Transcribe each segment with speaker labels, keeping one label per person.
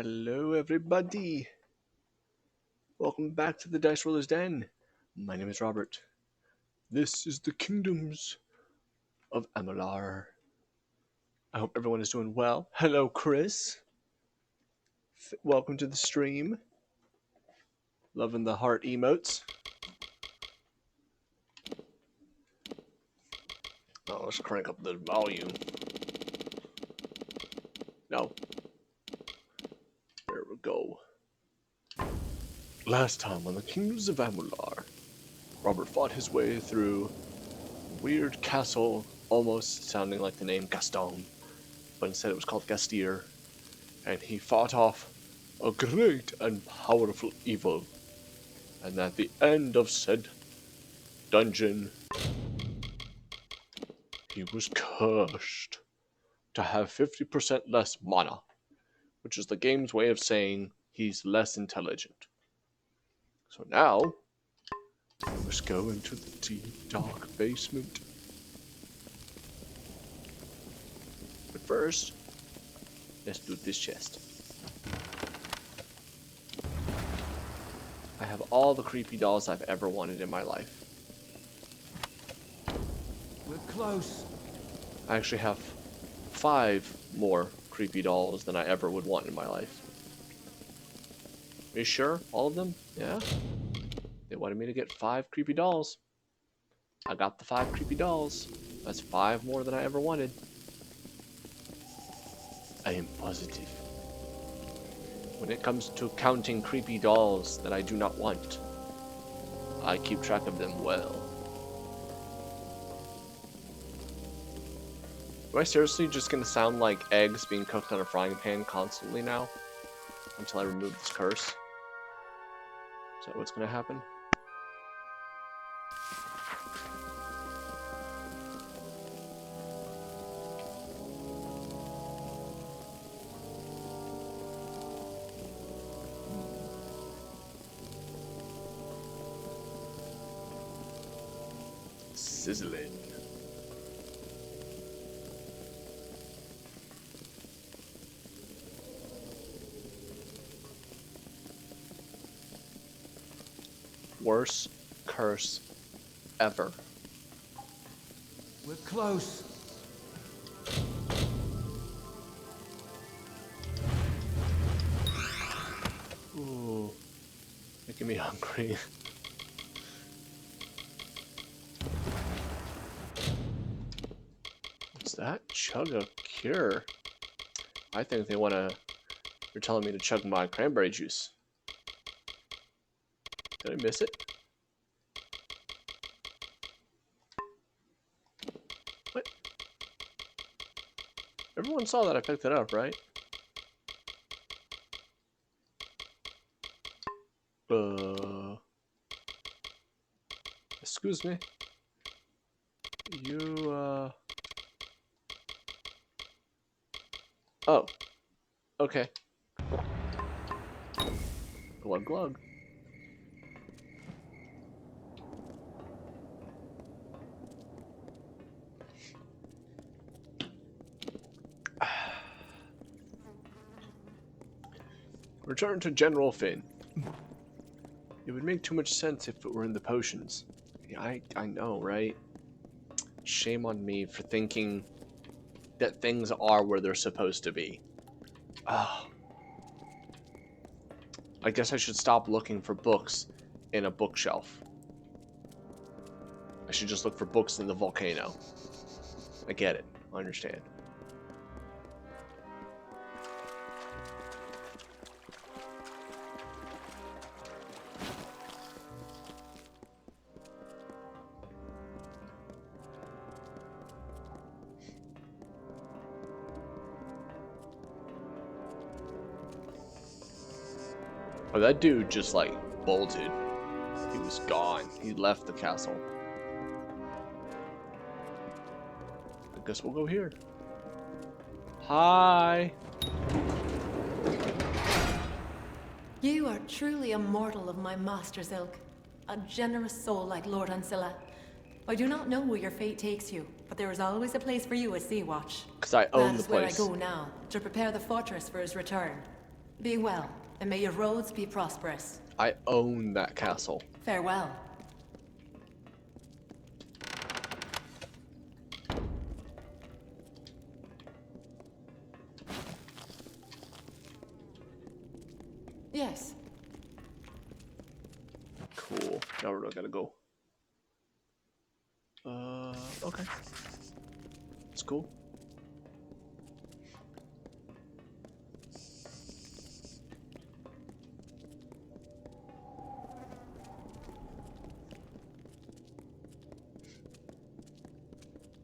Speaker 1: Hello, everybody. Welcome back to the Dice Roller's Den. My name is Robert. This is the Kingdoms of Amalur. I hope everyone is doing well. Hello, Chris. Welcome to the stream. Loving the heart emotes. Oh, let's crank up the volume. No. There we go. Last time on the Kingdoms of Amalur, Robert fought his way through a weird castle, almost sounding like the name Gaston, but instead it was called Gastier, and he fought off a great and powerful evil. And at the end of said dungeon, he was cursed to have 50% less mana, which is the game's way of saying he's less intelligent. So now, we must go into the deep, dark basement. But first, let's do this chest. I have all the creepy dolls I've ever wanted in my life.
Speaker 2: We're close.
Speaker 1: I actually have 5 more creepy dolls than I ever would want in my life. Are you sure? All of them? Yeah? They wanted me to get 5 creepy dolls. I got the 5 creepy dolls. That's 5 more than I ever wanted. I am positive. When it comes to counting creepy dolls that I do not want, I keep track of them well. Am I seriously just gonna sound like eggs being cooked on a frying pan constantly now? Until I remove this curse? Is that what's gonna happen? Sizzling. Worst curse ever.
Speaker 2: We're close.
Speaker 1: Ooh, making me hungry. What's that? Chug a cure. I think they wanna. They're telling me to chug my cranberry juice. Did I miss it? What? Everyone saw that I picked it up, right? Excuse me. You, Oh. Okay. Glug glug. Return to General Finn. It would make too much sense if it were in the potions. Yeah, I know, right? Shame on me for thinking that things are where they're supposed to be. Oh. I guess I should stop looking for books in a bookshelf. I should just look for books in the volcano. I get it. I understand. Oh, that dude just like bolted. He was gone. He left the castle. I guess we'll go here. Hi.
Speaker 3: You are truly a mortal of my master's ilk, a generous soul like Lord Ancilla. I do not know where your fate takes you, but there is always a place for you at Sea Watch.
Speaker 1: Because I own
Speaker 3: That
Speaker 1: the
Speaker 3: is where I
Speaker 1: place.
Speaker 3: go now, to prepare the fortress for his return. Be well, and may your roads be prosperous.
Speaker 1: I own that castle.
Speaker 3: Farewell. Yes.
Speaker 1: Cool. Now where do I gotta go? Okay. It's cool.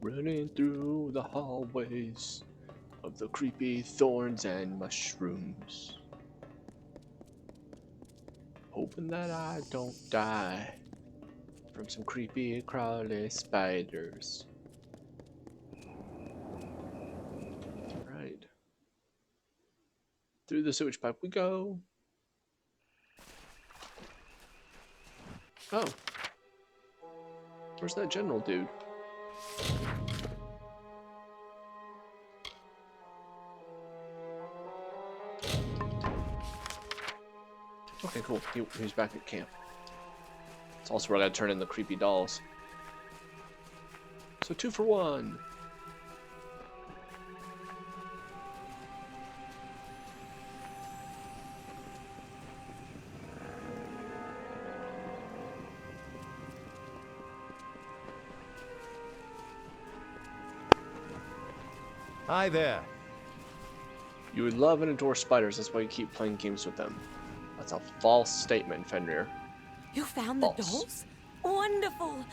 Speaker 1: Running through the hallways of the creepy thorns and mushrooms. Hoping that I don't die from some creepy crawly spiders. Right. Through the sewage pipe we go. Oh. Where's that general dude? Okay, cool. He's back at camp. It's also where I gotta turn in the creepy dolls. So 2 for 1.
Speaker 4: Hi there.
Speaker 1: You would love and adore spiders, that's why you keep playing games with them. That's a false statement, Fenrir.
Speaker 5: You found the dolls? Wonderful!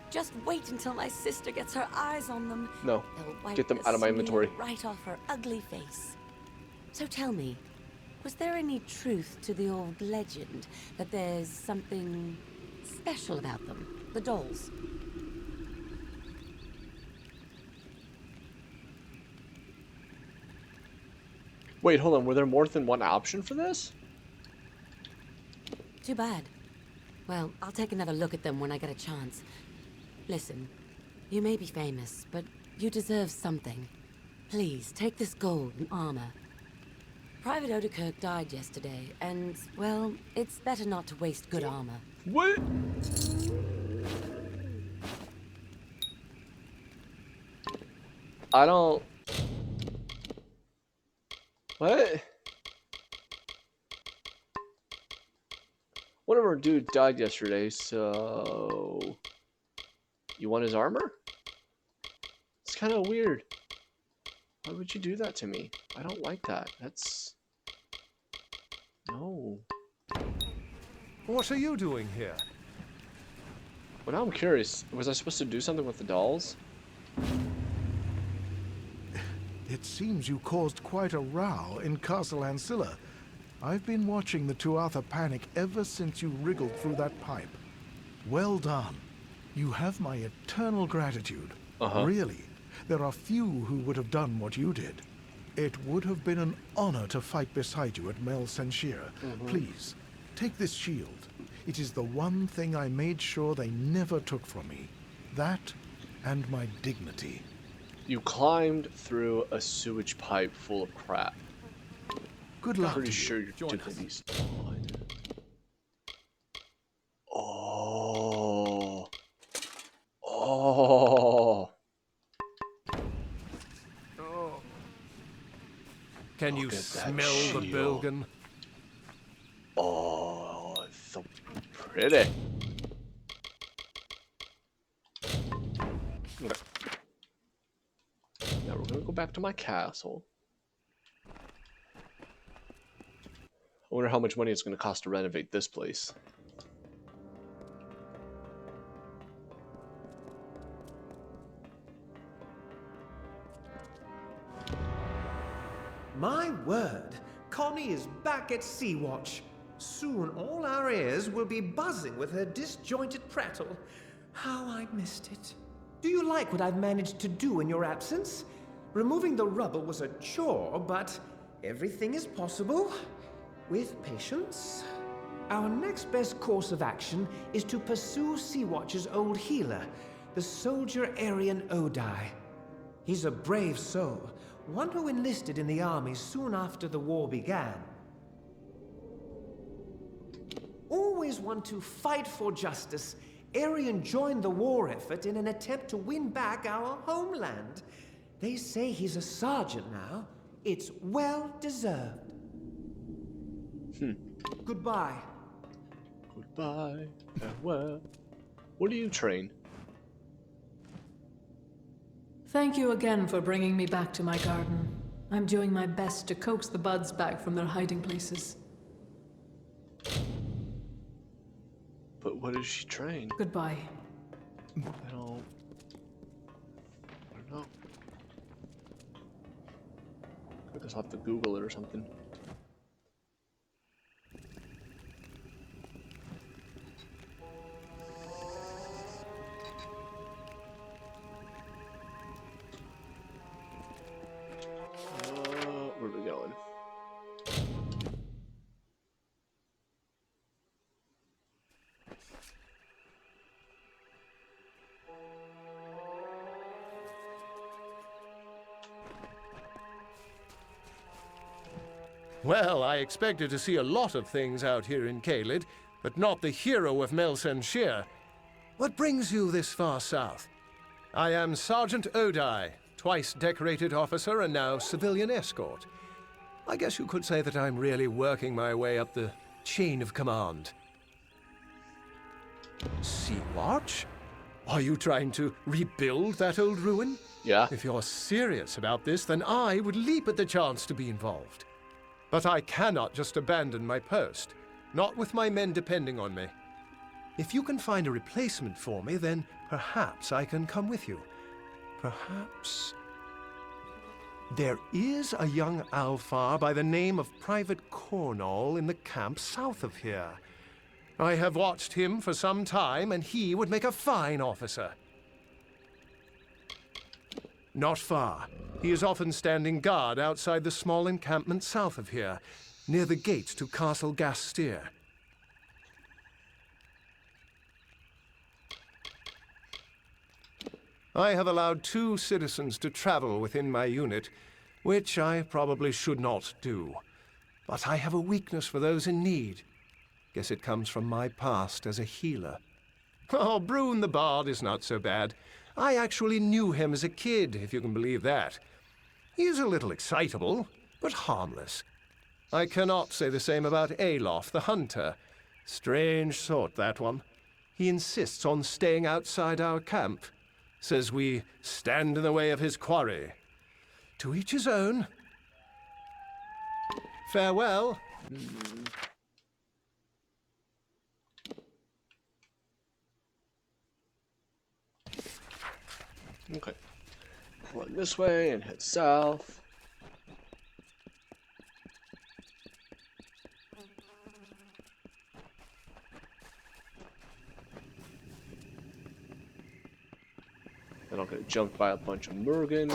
Speaker 5: Just wait until my sister gets her eyes on them.
Speaker 1: No,
Speaker 5: They'll wipe
Speaker 1: get them
Speaker 5: the
Speaker 1: out of my
Speaker 5: smear
Speaker 1: inventory.
Speaker 5: right off her ugly face. So tell me, was there any truth to the old legend that there's something special about them, the dolls?
Speaker 1: Wait, hold on, were there more than one option for this?
Speaker 5: Too bad. Well, I'll take another look at them when I get a chance. Listen, you may be famous, but you deserve something. Please, take this gold and armor. Private Odekirk died yesterday, and, well, it's better not to waste good armor.
Speaker 1: What? I don't... What? One of our dude died yesterday, so... You want his armor? It's kind of weird. Why would you do that to me? I don't like that. That's... No.
Speaker 4: What are you doing here?
Speaker 1: Well, now I'm curious. Was I supposed to do something with the dolls?
Speaker 6: It seems you caused quite a row in Castle Ancilla. I've been watching the Tuatha panic ever since you wriggled through that pipe. Well done. You have my eternal gratitude. Really, there are few who would have done what you did. It would have been an honor to fight beside you at Mel Senshira. Please, take this shield. It is the one thing I made sure they never took from me. That and my dignity.
Speaker 1: You climbed through a sewage pipe full of crap.
Speaker 6: Good luck
Speaker 1: Pretty
Speaker 6: to you.
Speaker 1: sure your dignity's gone. Oh. Oh.
Speaker 4: Can you
Speaker 1: Look at that
Speaker 4: smell the
Speaker 1: shield.
Speaker 4: bilgen?
Speaker 1: Oh, it's so pretty. Okay. Now we're gonna go back to my castle. I wonder how much money it's gonna cost to renovate this place.
Speaker 7: My word, Connie is back at Sea-Watch. Soon all our ears will be buzzing with her disjointed prattle. How I missed it. Do you like what I've managed to do in your absence? Removing the rubble was a chore, but everything is possible with patience. Our next best course of action is to pursue Sea-Watch's old healer, the soldier Aryan Odai. He's a brave soul, one who enlisted in the army soon after the war began. always want to fight for justice. Arian joined the war effort in an attempt to win back our homeland. They say he's a sergeant now. It's well deserved. Goodbye.
Speaker 1: Goodbye. Farewell. What do you train?
Speaker 8: Thank you again for bringing me back to my garden. I'm doing my best to coax the buds back from their hiding places.
Speaker 1: But what does she train?
Speaker 8: Goodbye.
Speaker 1: I don't know. I guess I'll have to Google it or something. Where are we going?
Speaker 4: Well, I expected to see a lot of things out here in Caelid, but not the hero of Melsenshire. What brings you this far south? I am Sergeant Odai, twice decorated officer and now civilian escort. I guess you could say that I'm really working my way up the chain of command. Sea-Watch? Are you trying to rebuild that old ruin?
Speaker 1: Yeah.
Speaker 4: If you're serious about this, then I would leap at the chance to be involved. But I cannot just abandon my post, not with my men depending on me. If you can find a replacement for me, then perhaps I can come with you. Perhaps... There is a young Alfar by the name of Private Cornall in the camp south of here. I have watched him for some time, and he would make a fine officer. Not far. He is often standing guard outside the small encampment south of here, near the gates to Castle Gastier. I have allowed 2 citizens to travel within my unit, which I probably should not do. But I have a weakness for those in need. Guess it comes from my past as a healer. Oh, Brune the Bard is not so bad. I actually knew him as a kid, if you can believe that. He's a little excitable, but harmless. I cannot say the same about Alof, the hunter. Strange sort, that one. He insists on staying outside our camp. Says we stand in the way of his quarry. To each his own. Farewell.
Speaker 1: Okay. Run this way and head south. Then I'll get jumped by a bunch of Murgan.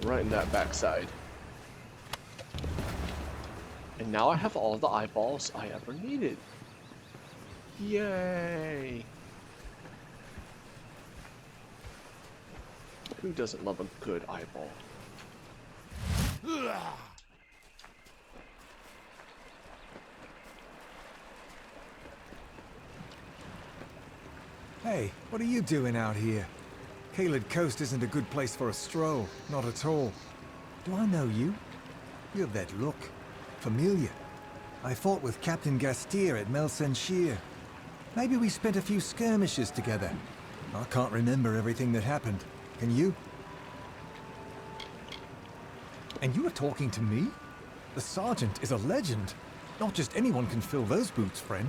Speaker 1: Right in that backside. And now I have all the eyeballs I ever needed. Yay! Who doesn't love a good eyeball?
Speaker 2: Hey, what are you doing out here? Caelid Coast isn't a good place for a stroll, not at all. Do I know you? You have that look. Familiar. I fought with Captain Gastier at Melsenshire. Maybe we spent a few skirmishes together. I can't remember everything that happened. Can you? And you are talking to me? The sergeant is a legend. Not just anyone can fill those boots, friend.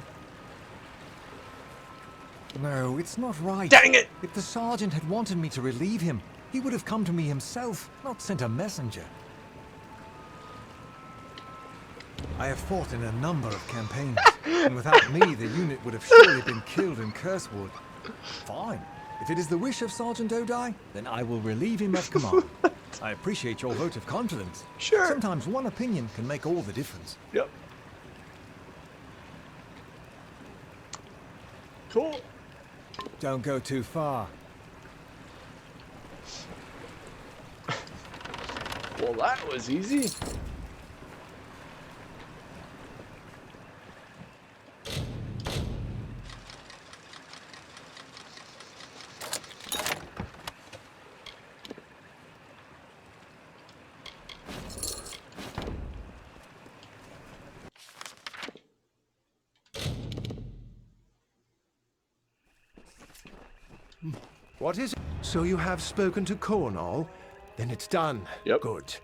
Speaker 2: No, it's not right.
Speaker 1: Dang it!
Speaker 2: If the sergeant had wanted me to relieve him, he would have come to me himself, not sent a messenger. I have fought in a number of campaigns, and without me, the unit would have surely been killed in Cursewood. Fine. If it is the wish of Sergeant O'Dye, then I will relieve him of command. I appreciate your vote of confidence.
Speaker 1: Sure.
Speaker 2: Sometimes one opinion can make all the difference.
Speaker 1: Yep. Cool.
Speaker 2: Don't go too far.
Speaker 1: Well, that was easy.
Speaker 4: What is it? So you have spoken to Cornall? Then it's done.
Speaker 1: Yep.
Speaker 4: Good.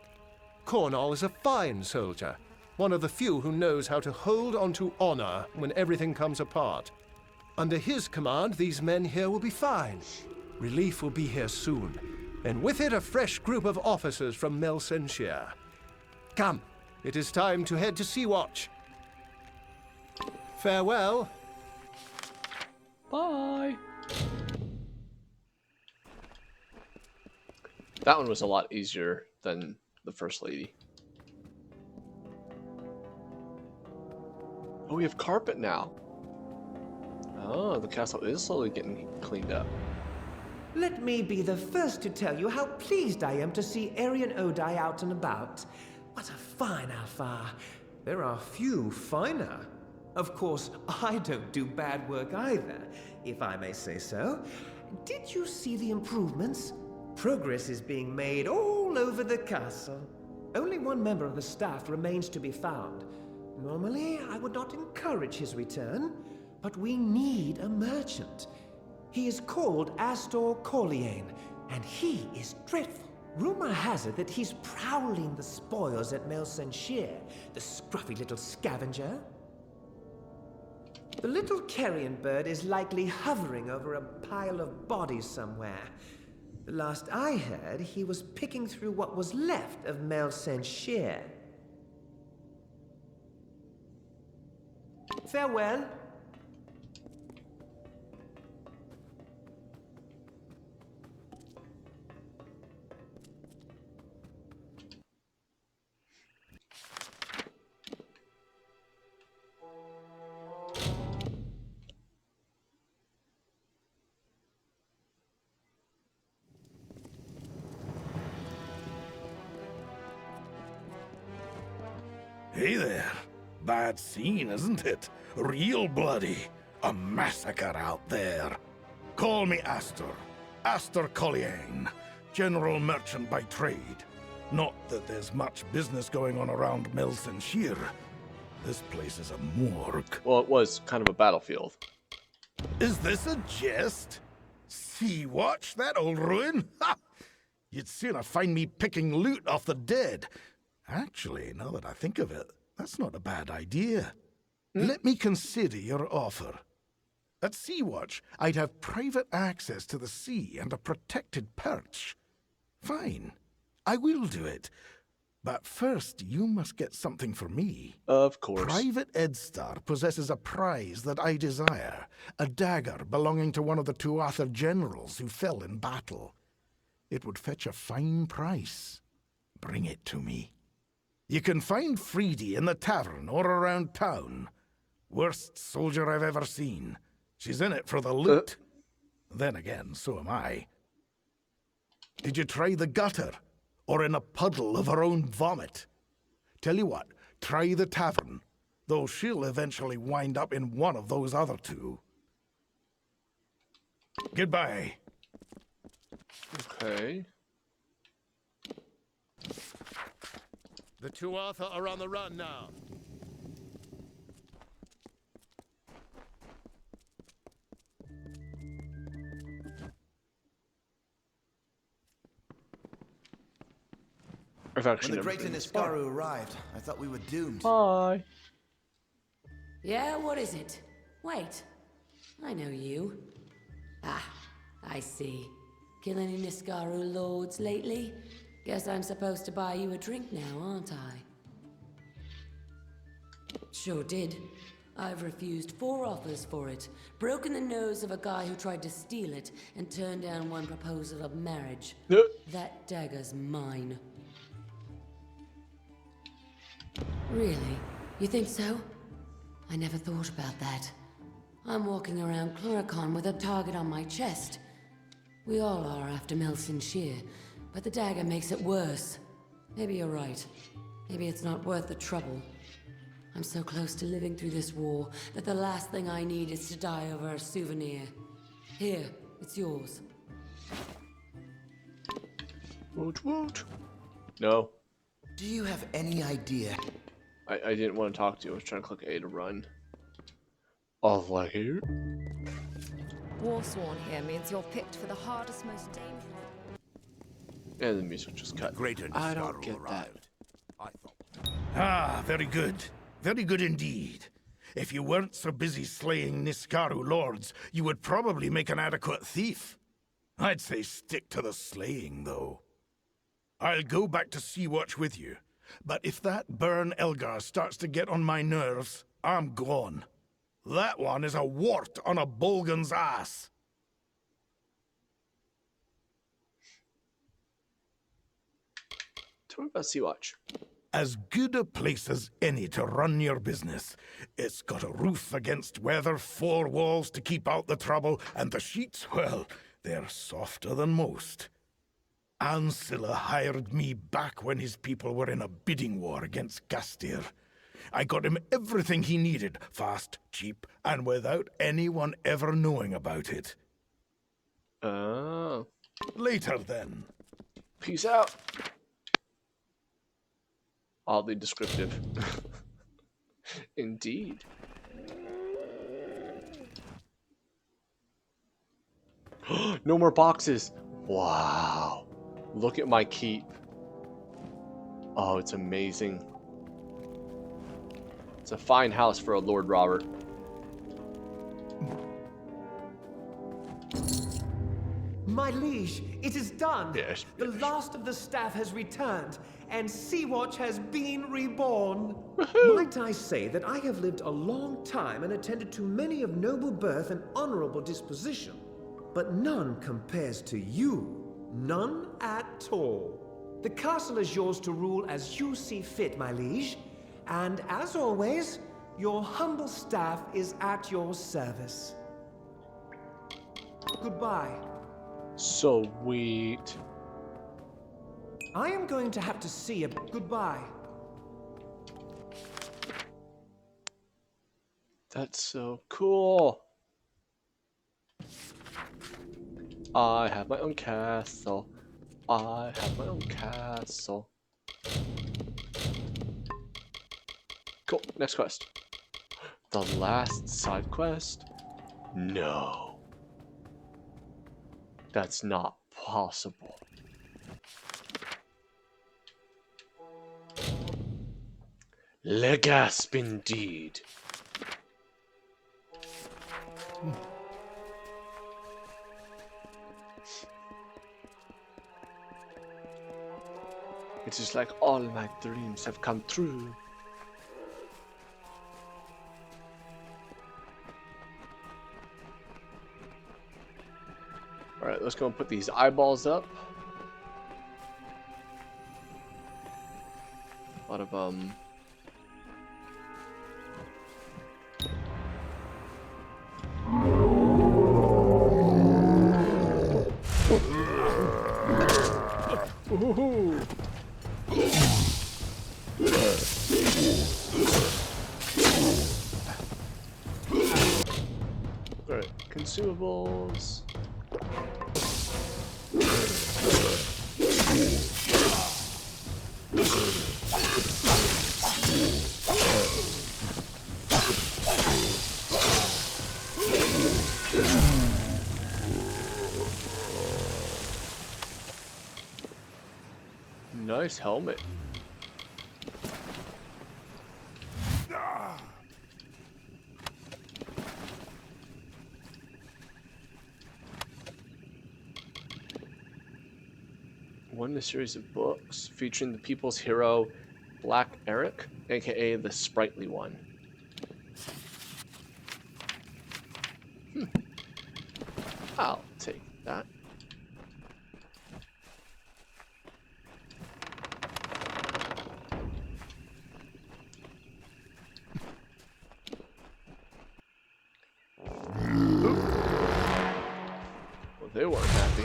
Speaker 4: Cornall is a fine soldier. One of the few who knows how to hold on to honor when everything comes apart. Under his command, these men here will be fine. Relief will be here soon. And with it, a fresh group of officers from Melsenshire. Come, it is time to head to Sea-Watch. Farewell.
Speaker 1: Bye. That one was a lot easier than the First Lady. Oh, we have carpet now. Oh, the castle is slowly getting cleaned up.
Speaker 7: Let me be the first to tell you how pleased I am to see Arian O'Dye out and about. What a fine Alpha. There are few finer. Of course, I don't do bad work either, if I may say so. Did you see the improvements? Progress is being made all over the castle. Only one member of the staff remains to be found. Normally, I would not encourage his return, but we need a merchant. He is called Astor Corleane, and he is dreadful. Rumor has it that he's prowling the spoils at Melsenshire, the scruffy little scavenger. The little carrion bird is likely hovering over a pile of bodies somewhere. The last I heard, he was picking through what was left of Melsenshire. Farewell.
Speaker 6: Hey there. Bad scene, isn't it? Real bloody. A massacre out there. Call me Astor. Astor Colliane. General merchant by trade. Not that there's much business going on around Melsenshire. This place is a morgue.
Speaker 1: Well, it was kind of a battlefield.
Speaker 6: Is this a jest? Sea-Watch, that old ruin? Ha! You'd sooner find me picking loot off the dead. Actually, now that I think of it, that's not a bad idea. Let me consider your offer. At Sea-Watch, I'd have private access to the sea and a protected perch. Fine, I will do it. But first, you must get something for me.
Speaker 1: Of course.
Speaker 6: Private Edstar possesses a prize that I desire. A dagger belonging to one of the Tuatha generals who fell in battle. It would fetch a fine price. Bring it to me. You can find Freedy in the tavern or around town. Worst soldier I've ever seen. She's in it for the loot. Then again, so am I. Did you try the gutter? Or in a puddle of her own vomit? Tell you what, try the tavern. Though she'll eventually wind up in one of those other two. Goodbye.
Speaker 1: Okay.
Speaker 4: The Tuatha are on the run now.
Speaker 1: I've
Speaker 9: When
Speaker 1: actually
Speaker 9: the
Speaker 1: never
Speaker 9: great
Speaker 1: been this far.
Speaker 9: Niskaru arrived, I thought we were doomed.
Speaker 1: Hi.
Speaker 5: Yeah, what is it? Wait. I know you. Ah, I see. Kill any Niskaru lords lately? Guess I'm supposed to buy you a drink now, aren't I? Sure did. I've refused 4 offers for it, broken the nose of a guy who tried to steal it, and turned down one proposal of marriage.
Speaker 1: Nope.
Speaker 5: That dagger's mine. Really? You think so? I never thought about that. I'm walking around Chloricon with a target on my chest. We all are after Melson Shear, but the dagger makes it worse. Maybe you're right. Maybe it's not worth the trouble. I'm so close to living through this war that the last thing I need is to die over a souvenir. Here, it's yours.
Speaker 1: Woot woot. No.
Speaker 9: Do you have any idea?
Speaker 1: I didn't want to talk to you. I was trying to click A to run. Oh, like here.
Speaker 10: Warsworn here means you're picked for the hardest, most dangerous.
Speaker 1: And the music just cut. I don't get that.
Speaker 6: Ah, very good. Very good indeed. If you weren't so busy slaying Niskaru lords, you would probably make an adequate thief. I'd say stick to the slaying, though. I'll go back to Sea-Watch with you. But if that Burn Elgar starts to get on my nerves, I'm gone. That one is a wart on a Bolgan's ass.
Speaker 1: Tell me about Sea-Watch.
Speaker 6: As good a place as any to run your business. It's got a roof against weather, 4 walls to keep out the trouble, and the sheets, well, they're softer than most. Ancilla hired me back when his people were in a bidding war against Gastir. I got him everything he needed, fast, cheap, and without anyone ever knowing about it.
Speaker 1: Oh.
Speaker 6: Later, then.
Speaker 1: Peace out. Oddly descriptive. Indeed. No more boxes. Wow. Look at my keep. Oh, it's amazing. It's a fine house for a Lord Robert.
Speaker 7: My liege, it is done.
Speaker 1: Yes,
Speaker 7: The
Speaker 1: yes.
Speaker 7: last of the staff has returned, and Sea-Watch has been reborn. Might I say that I have lived a long time and attended to many of noble birth and honorable disposition, but none compares to you. None at all. The castle is yours to rule as you see fit, my liege, and as always, your humble staff is at your service. Goodbye.
Speaker 1: Sweet.
Speaker 7: I am going to have to see you. Goodbye.
Speaker 1: That's so cool. I have my own castle. I have my own castle. Cool. Next quest. The last side quest? No. That's not possible. Legasp indeed. It is like all my dreams have come true. Alright, let's go and put these eyeballs up. A lot of Woohoo! Alright, consumables. Nice helmet. One in a series of books featuring the people's hero, Black Eric, aka the Sprightly One. I'll take that. Well, they weren't happy.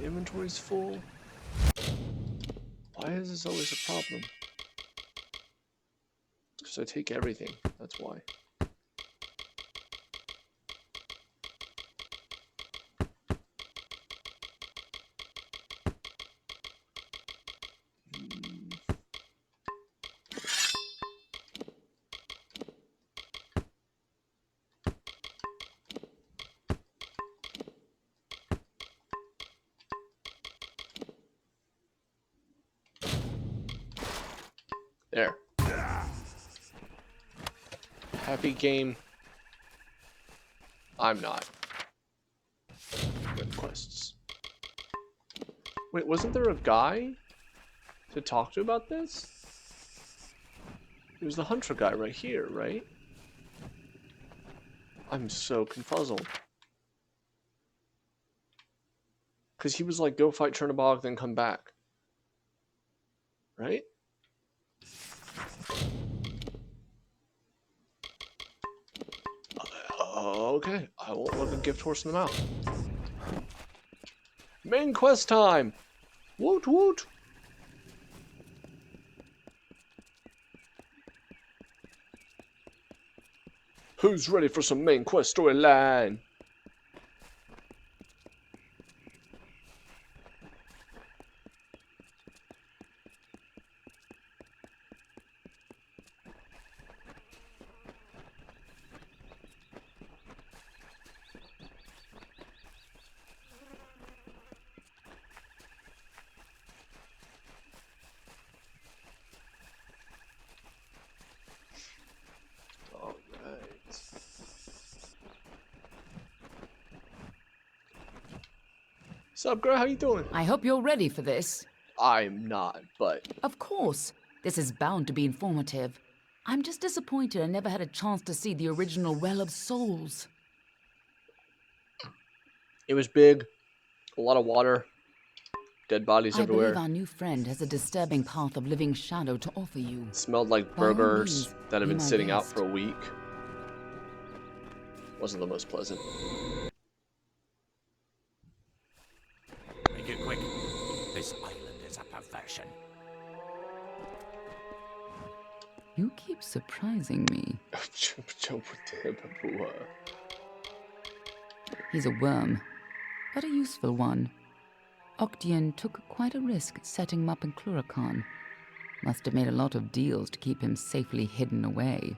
Speaker 1: Inventory's full. Why is this always a problem? Because I take everything, that's why. There. Happy game. I'm not. Good quests. Wait, wasn't there a guy to talk to about this? It was the hunter guy right here, right? I'm so confuzzled. Because he was like, go fight Chernobog, then come back. Right? Okay, I won't look a gift horse in the mouth. Main quest time! Woot woot! Who's ready for some main quest storyline? Sup, girl? How you doing?
Speaker 11: I hope you're ready for this.
Speaker 1: I'm not, but...
Speaker 11: Of course. This is bound to be informative. I'm just disappointed I never had a chance to see the original Well of Souls.
Speaker 1: It was big. A lot of water. Dead bodies everywhere.
Speaker 11: I believe our new friend has a disturbing path of living shadow to offer you.
Speaker 1: It smelled like burgers that have been sitting out for a week. Wasn't the most pleasant.
Speaker 12: Make it quick. This island is a perversion.
Speaker 11: You keep surprising me. He's a worm, but a useful one. Octian took quite a risk setting him up in Cluracan. Must have made a lot of deals to keep him safely hidden away.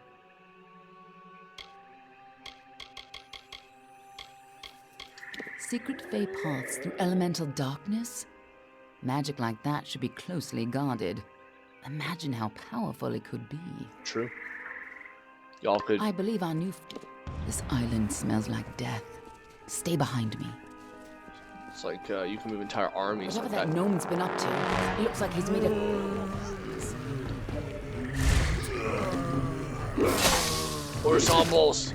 Speaker 11: Secret Fey paths through elemental darkness? Magic like that should be closely guarded. Imagine how powerful it could be.
Speaker 1: True. Y'all could...
Speaker 11: I believe our new... This island smells like death. Stay behind me.
Speaker 1: It's like you can move entire armies
Speaker 11: Whatever
Speaker 1: like
Speaker 11: that gnome's been up to, it looks like he's made a...
Speaker 1: Ensembles!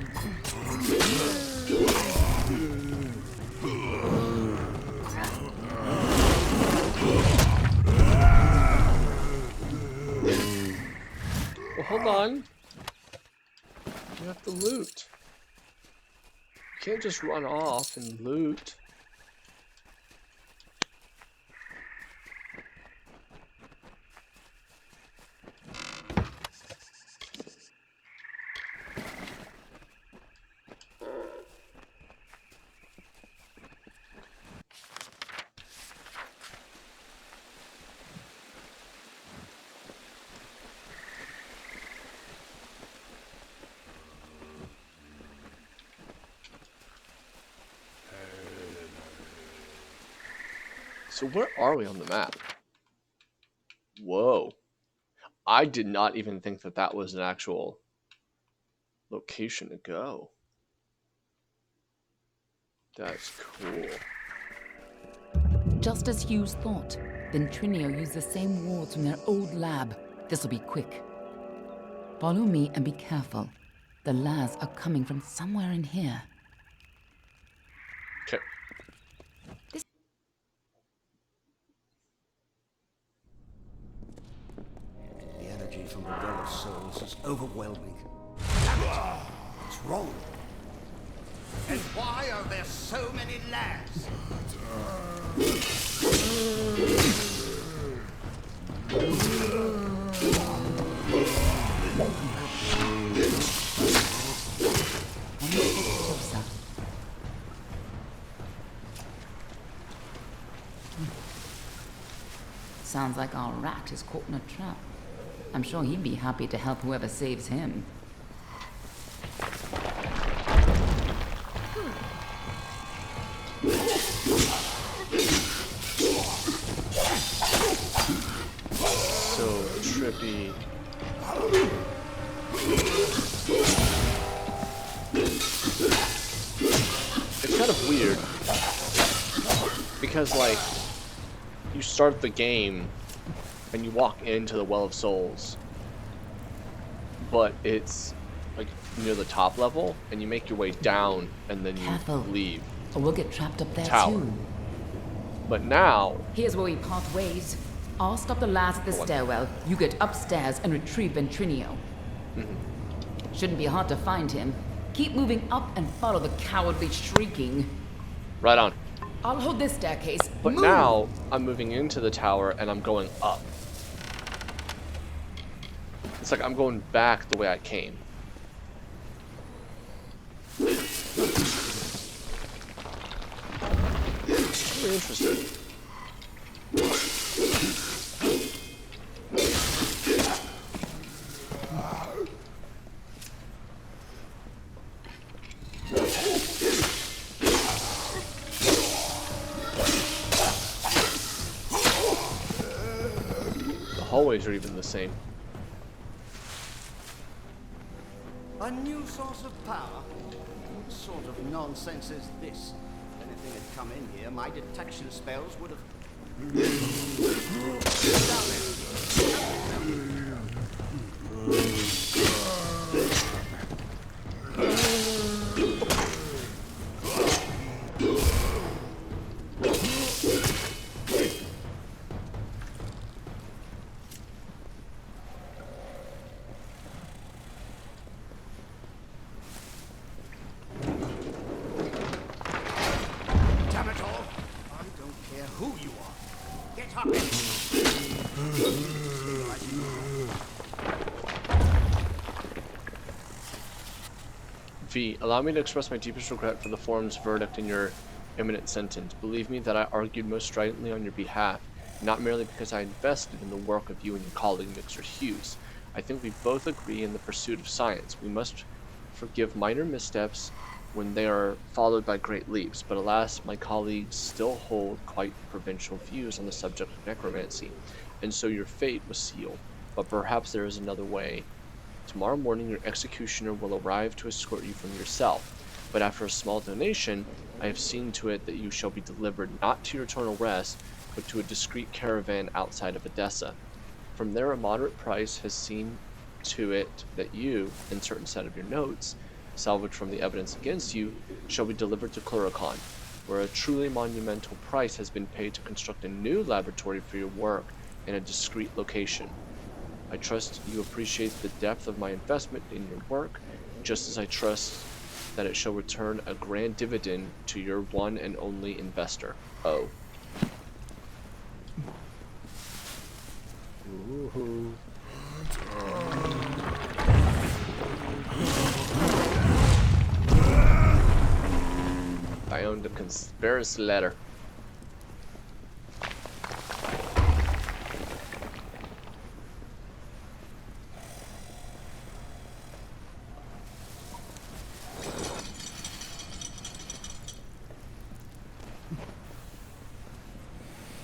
Speaker 1: Well, hold on. You have to loot. You can't just run off and loot. So where are we on the map? Whoa. I did not even think that that was an actual location to go. That's cool.
Speaker 11: Just as Hughes thought, Ventrinio used the same wards from their old lab. This'll be quick. Follow me and be careful. The Laz are coming from somewhere in here.
Speaker 1: Okay.
Speaker 9: The energy from the Well of Souls is overwhelming. What's wrong? And why are there so many lads?
Speaker 11: Sounds like our rat is caught in a trap. I'm sure he'd be happy to help whoever saves him.
Speaker 1: So trippy. It's kind of weird because, like, you start the game and you walk into the Well of Souls, but it's like near the top level, and you make your way down and then you leave.
Speaker 11: Or we'll get trapped up there
Speaker 1: Tower.
Speaker 11: too.
Speaker 1: But now,
Speaker 11: Here's where we part ways. I'll stop the Laz at the stairwell. You get upstairs and retrieve Ventrinio. Shouldn't be hard to find him. Keep moving up and follow the cowardly shrieking.
Speaker 1: right on.
Speaker 11: I'll hold this staircase.
Speaker 1: But
Speaker 11: Move.
Speaker 1: now I'm moving into the tower and I'm going up. It's like I'm going back the way I came. Really interesting. The hallways are even the same.
Speaker 9: A new source of power? What sort of nonsense is this? If anything had come in here, my detection spells would have... Damn it all! I don't care who you are. Get up!
Speaker 1: V, allow me to express my deepest regret for the forum's verdict in your imminent sentence. Believe me that I argued most stridently on your behalf, not merely because I invested in the work of you and your colleague Mixer Hughes. I think we both agree in the pursuit of science. We must forgive minor missteps when they are followed by great leaps, but alas, my colleagues still hold quite provincial views on the subject of necromancy, and so your fate was sealed. But perhaps there is another way. Tomorrow morning your executioner will arrive to escort you from your cell, but after a small donation, I have seen to it that you shall be delivered not to your eternal rest, but to a discreet caravan outside of Edessa. From there a moderate price has seen to it that you, insert inside of your notes, salvaged from the evidence against you, shall be delivered to Cluricon, where a truly monumental price has been paid to construct a new laboratory for your work in a discreet location. I trust you appreciate the depth of my investment in your work, just as I trust that it shall return a grand dividend to your one and only investor. Oh. Ooh. I owned a conspiracy letter.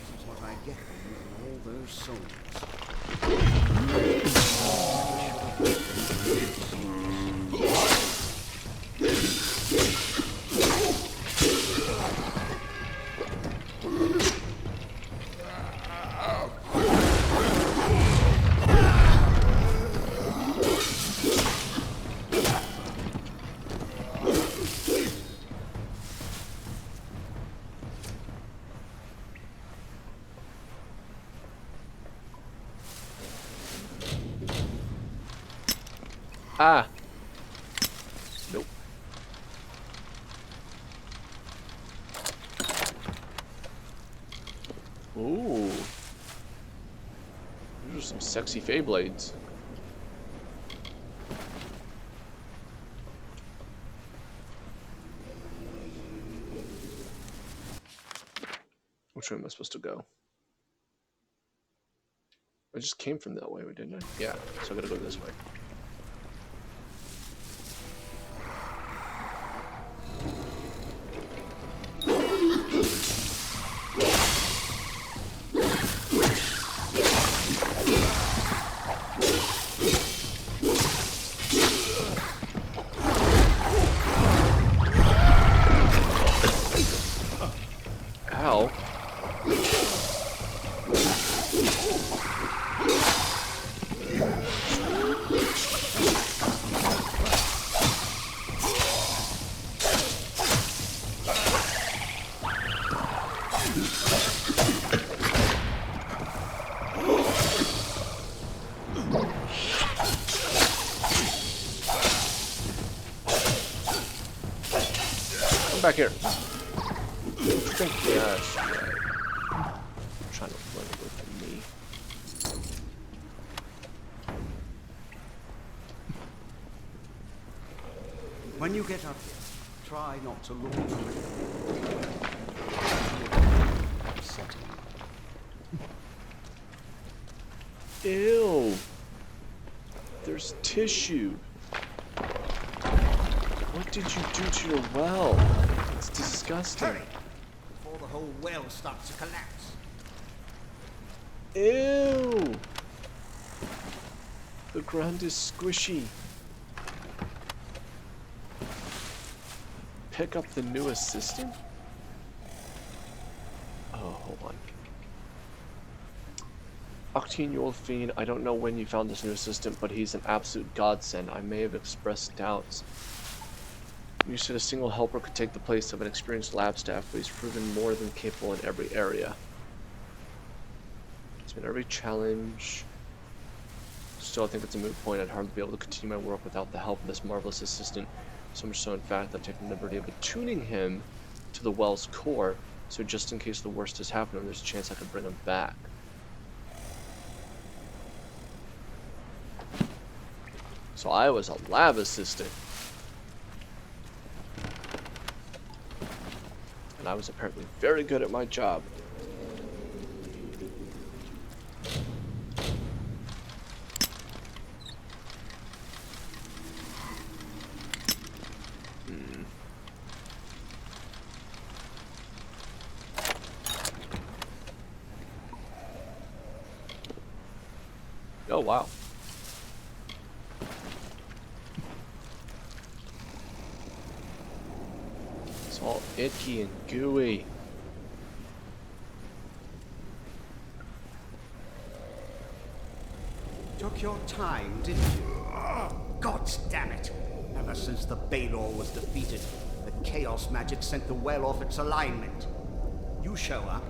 Speaker 9: This is what I get for using all those souls.
Speaker 1: Ah. Nope. Ooh. Those are some sexy Fey blades. Which way am I supposed to go? I just came from that way, didn't I? Yeah, so I gotta go this way. Ow. Come back here. Think yes. Right. I'm trying to run away from me.
Speaker 9: When you get up here, try not to look through it. Upsetting.
Speaker 1: Ew. There's tissue. What did you do to your well? It's disgusting.
Speaker 9: Hurry! Before the whole well starts to collapse.
Speaker 1: Ew. The ground is squishy. Pick up the new assistant? Oh, hold on. Octane, you old fiend, I don't know when you found this new assistant, but he's an absolute godsend. I may have expressed doubts. You said a single helper could take the place of an experienced lab staff, but he's proven more than capable in every area. He's been every challenge. Still, I think it's a moot point. I'd hardly be able to continue my work without the help of this marvelous assistant. So much so, in fact, I've taken the liberty of attuning him to the well's core, so just in case the worst has happened, there's a chance I could bring him back. So I was a lab assistant. And I was apparently very good at my job. Oh, wow. It's all icky and gooey.
Speaker 9: Took your time, didn't you? God damn it! Ever since the Balor was defeated, the Chaos magic sent the well off its alignment. You show up,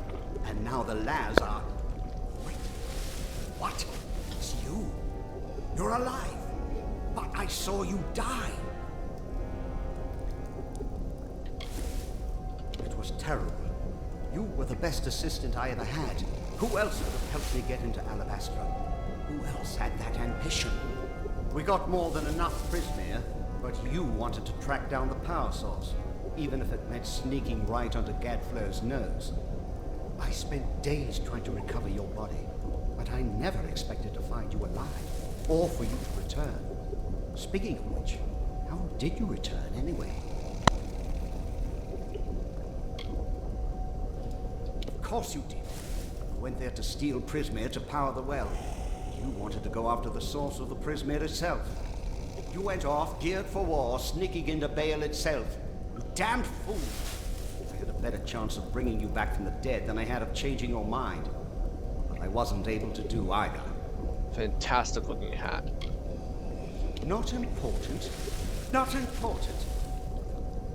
Speaker 9: and now the Laz are... Wait. What? It's you. You're alive. But I saw you die. It was terrible. You were the best assistant I ever had. Who else would have helped me get into Alabastra? Who else had that ambition? We got more than enough Prismere, but you wanted to track down the power source, even if it meant sneaking right under Gadflow's nose. I spent days trying to recover your body, but I never expected to find you alive, or for you to return. Speaking of which, how did you return anyway? Of course you did. You went there to steal Prismere to power the well. You wanted to go after the source of the Prismere itself. You went off, geared for war, sneaking into Baal itself. You damned fool! I had a better chance of bringing you back from the dead than I had of changing your mind. But I wasn't able to do either.
Speaker 1: Fantastic looking hat.
Speaker 9: Not important. Not important.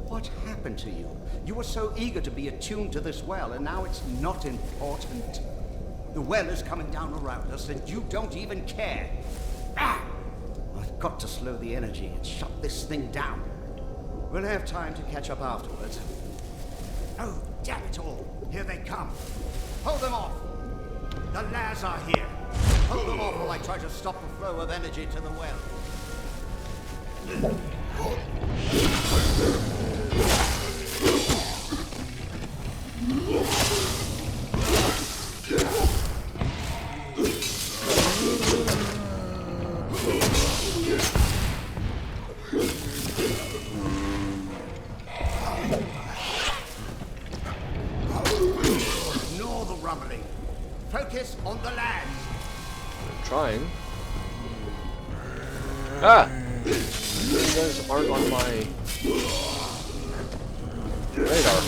Speaker 9: What happened to you? You were so eager to be attuned to this well, and now it's not important. The well is coming down around us, and you don't even care. Ah! I've got to slow the energy and shut this thing down. We'll have time to catch up afterwards. Oh, damn it all! Here they come. Hold them off! The lads are here. Hold them off while I try to stop the flow of energy to the well. Ignore the rumbling. Focus on the lads.
Speaker 1: I'm trying. Ah! You guys aren't on my radar.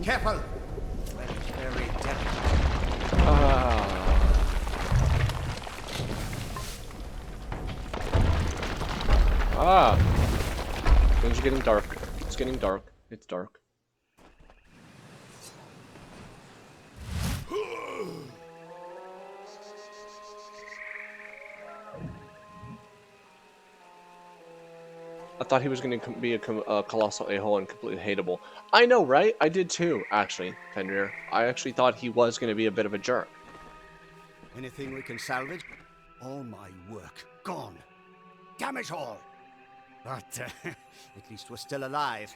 Speaker 1: Careful! That is very delicate. Things are getting dark. It's getting dark. It's dark. I thought he was going to be a colossal a-hole and completely hateable. I know, right? I did too, actually, Fenrir. I actually thought he was going to be a bit of a jerk.
Speaker 9: Anything we can salvage? All my work gone. Damn it all! But at least we're still alive.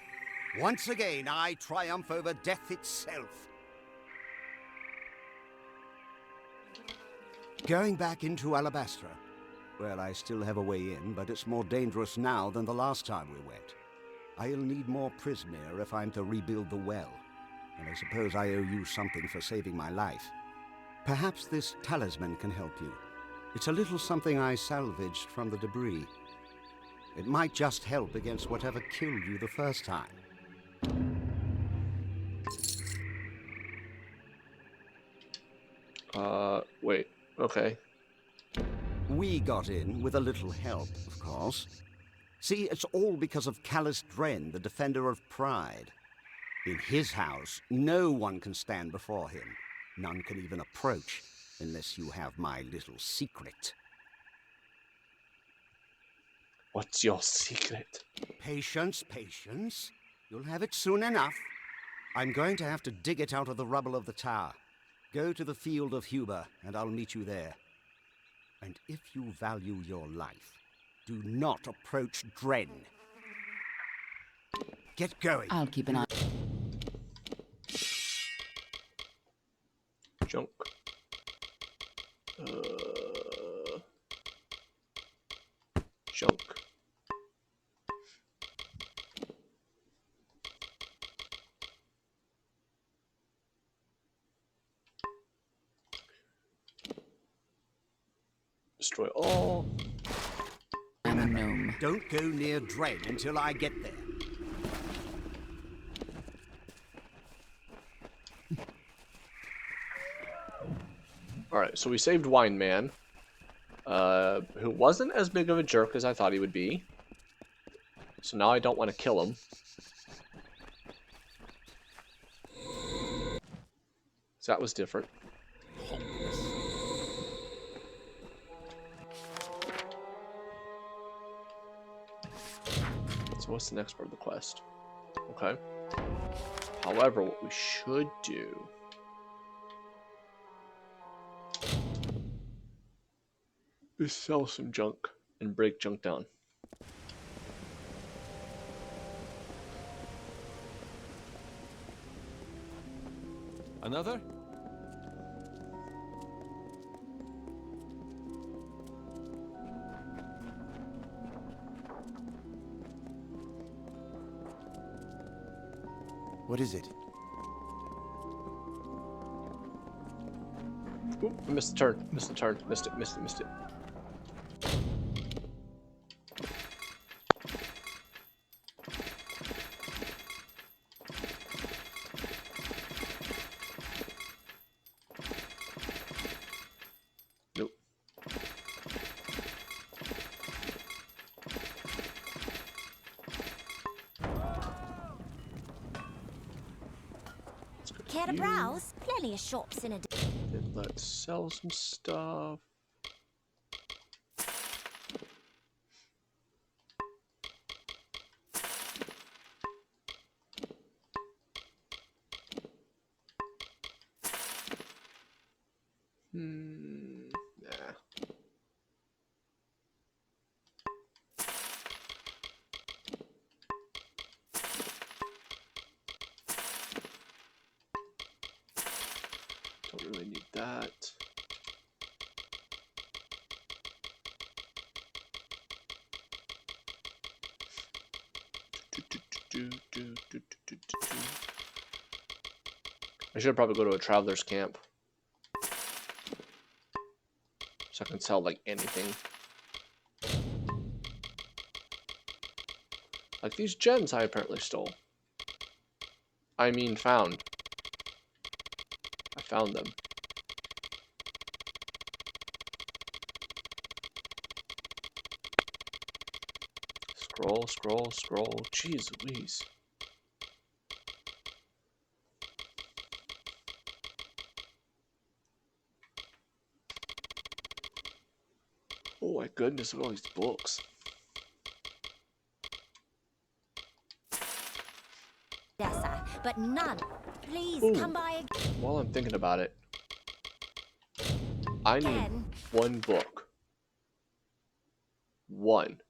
Speaker 9: Once again, I triumph over death itself. Going back into Alabastra. Well, I still have a way in, but it's more dangerous now than the last time we went. I'll need more Prismere if I'm to rebuild the well. And I suppose I owe you something for saving my life. Perhaps this talisman can help you. It's a little something I salvaged from the debris. It might just help against whatever killed you the first time.
Speaker 1: Wait. Okay.
Speaker 9: We got in with a little help, of course. See, it's all because of Callus Dren, the defender of pride. In his house, no one can stand before him. None can even approach, unless you have my little secret.
Speaker 1: What's your secret?
Speaker 9: Patience, patience. You'll have it soon enough. I'm going to have to dig it out of the rubble of the tower. Go to the field of Huber, and I'll meet you there. And if you value your life, do not approach Dren. Get going.
Speaker 11: I'll keep an eye.
Speaker 1: Junk. Junk. destroy all.
Speaker 11: I'm a gnome.
Speaker 9: Don't go near Dren until I get there.
Speaker 1: Alright, so we saved Wine Man. Who wasn't as big of a jerk as I thought he would be. So now I don't want to kill him. So that was different. So what's the next part of the quest? Okay. However, what we should do is sell some junk and break junk down.
Speaker 12: Another?
Speaker 2: What is it?
Speaker 1: Oop, I missed the turn. Missed the turn. Missed it. Missed it. Missed it. Nope.
Speaker 10: Care to browse? Plenty of shops in a day.
Speaker 1: And let's sell some stuff. Nah. Don't really need that. I should probably go to a traveler's camp. So I can sell like anything. Like these gems I apparently stole. I mean found. I found them. Scroll, scroll, scroll. Jeez Louise. Oh my goodness, look at all these books.
Speaker 10: Yes, sir, but none. Please
Speaker 1: Ooh.
Speaker 10: come by again.
Speaker 1: While I'm thinking about it, I need one book. One.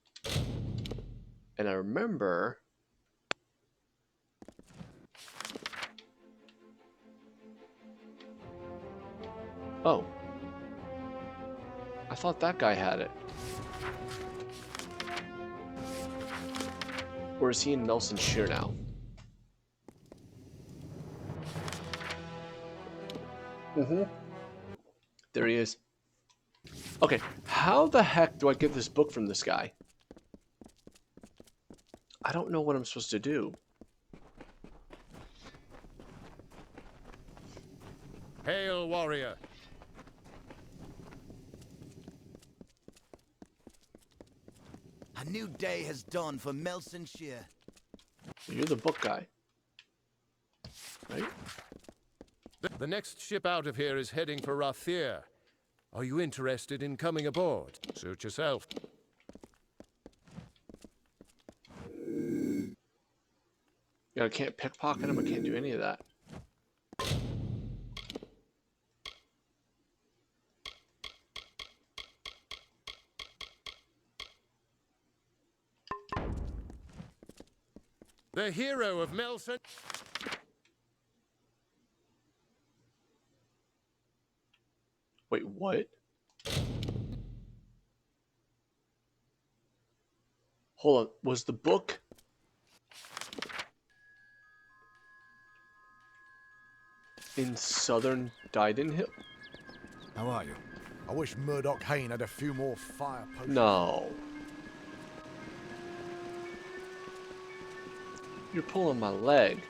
Speaker 1: And I remember... Oh. I thought that guy had it. Or is he in Nelson Shear now? There he is. Okay, how the heck do I get this book from this guy? I don't know what I'm supposed to do.
Speaker 12: Hail, warrior!
Speaker 13: A new day has dawned for Melson Shear.
Speaker 1: You're the book guy. Right?
Speaker 12: The next ship out of here is heading for Rathir. Are you interested in coming aboard? Suit yourself.
Speaker 1: Yeah, I can't pickpocket him, I can't do any of that.
Speaker 12: The hero of Melson.
Speaker 1: Wait, what? Hold on, was the book... in southern Didenhill?
Speaker 2: How are you?
Speaker 6: I wish Murdoch Hayne had a few more fire potions.
Speaker 1: No. You're pulling my leg.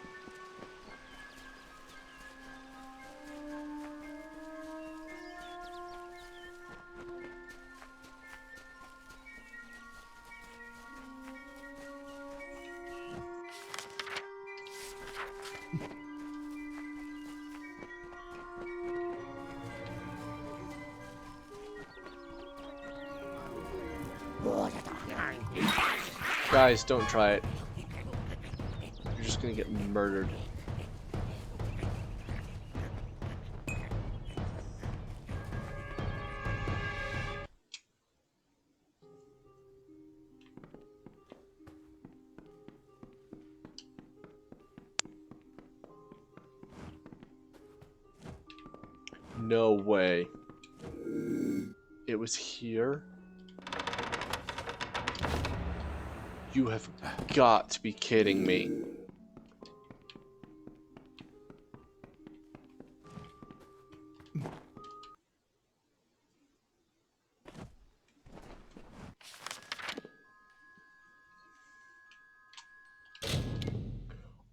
Speaker 1: Guys, don't try it. You're just gonna get murdered. No way. It was here? You have got to be kidding me.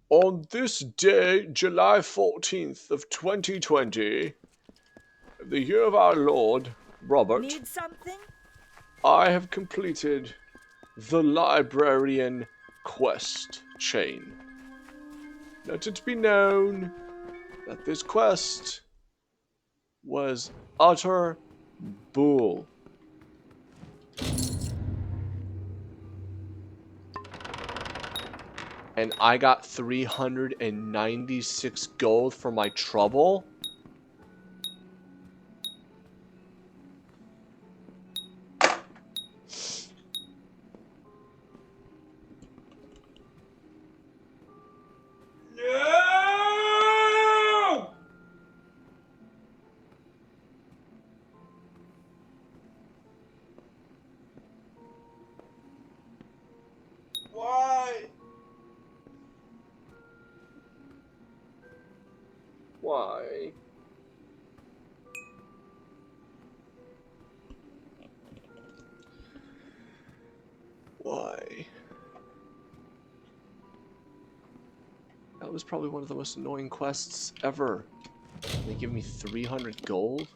Speaker 1: On this day, July 14th of 2020, the year of our Lord, Robert,
Speaker 10: Need something?
Speaker 1: I have completed the Librarian quest chain. Let it be known that this quest was utter bull. And I got 396 gold for my trouble? No! Why? Why? Why? That was probably one of the most annoying quests ever. They give me 300 gold?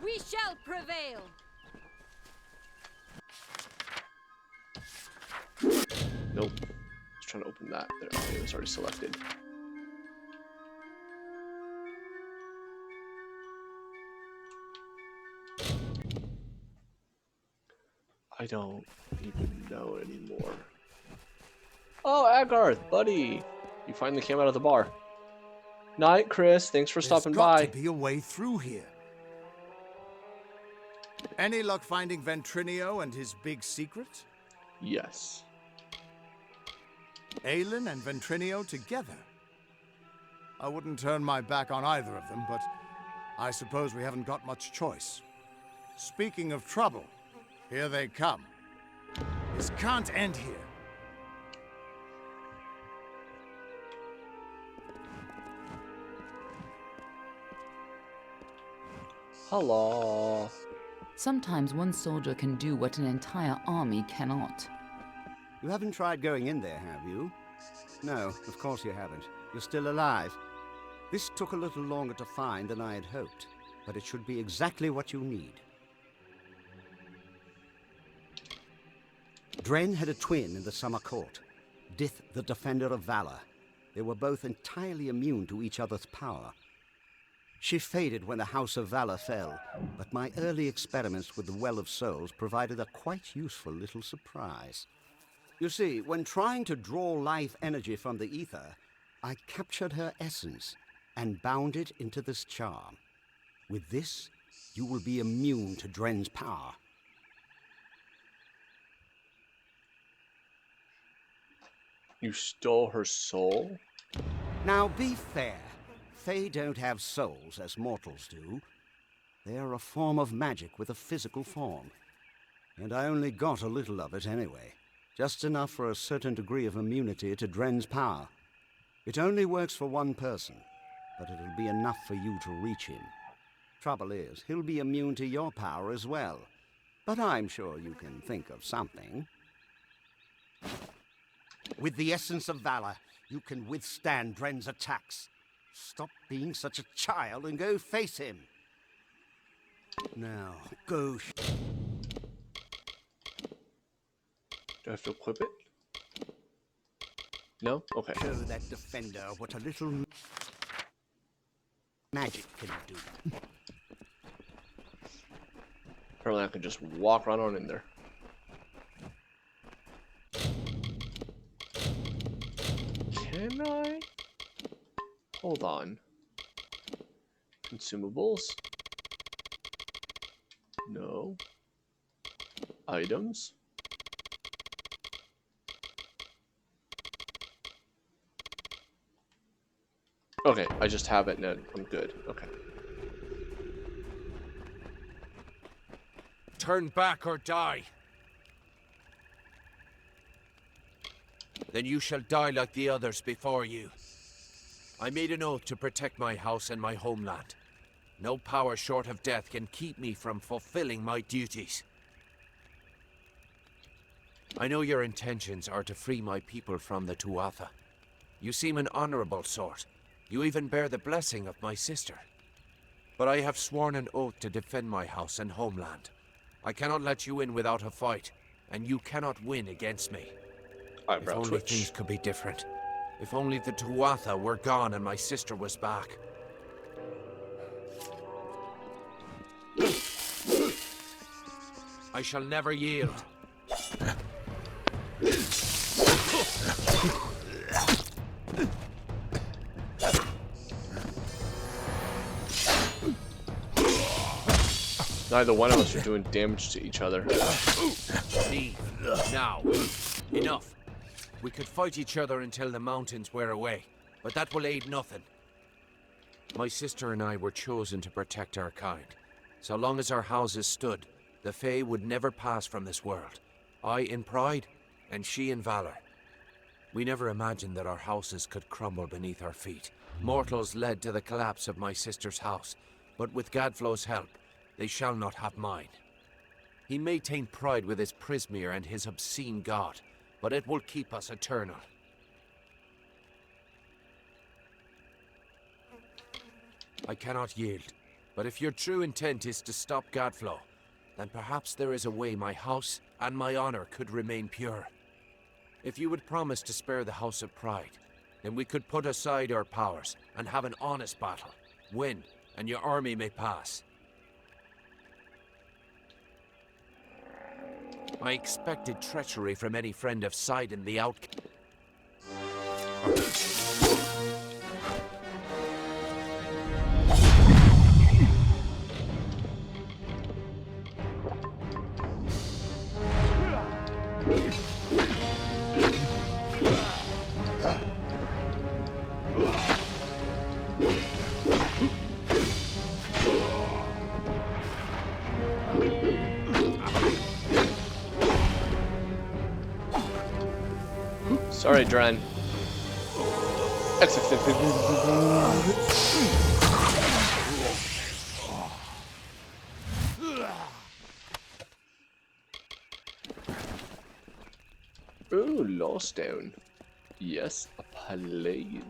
Speaker 10: We shall prevail.
Speaker 1: Nope. I was trying to open that. There, okay, it was already selected. I don't even know anymore. Oh, Agarth, buddy! You finally came out of the bar. Night, Chris. Thanks for stopping by.
Speaker 13: There's got to be a way through here. Any luck finding Ventrinio and his big secret?
Speaker 1: Yes.
Speaker 13: Aelin and Ventrinio together? I wouldn't turn my back on either of them, but I suppose we haven't got much choice. Speaking of trouble, here they come. This can't end here.
Speaker 1: Hello.
Speaker 11: Sometimes one soldier can do what an entire army cannot.
Speaker 9: You haven't tried going in there, have you? No, of course you haven't. You're still alive. This took a little longer to find than I had hoped, but it should be exactly what you need. Dren had a twin in the Summer Court, Dith the Defender of Valor. They were both entirely immune to each other's power. She faded when the House of Valor fell, but my early experiments with the Well of Souls provided a quite useful little surprise. You see, when trying to draw life energy from the ether, I captured her essence and bound it into this charm. With this, you will be immune to Dren's power.
Speaker 1: You stole her soul?
Speaker 9: Now be fair. Fae don't have souls as mortals do. They're a form of magic with a physical form. And I only got a little of it anyway. Just enough for a certain degree of immunity to Dren's power. It only works for one person, but it'll be enough for you to reach him. Trouble is, he'll be immune to your power as well. But I'm sure you can think of something. With the essence of valor, you can withstand Dren's attacks. Stop being such a child and go face him. Now, go.
Speaker 1: Do I have to equip it? No? Okay.
Speaker 9: Show that defender what a little magic can do.
Speaker 1: Apparently I can just walk right on in there. Can I? Hold on. Consumables? No. Items? Okay, I just have it and I'm good. Okay.
Speaker 14: Turn back or die. Then you shall die like the others before you. I made an oath to protect my house and my homeland. No power short of death can keep me from fulfilling my duties. I know your intentions are to free my people from the Tuatha. You seem an honorable sort. You even bear the blessing of my sister. But I have sworn an oath to defend my house and homeland. I cannot let you in without a fight, and you cannot win against me. If only things could be different. If only the Tuatha were gone and my sister was back. I shall never yield.
Speaker 1: Neither one of us are doing damage to each other.
Speaker 14: Leave. Now. Enough. We could fight each other until the mountains wear away, but that will aid nothing. My sister and I were chosen to protect our kind. So long as our houses stood, the Fae would never pass from this world. I in pride, and she in valor. We never imagined that our houses could crumble beneath our feet. Mortals led to the collapse of my sister's house, but with Gadflow's help, they shall not have mine. He may taint pride with his Prismere and his obscene god, but it will keep us eternal. I cannot yield, but if your true intent is to stop Gadflow, then perhaps there is a way my house and my honor could remain pure. If you would promise to spare the House of Pride, then we could put aside our powers and have an honest battle. Win, and your army may pass. I expected treachery from any friend of Sidon the Outcast.
Speaker 1: Sorry, Dren. Ooh, Lost Down. Yes, a place.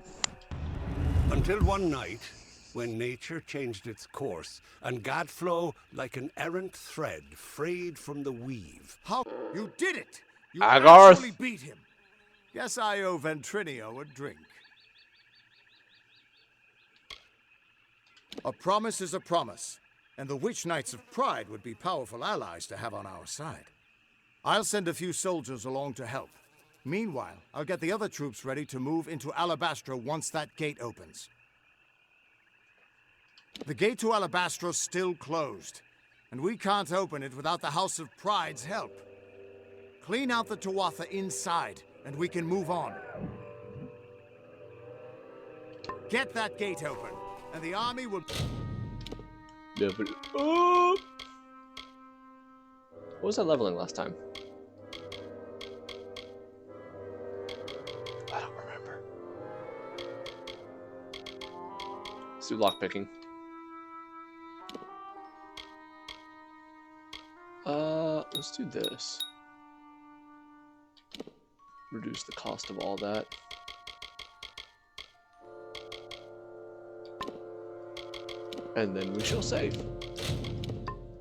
Speaker 9: Until one night, when nature changed its course, and Gadflow, like an errant thread, frayed from the weave.
Speaker 13: How? You did it! You
Speaker 1: Agarth
Speaker 13: actually beat him! Guess I owe Ventrinio a drink. A promise is a promise, and the Witch Knights of Pride would be powerful allies to have on our side. I'll send a few soldiers along to help. Meanwhile, I'll get the other troops ready to move into Alabastra once that gate opens. The gate to Alabastra's still closed, and we can't open it without the House of Pride's help. Clean out the Tuatha inside, and we can move on. Get that gate open, and the army will...
Speaker 1: Level up! What was I leveling last time? Let's do lockpicking. Let's do this. Reduce the cost of all that. And then we shall save.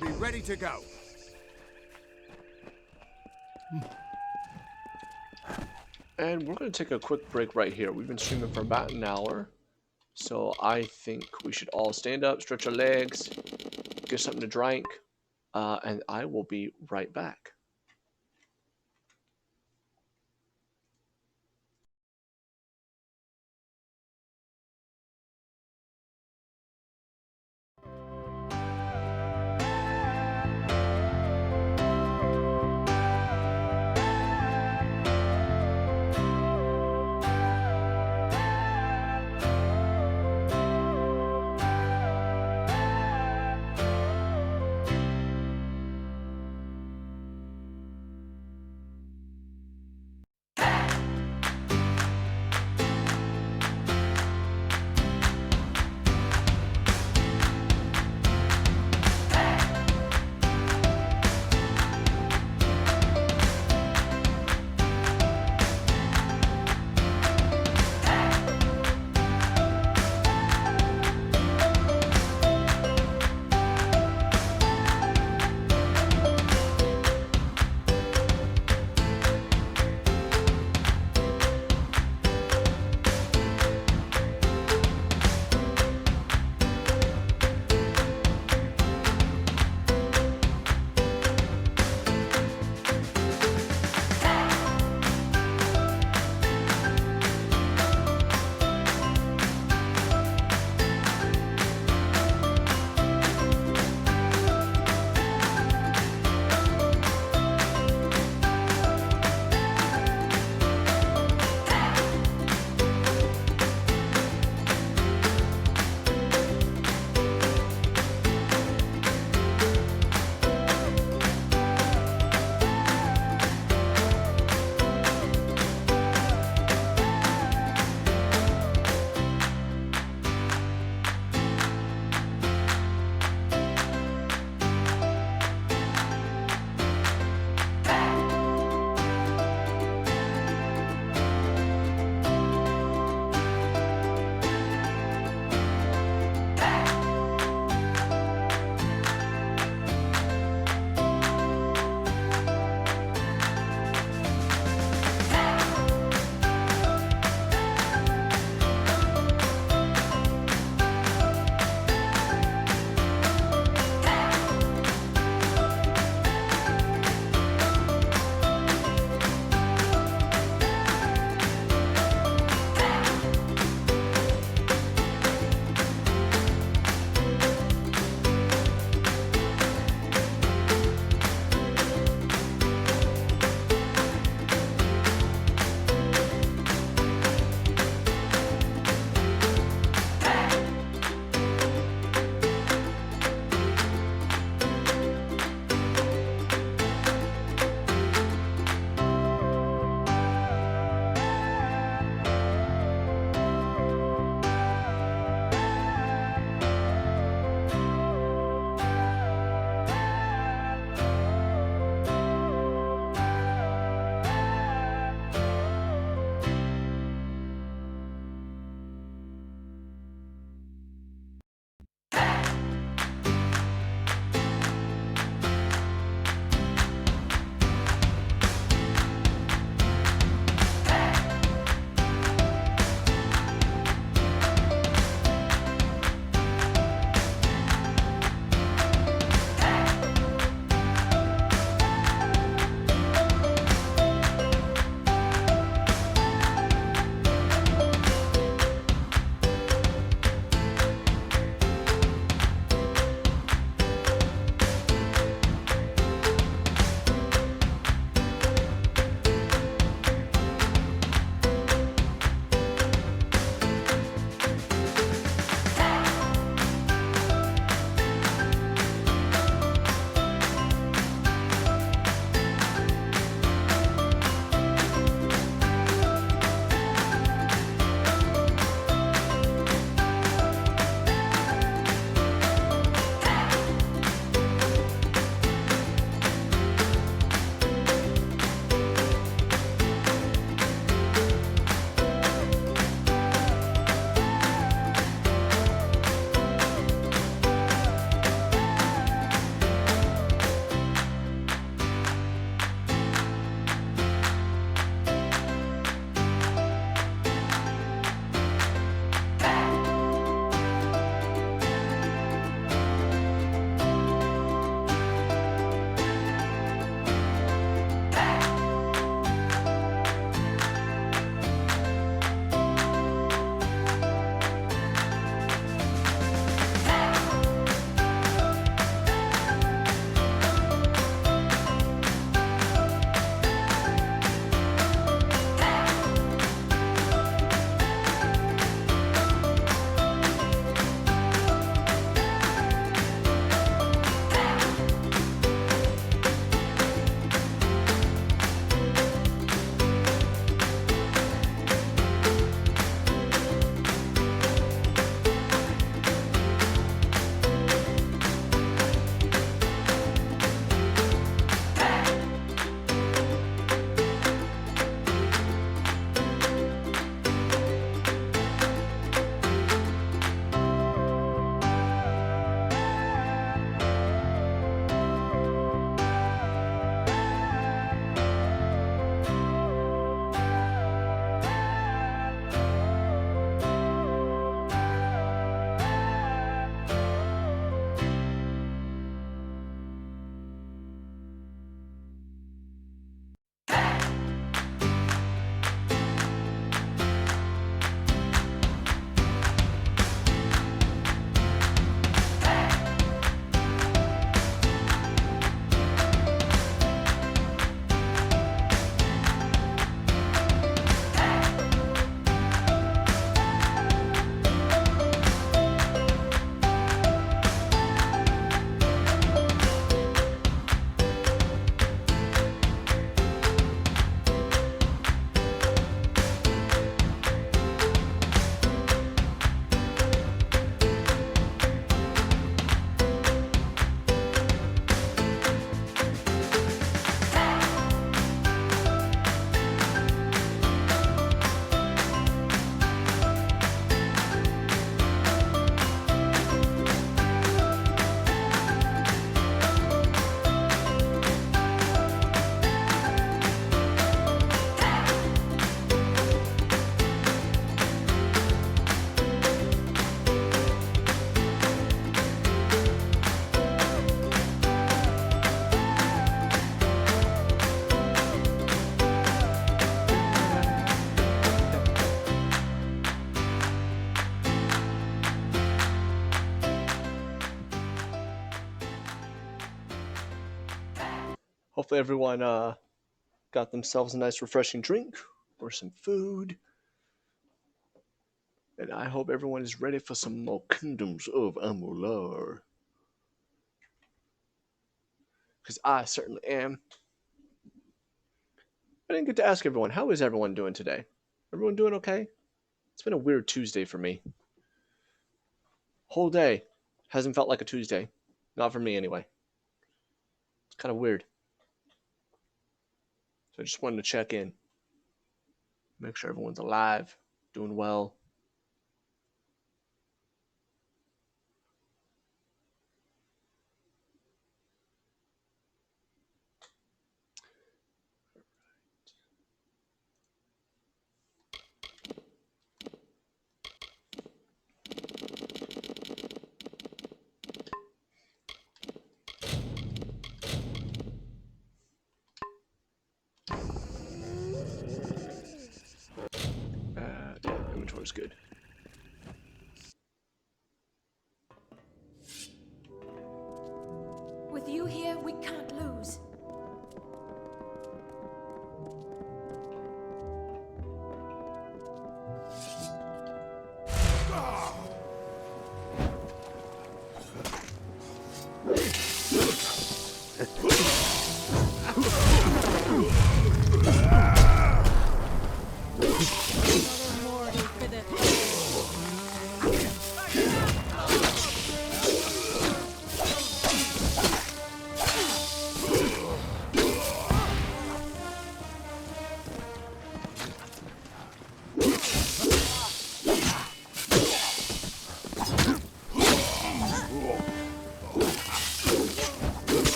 Speaker 13: Be ready to go.
Speaker 1: And we're going to take a quick break right here. We've been streaming for about an hour. So I think we should all stand up, stretch our legs, get something to drink, and I will be right back. Hopefully everyone got themselves a nice refreshing drink or some food. And I hope everyone is ready for some more Kingdoms of Amalur. Because I certainly am. I didn't get to ask everyone, how is everyone doing today? Everyone doing okay? It's been a weird Tuesday for me. Whole day hasn't felt like a Tuesday. Not for me, anyway. It's kind of weird. So I just wanted to check in. Make sure everyone's alive, doing well. Yeah, inventory's good.
Speaker 3: With you here, we can't lose.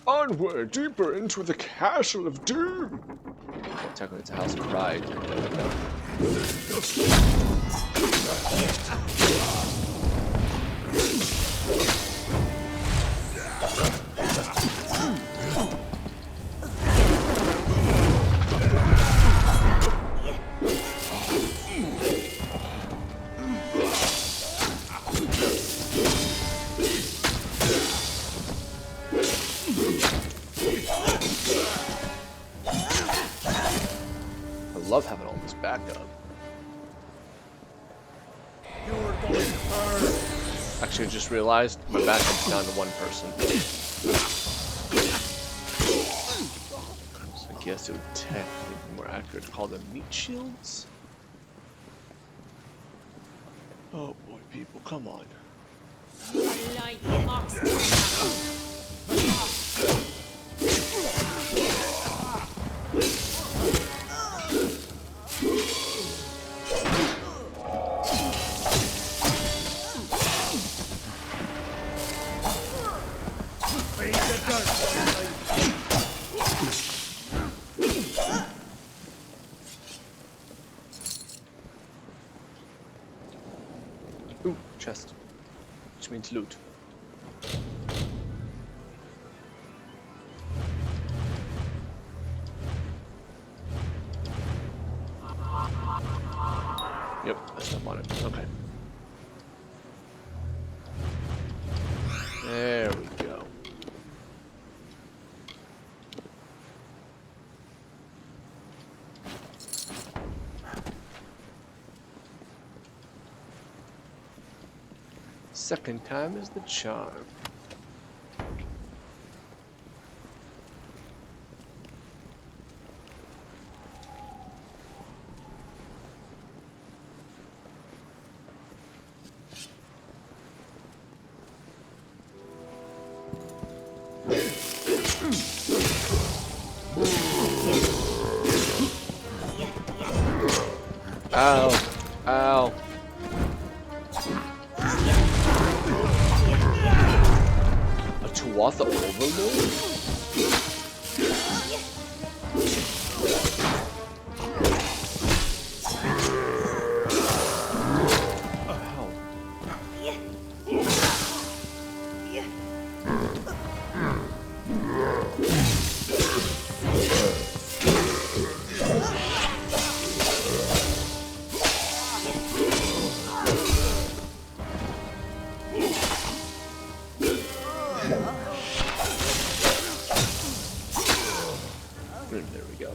Speaker 3: Onward, deeper into the Castle of Doom! Well, technically it's a House of Pride. I love having all this backup. Actually, I just realized my backup's down to one person. So I guess it would technically be more accurate to call them meat shields. Oh boy, people, come on. Ooh, chest. Which means loot. Yep, that's stuff on it. Okay. There we go. Second time is the charm. Ow. Ow. A Tuatha Overlord?
Speaker 1: There we go.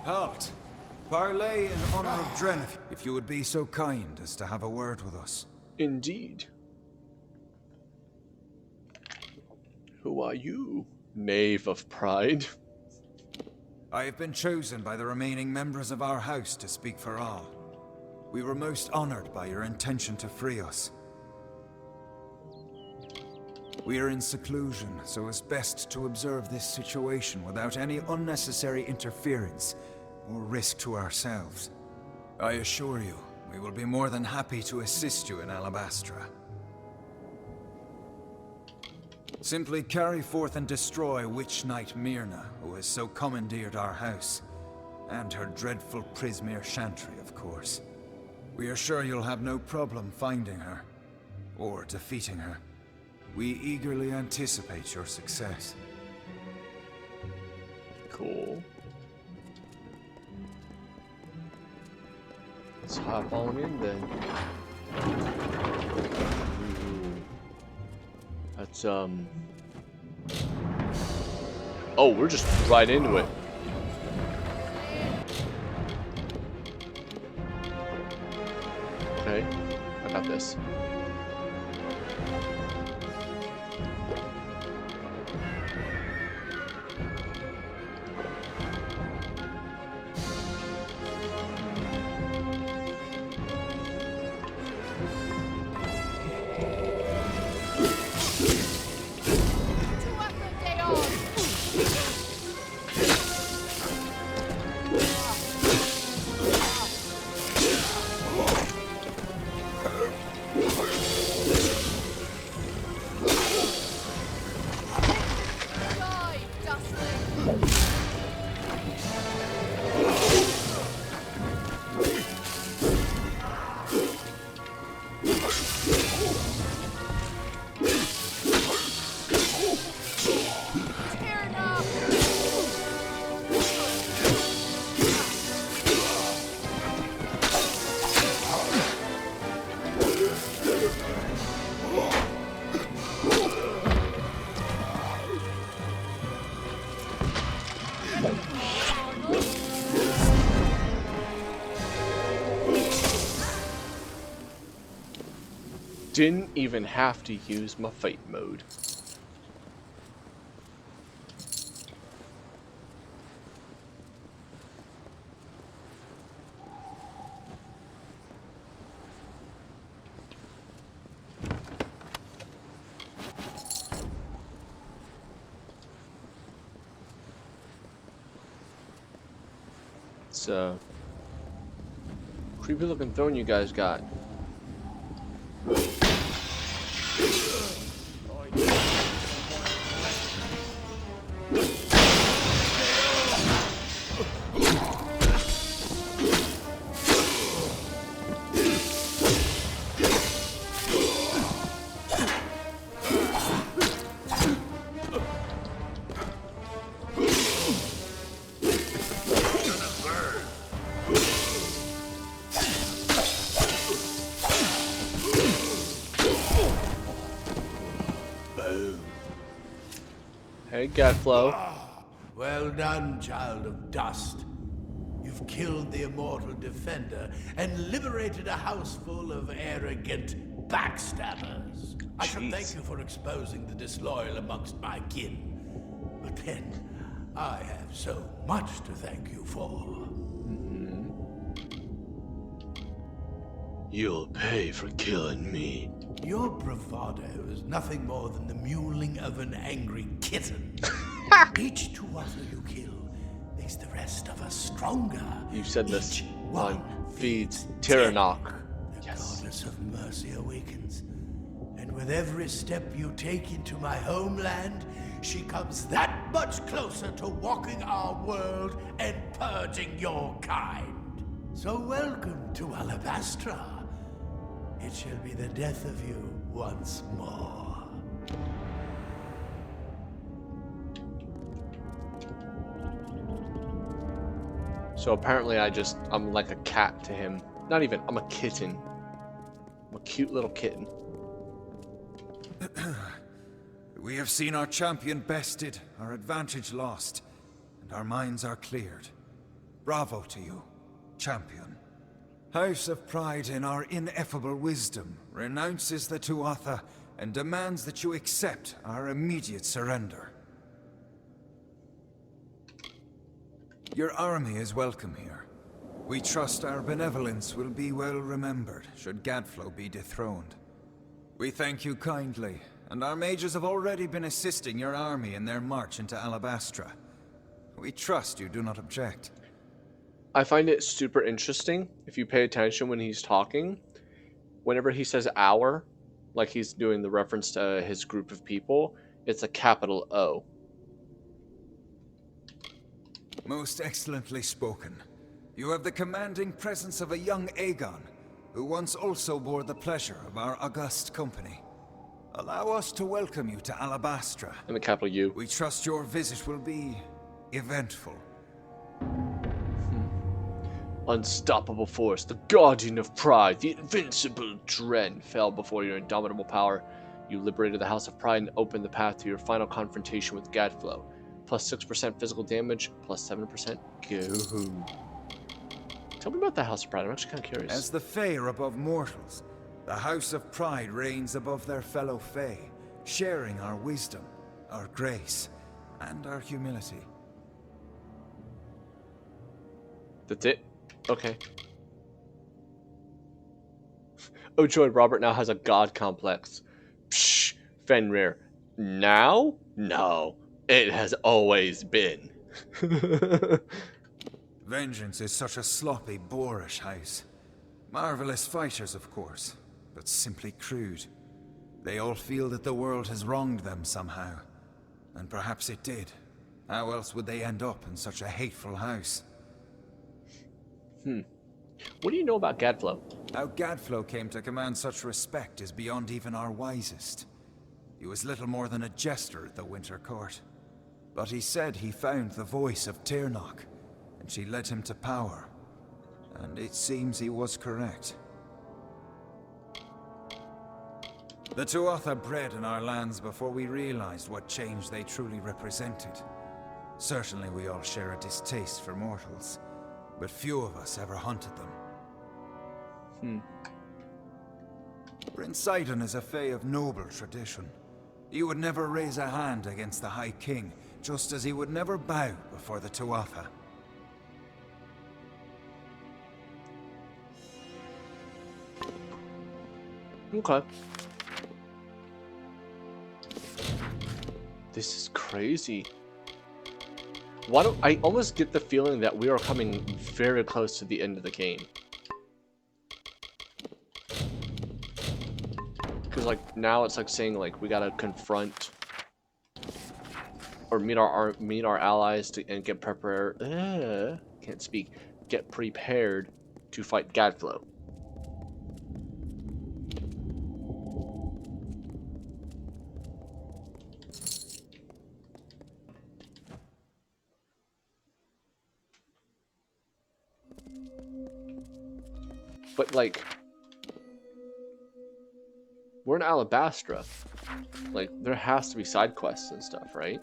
Speaker 2: Halt! Parley in honor of Drenith, if you would be so kind as to have a word with us.
Speaker 1: Indeed. Who are you, knave of pride?
Speaker 2: I have been chosen by the remaining members of our house to speak for all. We were most honored by your intention to free us. We are in seclusion, so it's best to observe this situation without any unnecessary interference or risk to ourselves. I assure you, we will be more than happy to assist you in Alabastra. Simply carry forth and destroy Witch Knight Myrna, who has so commandeered our house, and her dreadful Prismere Chantry, of course. We are sure you'll have no problem finding her, or defeating her. We eagerly anticipate your success.
Speaker 1: Cool. Let's hop on in then. Ooh. That's oh, we're just right into it. Okay, I got this. Didn't even have to use my fight mode. It's a creepy looking throne you guys got. Hey, Gadflow.
Speaker 15: Well done, child of dust. You've killed the immortal defender and liberated a house full of arrogant backstabbers. I should thank you for exposing the disloyal amongst my kin. But then, I have so much to thank you for.
Speaker 1: You'll pay for killing me.
Speaker 15: Your bravado is nothing more than the mewling of an angry kitten. Each Tuatha you kill makes the rest of us stronger.
Speaker 1: You said this.
Speaker 15: Each
Speaker 1: One feeds Tyrannok.
Speaker 15: The goddess of mercy awakens. And with every step you take into my homeland, she comes that much closer to walking our world and purging your kind. So welcome to Alabastra. It shall be the death of you once more.
Speaker 1: So apparently I'm like a cat to him. Not even, I'm a kitten. I'm a cute little kitten.
Speaker 2: We have seen our champion bested, our advantage lost, and our minds are cleared. Bravo to you, champion. House of Pride, in our ineffable wisdom, renounces the Tuatha and demands that you accept our immediate surrender. Your army is welcome here. We trust our benevolence will be well remembered should Gadflow be dethroned. We thank you kindly, and our mages have already been assisting your army in their march into Alabastra. We trust you do not object.
Speaker 1: I find it super interesting, if you pay attention when he's talking, whenever he says our, like he's doing the reference to his group of people, it's a capital O.
Speaker 2: Most excellently spoken. You have the commanding presence of a young Aegon, who once also bore the pleasure of our august company. Allow us to welcome you to Alabastra.
Speaker 1: And the capital U.
Speaker 2: We trust your visit will be eventful.
Speaker 1: Unstoppable force, the guardian of pride, the invincible Dren fell before your indomitable power. You liberated the House of Pride and opened the path to your final confrontation with Gadflow. Plus 6% physical damage, plus 7% go. Tell me about the House of Pride, I'm actually kind of curious.
Speaker 2: As the Fae are above mortals, the House of Pride reigns above their fellow Fae, sharing our wisdom, our grace, and our humility.
Speaker 1: That's it? Okay. Oh joy, Robert now has a god complex. Psh, Fenrir. Now? No. It has always been.
Speaker 2: Vengeance is such a sloppy, boorish house. Marvelous fighters, of course, but simply crude. They all feel that the world has wronged them somehow. And perhaps it did. How else would they end up in such a hateful house?
Speaker 1: What do you know about Gadflow?
Speaker 2: How Gadflow came to command such respect is beyond even our wisest. He was little more than a jester at the Winter Court. But he said he found the voice of Tyrannok, and she led him to power. And it seems he was correct. The Tuatha bred in our lands before we realized what change they truly represented. Certainly we all share a distaste for mortals, but few of us ever hunted them. Prince Sidon is a Fae of noble tradition. He would never raise a hand against the High King, just as he would never bow before the Tuatha.
Speaker 1: Okay. This is crazy. Why don't I almost get the feeling that we are coming very close to the end of the game? Because like now it's like saying like we gotta confront or meet our allies and get prepared. Can't speak. Get prepared to fight Gadflow. But, like, we're in Alabastra. Like, there has to be side quests and stuff, right?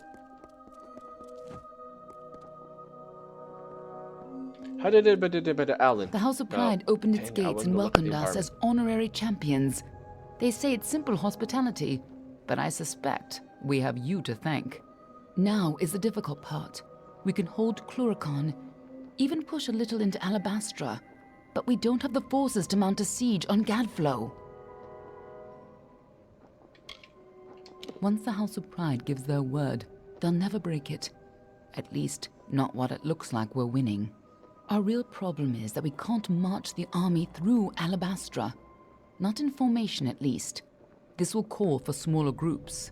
Speaker 1: How did it, Alan?
Speaker 11: The House of Pride opened its gates and welcomed us as honorary champions. They say it's simple hospitality, but I suspect we have you to thank. Now is the difficult part. We can hold Cluricon, even push a little into Alabastra. But we don't have the forces to mount a siege on Gadflow. Once the House of Pride gives their word, they'll never break it. At least, not while it looks like we're winning. Our real problem is that we can't march the army through Alabastra. Not in formation, at least. This will call for smaller groups.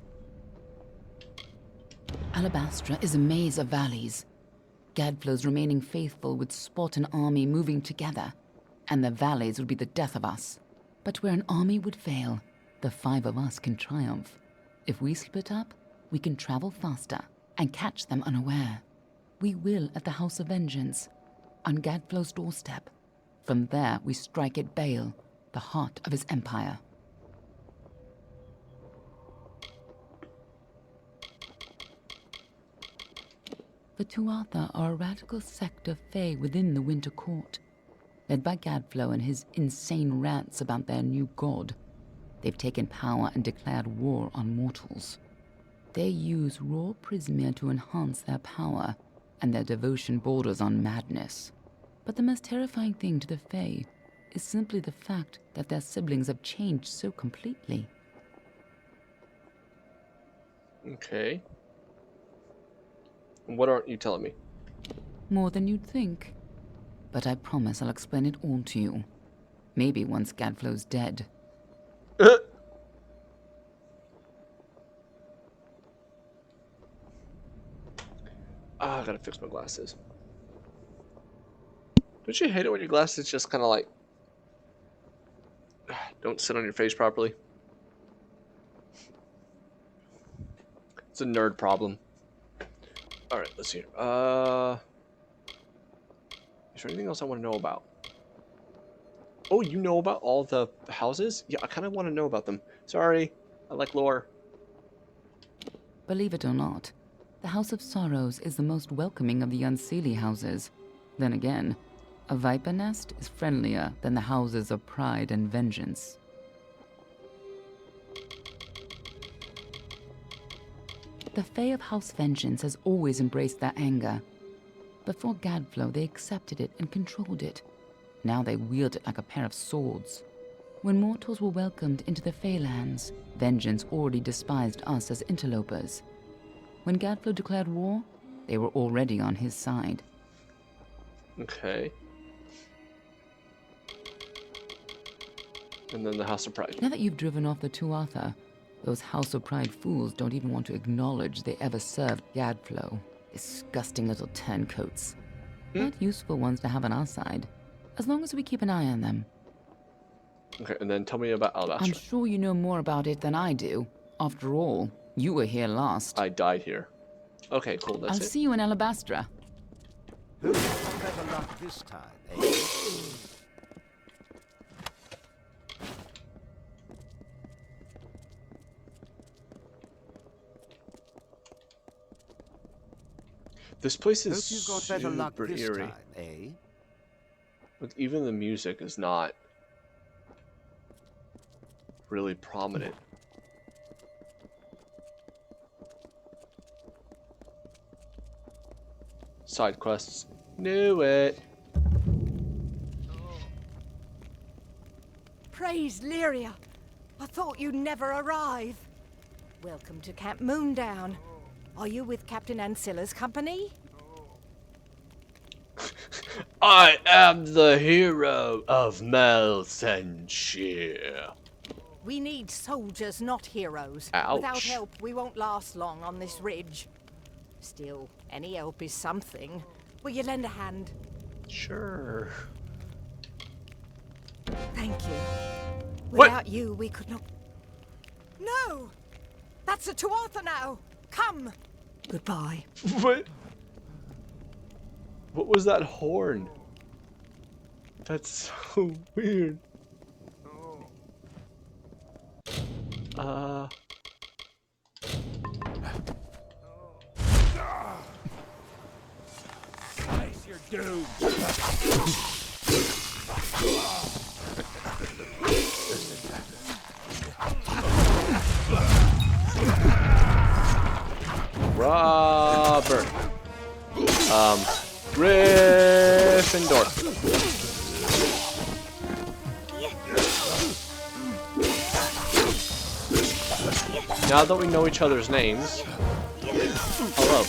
Speaker 11: Alabastra is a maze of valleys. Gadflow's remaining faithful would spot an army moving together, and the valleys would be the death of us. But where an army would fail, the 5 of us can triumph. If we split up, we can travel faster and catch them unaware. We will at the House of Vengeance, on Gadflow's doorstep. From there, we strike at Bale, the heart of his empire. The Tuatha are a radical sect of Fae within the Winter Court, led by Gadflow and his insane rants about their new god. They've taken power and declared war on mortals. They use raw prismia to enhance their power, and their devotion borders on madness. But the most terrifying thing to the Fae is simply the fact that their siblings have changed so completely.
Speaker 1: Okay. What aren't you telling me?
Speaker 11: More than you'd think. But I promise I'll explain it all to you. Maybe once Gadflow's dead.
Speaker 1: I gotta fix my glasses. Don't you hate it when your glasses just kind of like don't sit on your face properly? It's a nerd problem. Alright, let's see. Is there anything else I want to know about? Oh, you know about all the houses? Yeah, I kind of want to know about them. Sorry, I like lore.
Speaker 11: Believe it or not, the House of Sorrows is the most welcoming of the Unseelie houses. Then again, a viper nest is friendlier than the houses of Pride and Vengeance. The Fae of House Vengeance has always embraced their anger. Before Gadflow, they accepted it and controlled it. Now they wield it like a pair of swords. When mortals were welcomed into the Faelands, Vengeance already despised us as interlopers. When Gadflow declared war, they were already on his side.
Speaker 1: Okay. And then the House of Pride.
Speaker 11: Now that you've driven off the Tuatha, those House of Pride fools don't even want to acknowledge they ever served Gadflow. Disgusting little turncoats. But useful ones to have on our side, as long as we keep an eye on them.
Speaker 1: Okay, and then tell me about Alabastra.
Speaker 11: I'm sure you know more about it than I do. After all, you were here last.
Speaker 1: I died here. Okay, cool, that's
Speaker 11: I'll
Speaker 1: it.
Speaker 11: see you in Alabastra.
Speaker 9: Who's got better luck this time, eh?
Speaker 1: This place is
Speaker 9: Hope you've got better luck
Speaker 1: super
Speaker 9: this
Speaker 1: eerie.
Speaker 9: time, eh?
Speaker 1: Like, even the music is not really prominent. Side quests. Knew it.
Speaker 16: Praise Lyria. I thought you'd never arrive. Welcome to Camp Moondown. Are you with Captain Ancilla's company?
Speaker 1: I am the hero of Melsenshire.
Speaker 16: We need soldiers, not heroes.
Speaker 1: Ouch.
Speaker 16: Without help, we won't last long on this ridge. Still, any help is something. Will you lend a hand?
Speaker 1: Sure.
Speaker 16: Thank you.
Speaker 1: What?
Speaker 16: Without you, we could not... No! That's a Tuatha now! Come! Goodbye.
Speaker 1: What? What was that horn? That's so weird.
Speaker 14: Face your doom.
Speaker 1: Robert. Gryffindor. Now that we know each other's names, hello.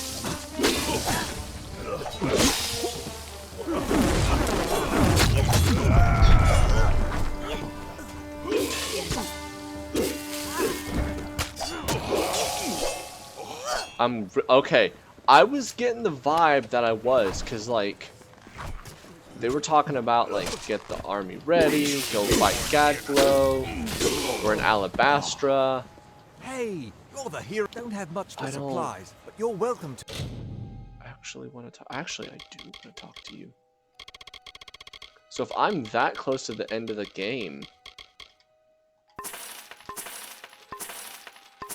Speaker 1: Okay. I was getting the vibe that I was, cause like they were talking about like get the army ready, go fight Gadflow. We're in Alabastra.
Speaker 2: Hey, you're the hero. Don't have much for
Speaker 1: I don't
Speaker 2: supplies, but you're welcome to.
Speaker 1: actually want to talk. Actually, I do want to talk to you. So if I'm that close to the end of the game,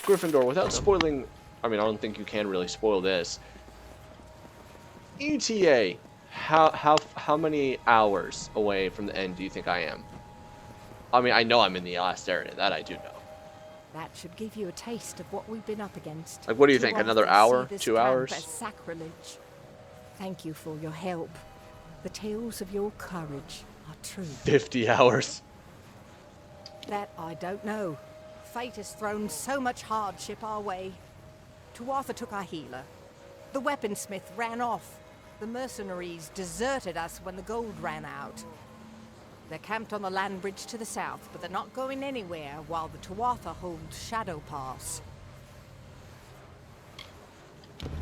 Speaker 1: Gryffindor, without spoiling, I mean, I don't think you can really spoil this. ETA, how many hours away from the end do you think I am? I mean, I know I'm in the last area. That I do know.
Speaker 16: That should give you a taste of what we've been up against.
Speaker 1: Like, what do you
Speaker 16: Too
Speaker 1: think?
Speaker 16: often
Speaker 1: Another
Speaker 16: see
Speaker 1: hour?
Speaker 16: this
Speaker 1: 2
Speaker 16: camp
Speaker 1: hours?
Speaker 16: as sacrilege. Thank you for your help. The tales of your courage are true.
Speaker 1: 50 hours.
Speaker 16: That I don't know. Fate has thrown so much hardship our way. Tuatha took our healer. The weaponsmith ran off. The mercenaries deserted us when the gold ran out. They're camped on the land bridge to the south, but they're not going anywhere while the Tuatha hold Shadow Pass.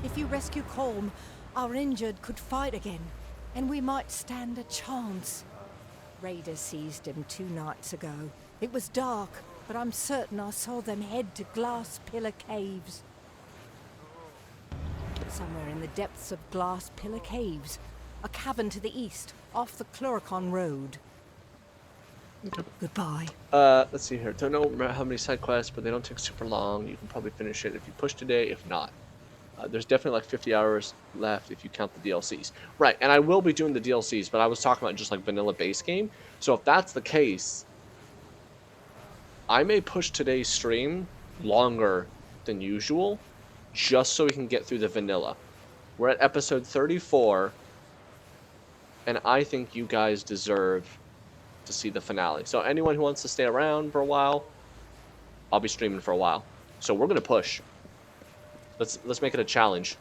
Speaker 16: If you rescue Colm, our injured could fight again, and we might stand a chance. Raiders seized him 2 nights ago. It was dark, but I'm certain I saw them head to Glass Pillar Caves. Somewhere in the depths of Glass Pillar Caves, a cavern to the east, off the Cluricon Road. Goodbye.
Speaker 1: Let's see here. Don't know how many side quests, but they don't take super long. You can probably finish it if you push today. If not, there's definitely like 50 hours left if you count the DLCs. Right, and I will be doing the DLCs, but I was talking about just like vanilla base game. So if that's the case, I may push today's stream longer than usual, just so we can get through the vanilla. We're at episode 34, and I think you guys deserve to see the finale. So anyone who wants to stay around for a while, I'll be streaming for a while. So we're gonna push. Let's make it a challenge.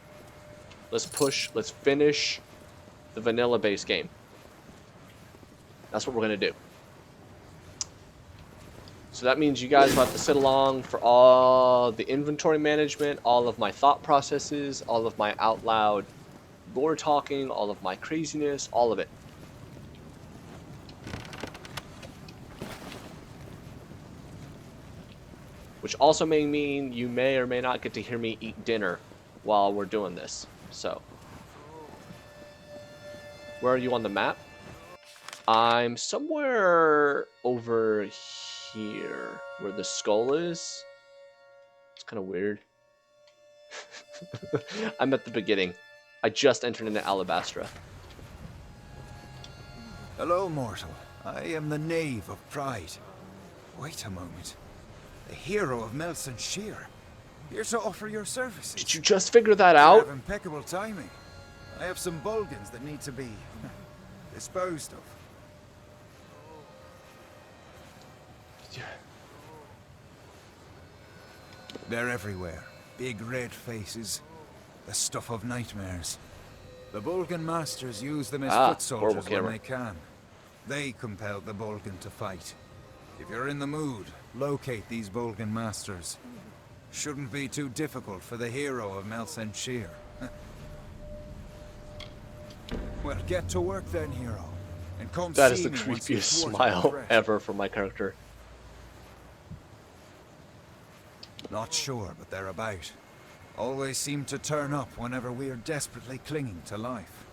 Speaker 1: Let's push. Let's finish the vanilla base game. That's what we're gonna do. So that means you guys will have to sit along for all the inventory management, all of my thought processes, all of my out loud lore talking, all of my craziness, all of it. Which also may mean you may or may not get to hear me eat dinner while we're doing this. So, where are you on the map? I'm somewhere over here where the skull is. It's kind of weird. I'm at the beginning. I just entered into Alabastra.
Speaker 2: Hello, mortal. I am the knave of pride. Wait a moment. The hero of Melson Shear. Here to offer your services.
Speaker 1: Did you just figure that
Speaker 2: You
Speaker 1: out?
Speaker 2: have impeccable timing. I have some Bulgans that need to be disposed of. They're everywhere. Big red faces. The stuff of nightmares. The Bulgan masters use them as foot soldiers when they can. They compelled the Bulgan to fight. If you're in the mood, locate these Bulgan masters. Shouldn't be too difficult for the hero of Melson Shear. Well, get to work then, hero. And come
Speaker 1: That is
Speaker 2: see
Speaker 1: the
Speaker 2: me once
Speaker 1: creepiest
Speaker 2: you've
Speaker 1: smile
Speaker 2: refreshed.
Speaker 1: ever from my character.
Speaker 2: Not sure, but they're about. Always seem to turn up whenever we are desperately clinging to life.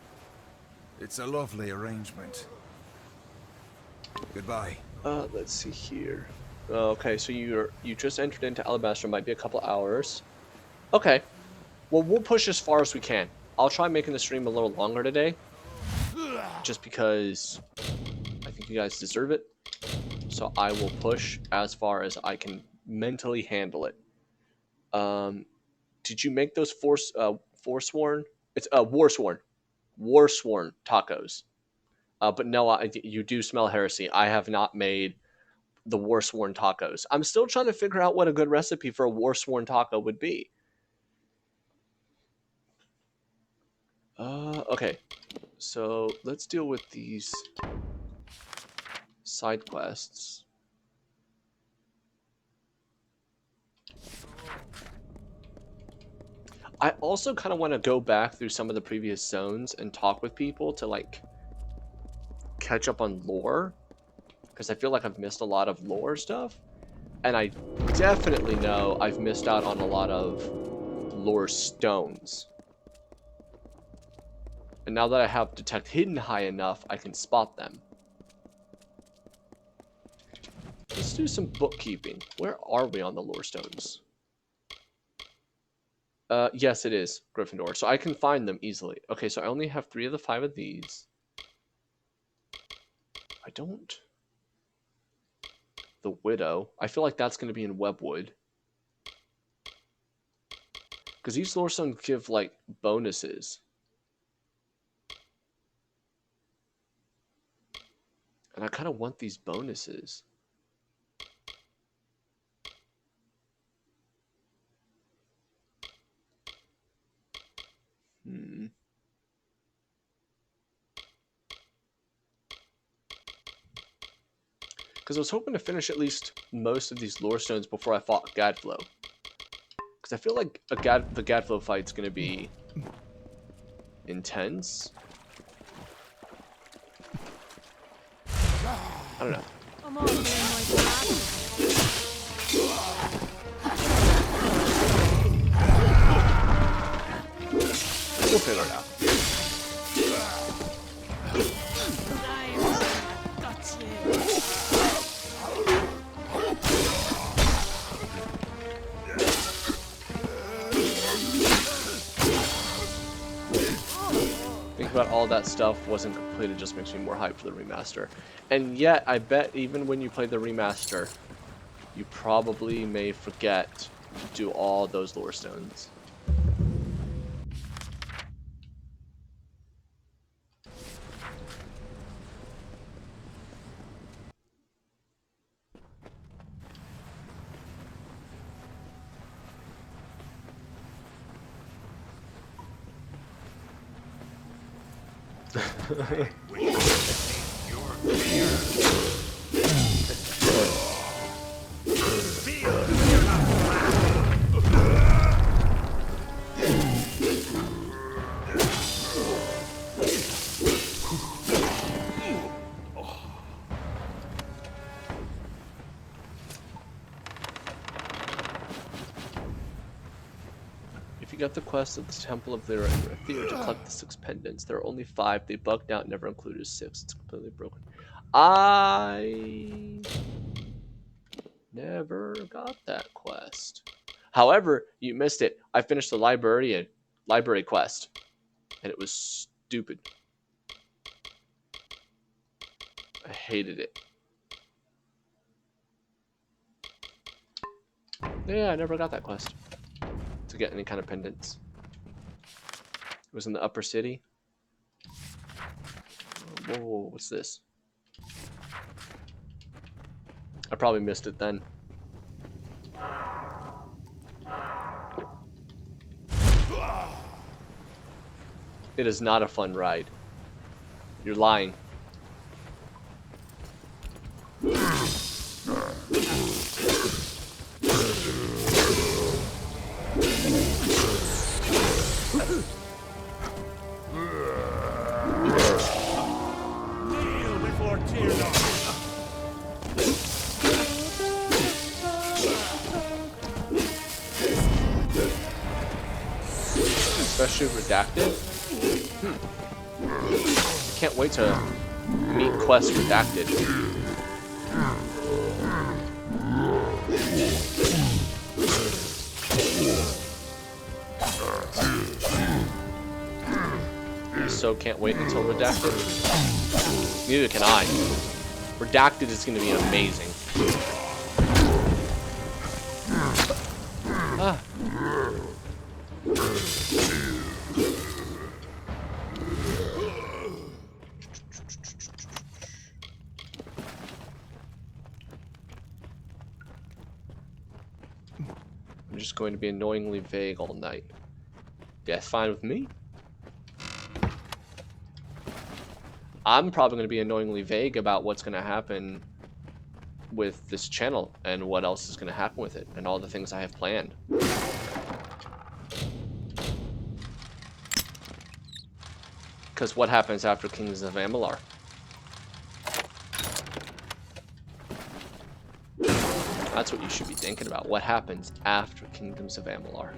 Speaker 2: It's a lovely arrangement. Goodbye.
Speaker 1: Let's see here. Okay, so you just entered into Alabastra. Might be a couple hours. Okay. Well, we'll push as far as we can. I'll try making the stream a little longer today, just because I think you guys deserve it. So I will push as far as I can mentally handle it. Did you make those forsworn? It's Warsworn tacos. But no, you do smell heresy. I have not made the Warsworn tacos. I'm still trying to figure out what a good recipe for a Warsworn taco would be. Okay. So let's deal with these side quests. I also kind of want to go back through some of the previous zones and talk with people to like catch up on lore, because I feel like I've missed a lot of lore stuff, and I definitely know I've missed out on a lot of lore stones. And now that I have detect hidden high enough, I can spot them. Let's do some bookkeeping. Where are we on the lore stones? Yes, it is Gryffindor, so I can find them easily. Okay, so I only have 3 of the 5 of these. I don't. The Widow. I feel like that's going to be in Webwood. Because each lore stone give, like, bonuses. And I kind of want these bonuses. Because I was hoping to finish at least most of these lore stones before I fought Gadflow. Because I feel like the Gadflow fight's going to be intense. I don't know.
Speaker 16: I'm all doing my job.
Speaker 1: We'll figure it out. Think about all that stuff wasn't completed just makes me more hyped for the remaster. And yet, I bet even when you play the remaster, you probably may forget to do all those lore stones. If you get the quest at the Temple of Lyra and Rathir to collect the 6 pendants, there are only 5. They bugged out, never included 6. It's completely broken. I never got that quest. However, you missed it. I finished the library quest, and it was stupid. I hated it. Yeah, I never got that quest to get any kind of pendants. It was in the upper city. Whoa, what's this? I probably missed it then. It is not a fun ride. You're lying. Especially redacted. Can't wait to meet Quest redacted. So can't wait until redacted. Neither can I. Redacted is going to be amazing. Ah. going to be annoyingly vague all night. Yeah, fine with me. I'm probably going to be annoyingly vague about what's going to happen with this channel and what else is going to happen with it and all the things I have planned. Because what happens after Kings of Amalur? That's what you should be thinking about. What happens after Kingdoms of Amalur?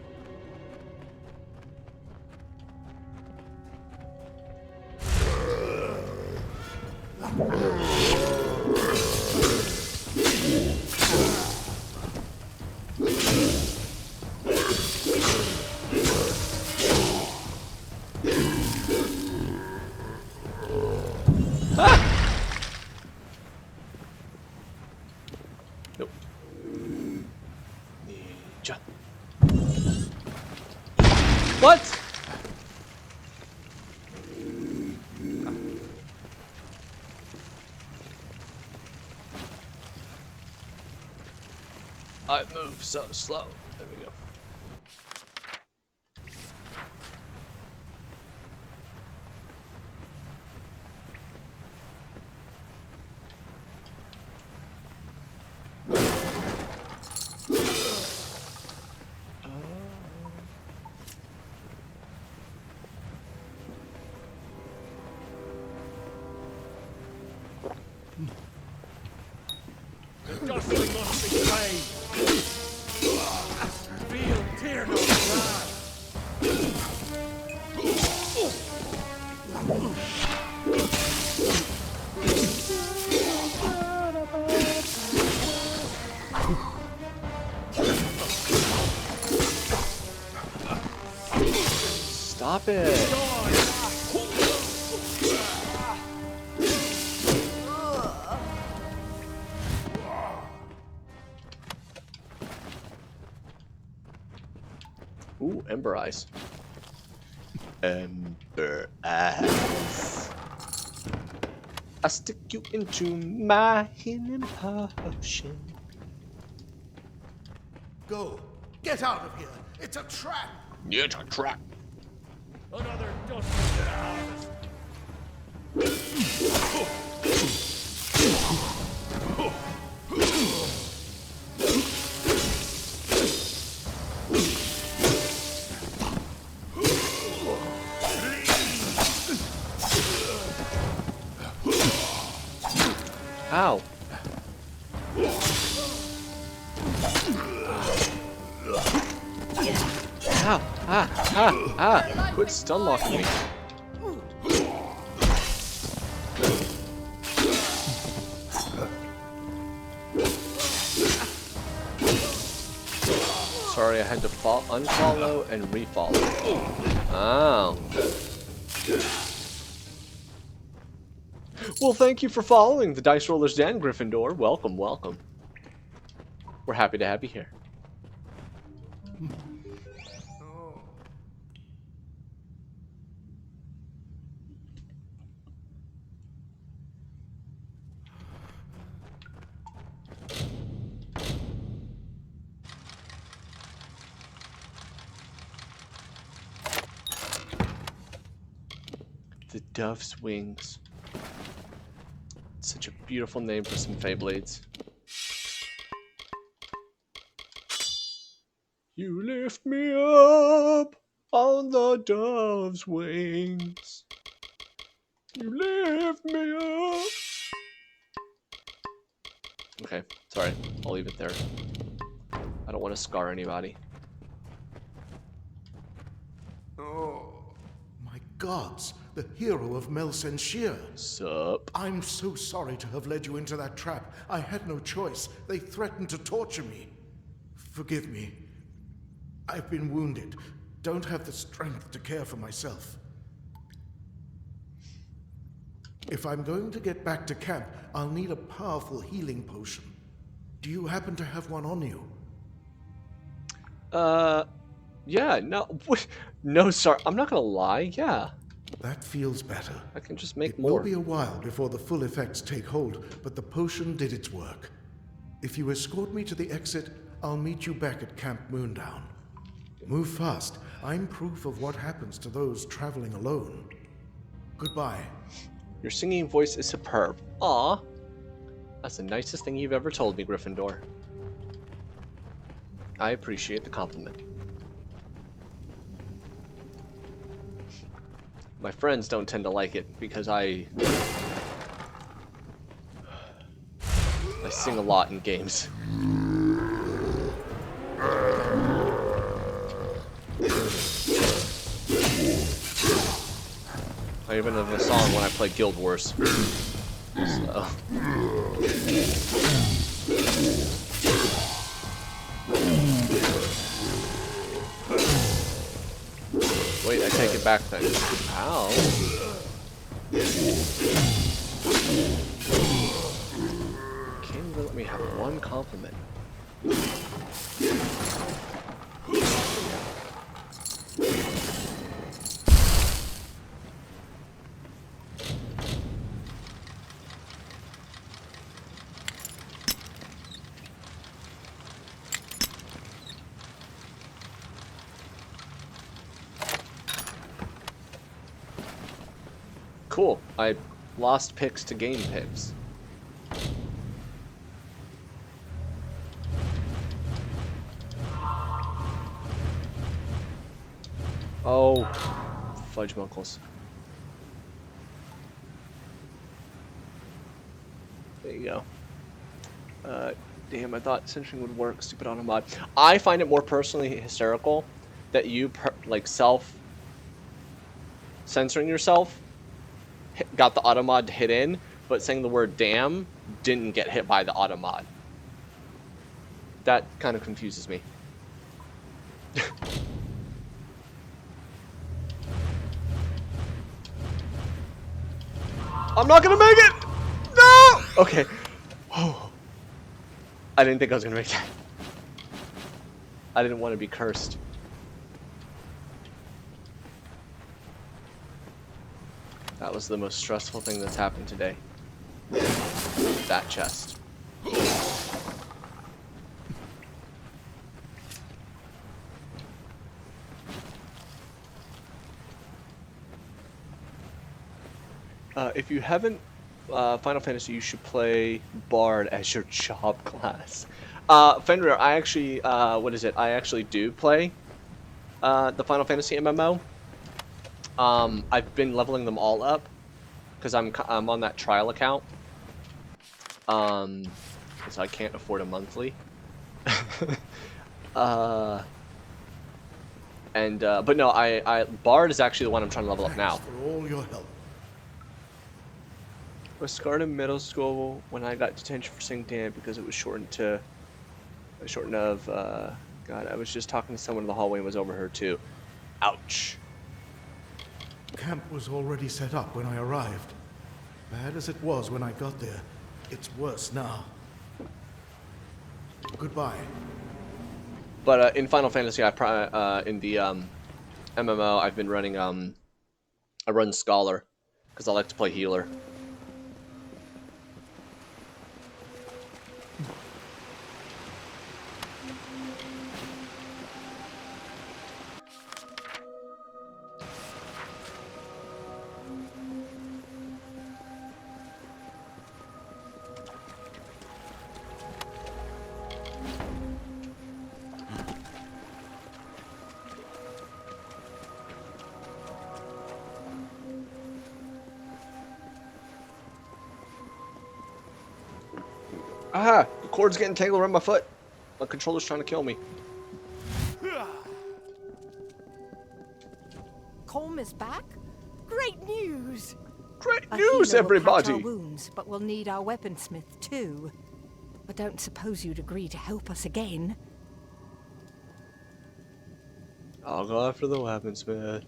Speaker 1: What? I move so slow. There we go.
Speaker 12: The dust must be slain. Feel tear no blood.
Speaker 1: Stop it. Ooh, Ember Eyes. Ember Eyes. I stick you into my healing potion.
Speaker 6: Go. Get out of here. It's a trap.
Speaker 1: It's a trap.
Speaker 12: Another dust to the harvest.
Speaker 1: Ow. Quit stun locking me. Sorry, I had to unfollow and refollow. Oh. Well, thank you for following the Dice Roller's Den, Gryffindor. Welcome, welcome. We're happy to have you here. The Dove's Wings. Such a beautiful name for some Feyblades. You lift me up on the dove's wings. You lift me up. Okay, sorry. I'll leave it there. I don't want to scar anybody.
Speaker 6: Oh, my gods. The hero of Melsenshire.
Speaker 1: Sup?
Speaker 6: I'm so sorry to have led you into that trap. I had no choice. They threatened to torture me. Forgive me. I've been wounded. Don't have the strength to care for myself. If I'm going to get back to camp, I'll need a powerful healing potion. Do you happen to have one on you?
Speaker 1: Yeah, no, no, sorry, I'm not gonna lie, yeah.
Speaker 6: That feels better.
Speaker 1: I can just make
Speaker 6: it
Speaker 1: more.
Speaker 6: It will be a while before the full effects take hold, but the potion did its work. If you escort me to the exit, I'll meet you back at Camp Moondown. Move fast. I'm proof of what happens to those traveling alone. Goodbye.
Speaker 1: Your singing voice is superb. Aw. That's the nicest thing you've ever told me, Gryffindor. I appreciate the compliment. My friends don't tend to like it because I sing a lot in games. I even have a song when I play Guild Wars. So. Wait, I take it back then. Ow. Can't even let me have one compliment. Cool. I lost picks to gain picks. Oh, fudge muckles. There you go. Damn, I thought censoring would work. Stupid automod. I find it more personally hysterical that you like censoring yourself got the automod to hit in, but saying the word damn didn't get hit by the automod. That kind of confuses me. I'm not gonna make it! No! Okay. Oh. I didn't think I was gonna make that. I didn't want to be cursed. That was the most stressful thing that's happened today. That chest. If you haven't Final Fantasy, you should play Bard as your job class. Fenrir, I actually, what is it? I actually do play the Final Fantasy MMO. I've been leveling them all up because I'm on that trial account. So I can't afford a monthly. But no, Bard is actually the one I'm trying to level up now.
Speaker 6: For all your help.
Speaker 1: I was scarred in middle school when I got detention for saying damn because it was shortened of, God, I was just talking to someone in the hallway and was overheard too. Ouch.
Speaker 6: Camp was already set up when I arrived. Bad as it was when I got there, it's worse now. Goodbye.
Speaker 1: But in Final Fantasy, in the MMO, I've been running, I run Scholar because I like to play healer. Ah! The cord's getting tangled around my foot. My controller's trying to kill me.
Speaker 16: Colm is back? Great news!
Speaker 1: Great
Speaker 16: A
Speaker 1: news,
Speaker 16: healer will patch
Speaker 1: everybody!
Speaker 16: our wounds, but we'll need our weaponsmith too. I don't suppose you'd agree to help us again.
Speaker 1: I'll go after the weaponsmith.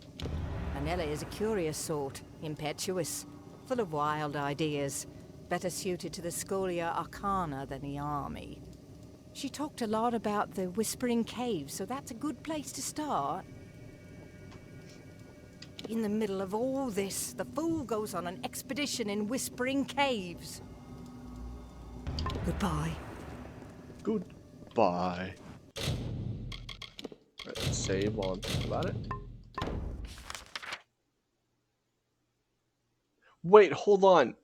Speaker 16: Anella is a curious sort, impetuous, full of wild ideas, better suited to the Scholia Arcana than the army. She talked a lot about the Whispering Caves, so that's a good place to start. In the middle of all this, the fool goes on an expedition in Whispering Caves. Goodbye.
Speaker 1: Goodbye. Right, let's save while I'm thinking about it. Wait, hold on.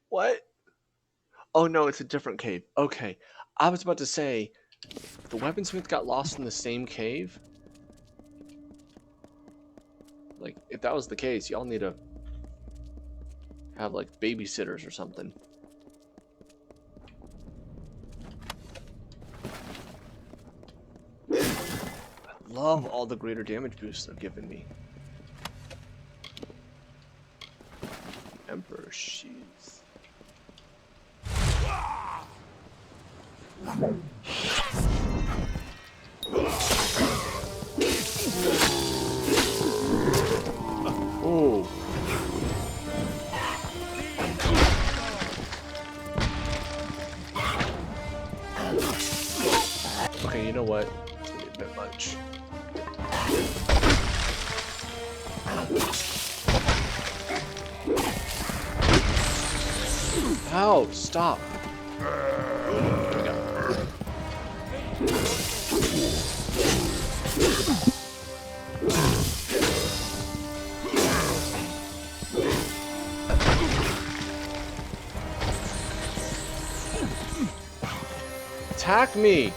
Speaker 1: What? Oh no, it's a different cave. Okay. I was about to say, the weaponsmith got lost in the same cave? Like, if that was the case, y'all need to have, like, babysitters or something. I love all the greater damage boosts they're giving me. Emperor's Shoes. Oh. Okay, you know what? It's gonna be a bit much. Ow! Stop! There we go. Attack me!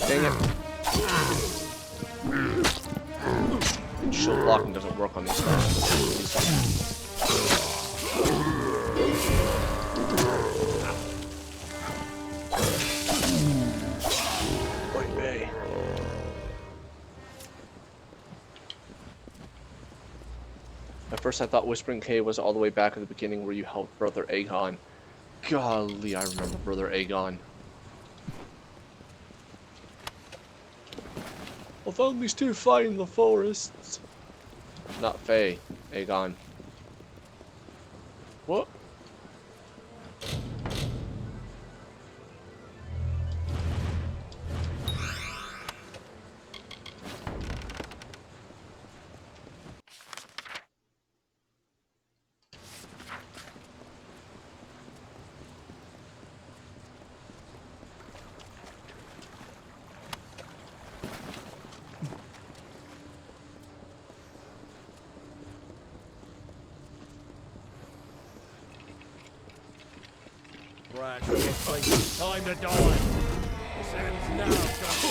Speaker 1: Dang it. Shield blocking doesn't work on these guys. White Bay. At first I thought Whispering Cave was all the way back at the beginning where you helped Brother Aegon. Golly, I remember Brother Aegon. I found these two Fae in the forests. Not Fae, Aegon. What?
Speaker 12: Brad, time to die. This ends now, John.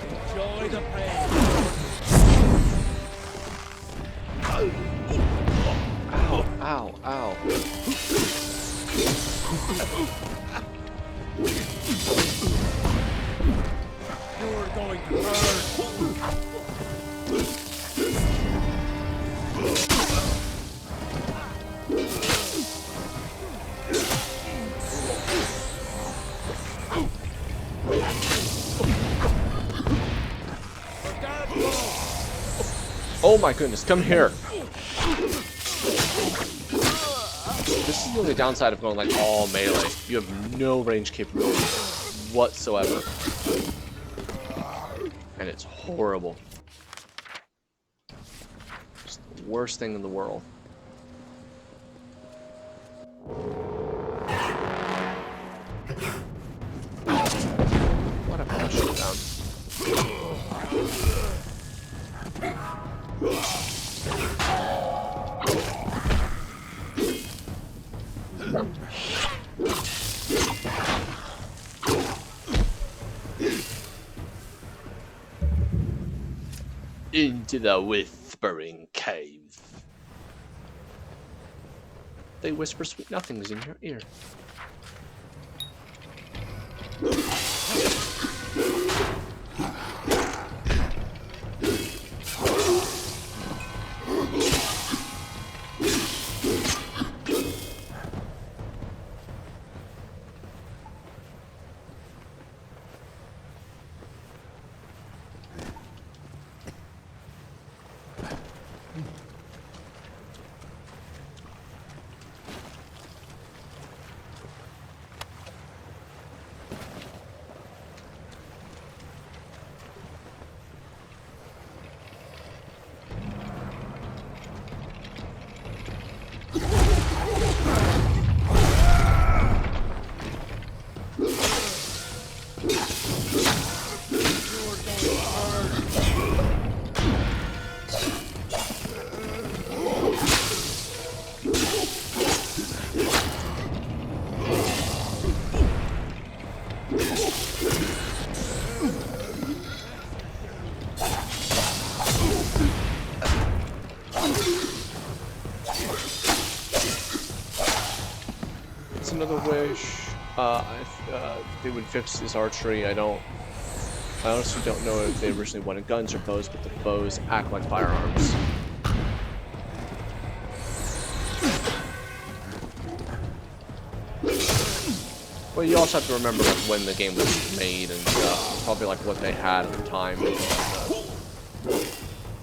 Speaker 12: Enjoy the pain.
Speaker 1: Ow, ow.
Speaker 12: You're going to burn.
Speaker 1: Oh my goodness, come here. This is the only downside of going like all melee. You have no range capability whatsoever. And it's horrible. It's the worst thing in the world. What a push down. Into the Whispering Cave. They whisper sweet nothings in your ear. Another wish. They would fix his archery. I honestly don't know if they originally wanted guns or bows, but the bows act like firearms. Well, you also have to remember like when the game was made and stuff. Probably like what they had at the time and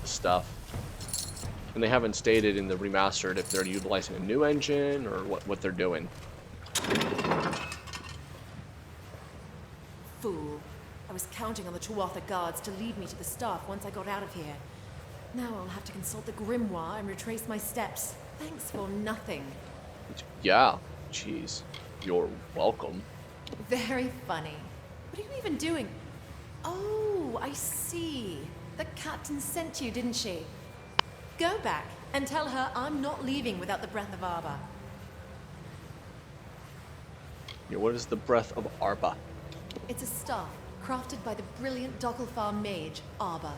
Speaker 1: stuff. And they haven't stated in the remastered if they're utilizing a new engine or what they're doing.
Speaker 3: Fool. I was counting on the Tuatha guards to lead me to the staff once I got out of here. Now I'll have to consult the grimoire and retrace my steps. Thanks for nothing.
Speaker 1: Yeah, jeez. You're welcome.
Speaker 3: Very funny. What are you even doing? Oh, I see. The captain sent you, didn't she? Go back and tell her I'm not leaving without the Breath of Arba.
Speaker 1: Yeah, what is the Breath of Arba?
Speaker 3: It's a staff crafted by the brilliant Dokkalfar mage, Arba.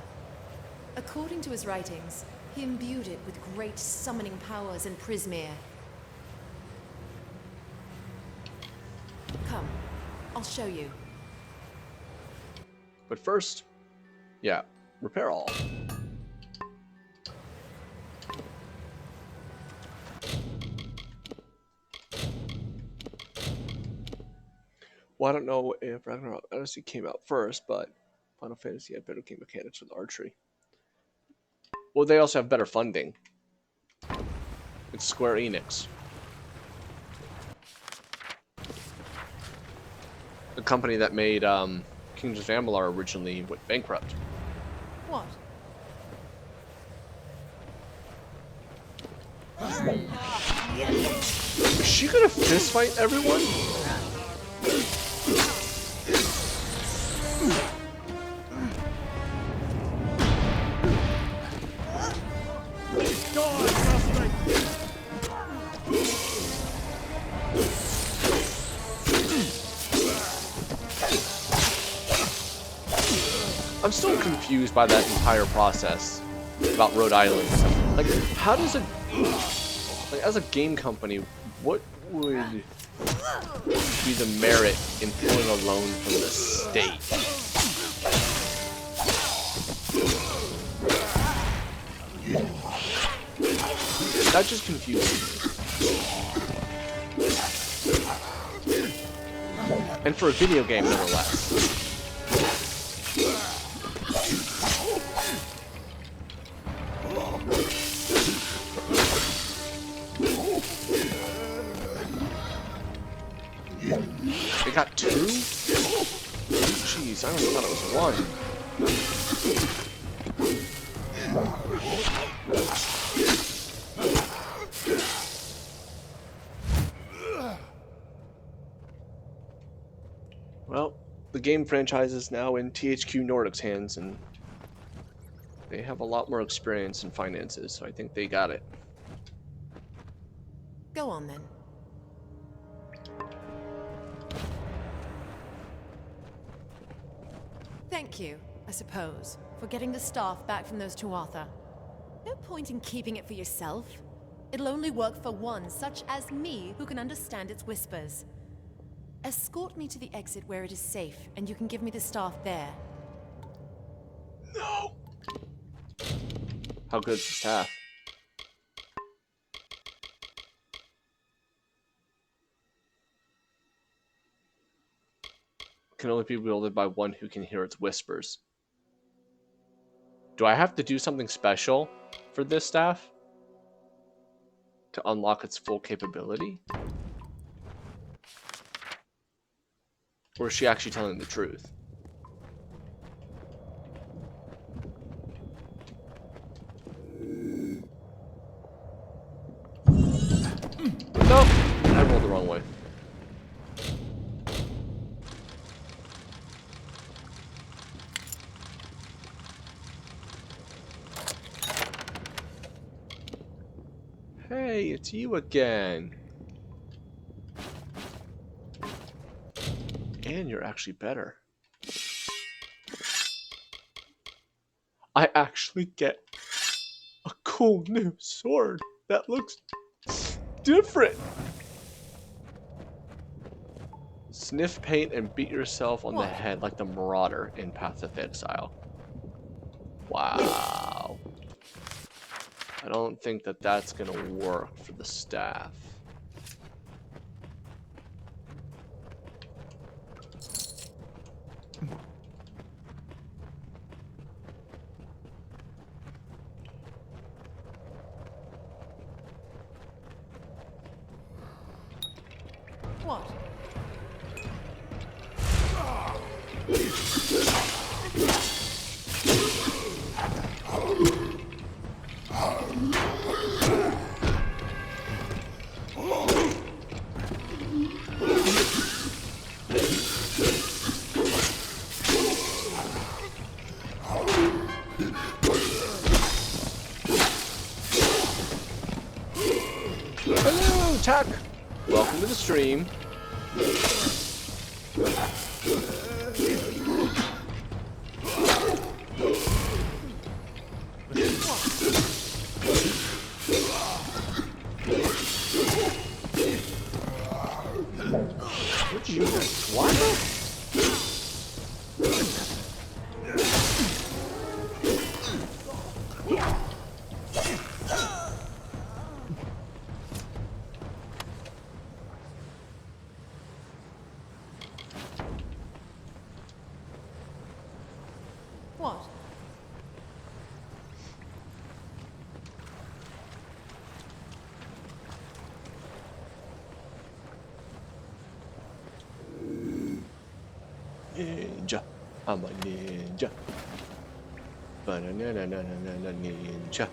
Speaker 3: According to his writings, he imbued it with great summoning powers in Prismere. Come, I'll show you.
Speaker 1: But first, yeah, repair all. Well, I don't know if Ragnarok Odyssey came out first, but Final Fantasy had better game mechanics with archery. Well, they also have better funding. It's Square Enix. The company that made Kingdoms of Amalur originally went bankrupt.
Speaker 3: What?
Speaker 1: Is she gonna fist fight everyone? I'm still confused by that entire process about Rhode Island. Like, how does as a game company, what would be the merit in pulling a loan from the state? That just confused me. And for a video game, nonetheless. They got two? Jeez, I only thought it was one. Well, the game franchise is now in THQ Nordic's hands, and they have a lot more experience in finances, so I think they got it.
Speaker 3: Go on then. Thank you, I suppose, for getting the staff back from those Tuatha. No point in keeping it for yourself. It'll only work for one such as me who can understand its whispers. Escort me to the exit where it is safe, and you can give me the staff there.
Speaker 1: No! How good's the staff? Can only be wielded by one who can hear its whispers. Do I have to do something special for this staff to unlock its full capability? Or is she actually telling the truth? Nope, I rolled the wrong way. Hey, it's you again. And you're actually better. I actually get a cool new sword that looks different. Sniff paint and beat yourself on the head like the Marauder in Path of Exile. Wow. I don't think that that's gonna work for the staff.
Speaker 3: What?
Speaker 1: Hello, Tuck! Welcome to the stream. Would you what?
Speaker 3: What?
Speaker 1: Ninja. I'm a ninja. Ba-na-na-na-na-na-na ninja.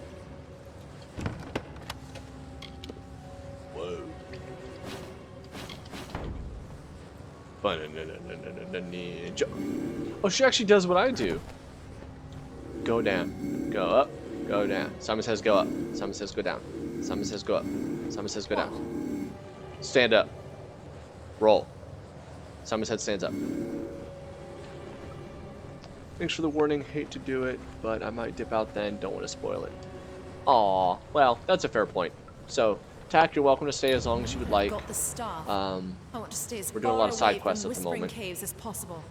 Speaker 1: Whoa. Ba-na-na-na-na-na-na ninja. Oh, she actually does what I do. Go down. Go up. Go down. Simon says go up. Simon says go down. Simon says go up. Simon says go down. Stand up. Roll. Simon said stands up. Thanks for the warning. Hate to do it, but I might dip out then. Don't want to spoil it. Aw. Well, that's a fair point. So, Tack, you're welcome to stay as long as you would like.
Speaker 3: Got the staff.
Speaker 1: I
Speaker 3: want to stay as
Speaker 1: we're doing a lot of
Speaker 3: far
Speaker 1: side
Speaker 3: away
Speaker 1: quests
Speaker 3: from
Speaker 1: at the
Speaker 3: Whispering
Speaker 1: moment.
Speaker 3: Caves as possible.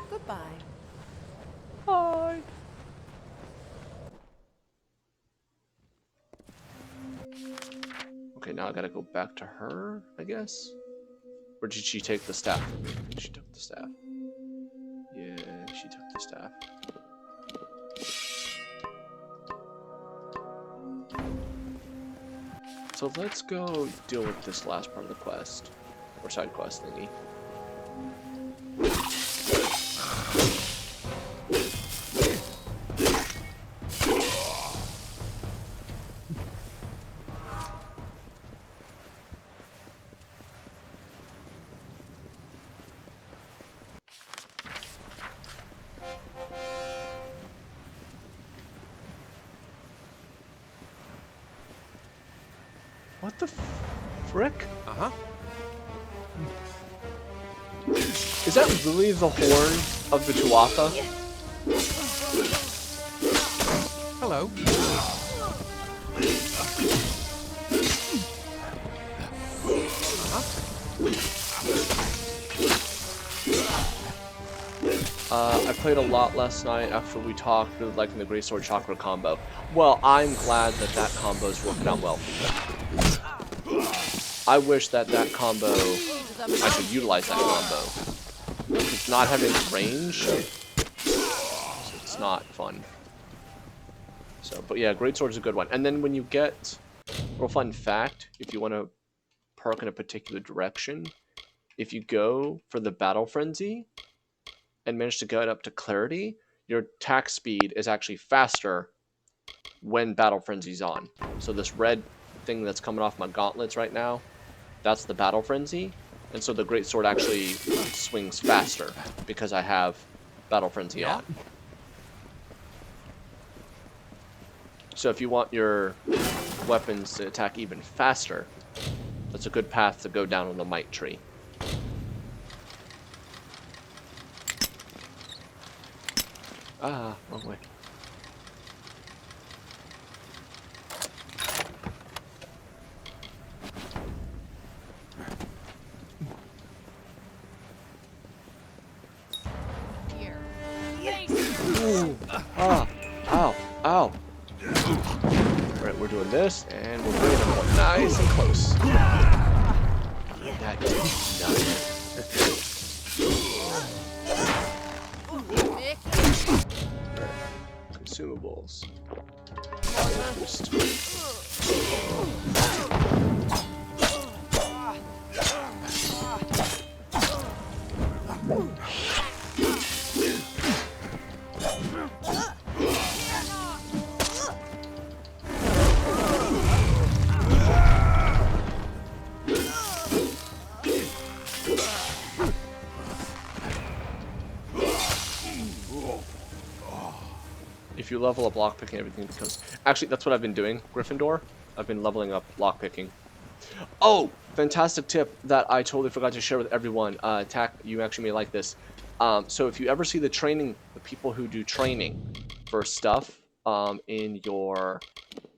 Speaker 3: Goodbye.
Speaker 1: Bye. Okay, now I gotta go back to her, I guess? Or did she take the staff from me? She took the staff. Yeah, she took the staff. So let's go deal with this last part of the quest. Or side quest thingy. What the frick?
Speaker 14: Uh-huh.
Speaker 1: Is that really the horn of the Tuatha?
Speaker 13: hello.
Speaker 1: I played a lot last night after we talked, liking the Greatsword Chakra combo. Well, I'm glad that that combo is working out well for you. I wish that that combo, I could utilize that combo. It's not having range, it's not fun. So, but yeah, Greatsword's a good one. And then when you get, real fun fact, if you want to perk in a particular direction, if you go for the Battle Frenzy, and manage to get up to Clarity, your attack speed is actually faster when Battle Frenzy's on. So this red thing that's coming off my gauntlets right now, that's the Battle Frenzy. And so the Greatsword actually swings faster because I have Battle Frenzy on. So if you want your weapons to attack even faster, that's a good path to go down on the Might Tree. Ah, wrong way. Ooh. Ah, ow, ow. Alright, we're doing this, and we're bringing them nice and close. That is nice. Consumables. Boost. If you level up lockpicking, everything becomes... Actually, that's what I've been doing, Gryffindor. I've been leveling up lockpicking. Oh, fantastic tip that I totally forgot to share with everyone. Tack, you actually may like this. So if you ever see the people who do training for stuff in your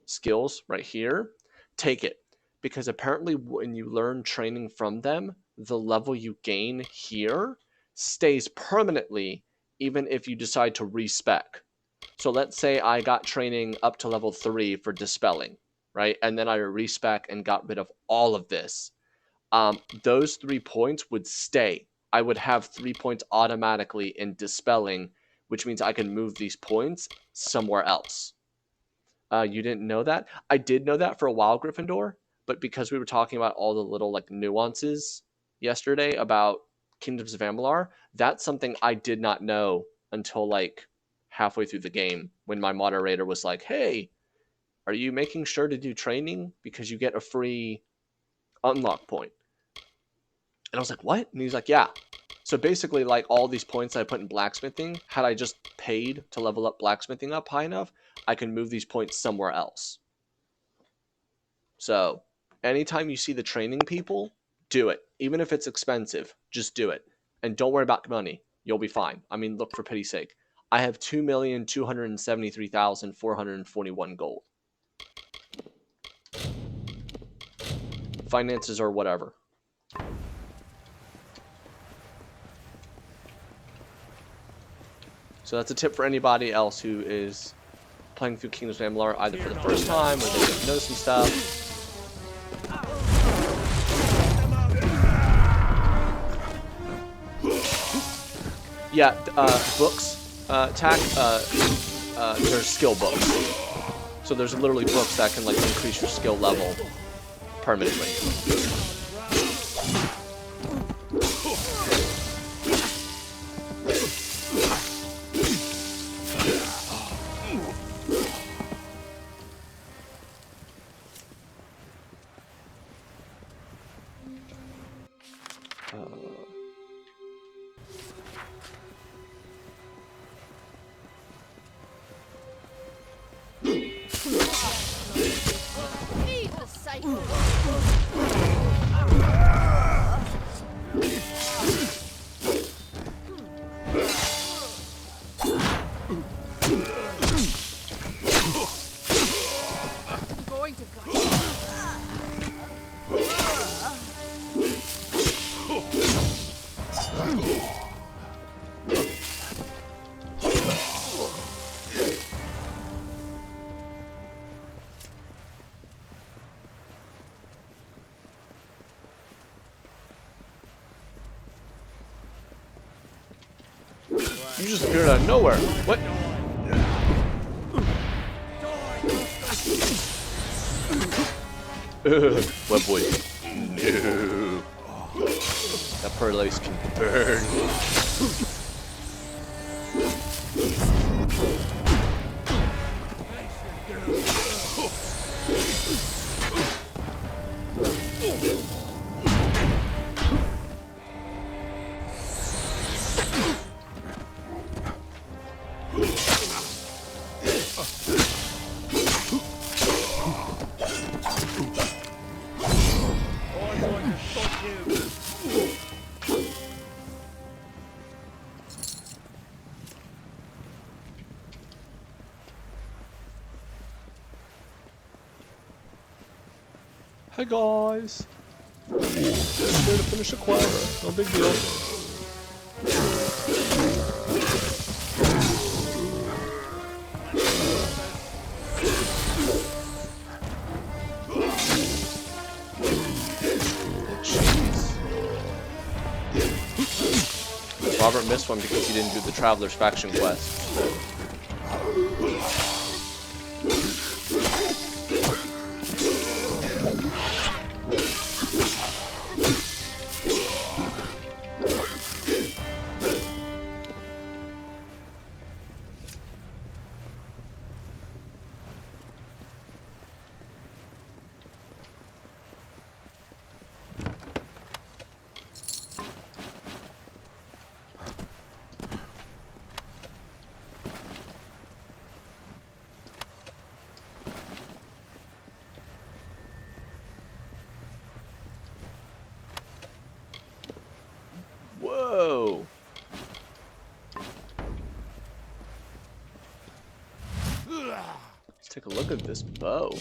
Speaker 1: skills right here, take it. Because apparently when you learn training from them, the level you gain here stays permanently even if you decide to respec. So let's say I got training up to level 3 for dispelling, right? And then I respec and got rid of all of this. Those 3 points would stay. I would have 3 points automatically in dispelling, which means I can move these points somewhere else. You didn't know that? I did know that for a while, Gryffindor, but because we were talking about all the little like nuances yesterday about Kingdoms of Amalur, that's something I did not know until like halfway through the game when my moderator was like, hey, are you making sure to do training because you get a free unlock point? And I was like, what? And he's like, yeah. So basically, like all these points I put in blacksmithing, had I just paid to level up blacksmithing up high enough, I can move these points somewhere else. So anytime you see the training people, do it. Even if it's expensive, just do it. And don't worry about money. You'll be fine. I mean, look, for pity's sake. I have 2,273,441 gold. Finances or whatever. So that's a tip for anybody else who is playing through Kingdoms of Amalur either for the first time or they know some stuff. Yeah, books. There's skill books. So there's literally books that can like increase your skill level permanently. You just appeared out of nowhere. What? What boy? No. That perlace can burn. Hi guys! Just here to finish a quest, no big deal. Robert missed one because he didn't do the Traveler's Faction quest. Whoa! Let's take a look at this bow.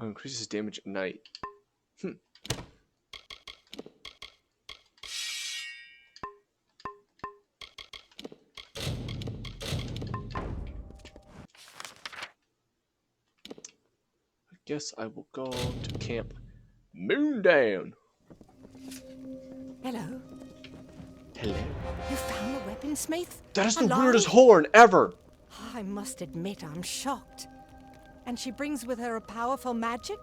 Speaker 1: Oh, increases damage at night. I guess I will go to Camp Moondown.
Speaker 16: Hello.
Speaker 1: Hello.
Speaker 16: You found the weaponsmith?
Speaker 1: That is the
Speaker 16: Alive?
Speaker 1: weirdest horn ever.
Speaker 16: I must admit I'm shocked. And she brings with her a powerful magic?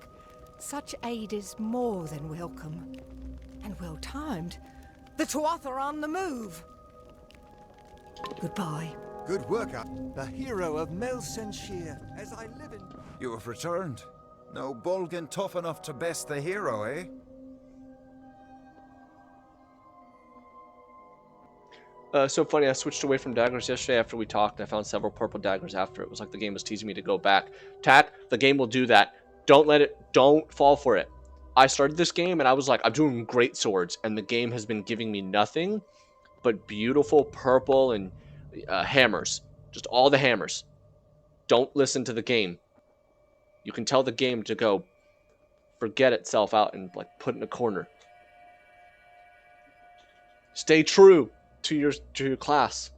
Speaker 16: Such aid is more than welcome. And well timed. The Tuatha are on the move. Goodbye.
Speaker 2: Good work, the hero of Melsenshire, as I live in...
Speaker 17: You have returned. No Bolgan tough enough to best the hero, eh?
Speaker 1: So funny, I switched away from daggers yesterday after we talked, and I found several purple daggers after. It was like the game was teasing me to go back. Tack, the game will do that. Don't fall for it. I started this game, and I was like, I'm doing great swords, and the game has been giving me nothing but beautiful purple and hammers. Just all the hammers. Don't listen to the game. You can tell the game to go forget itself out and like put in a corner. Stay true to your class.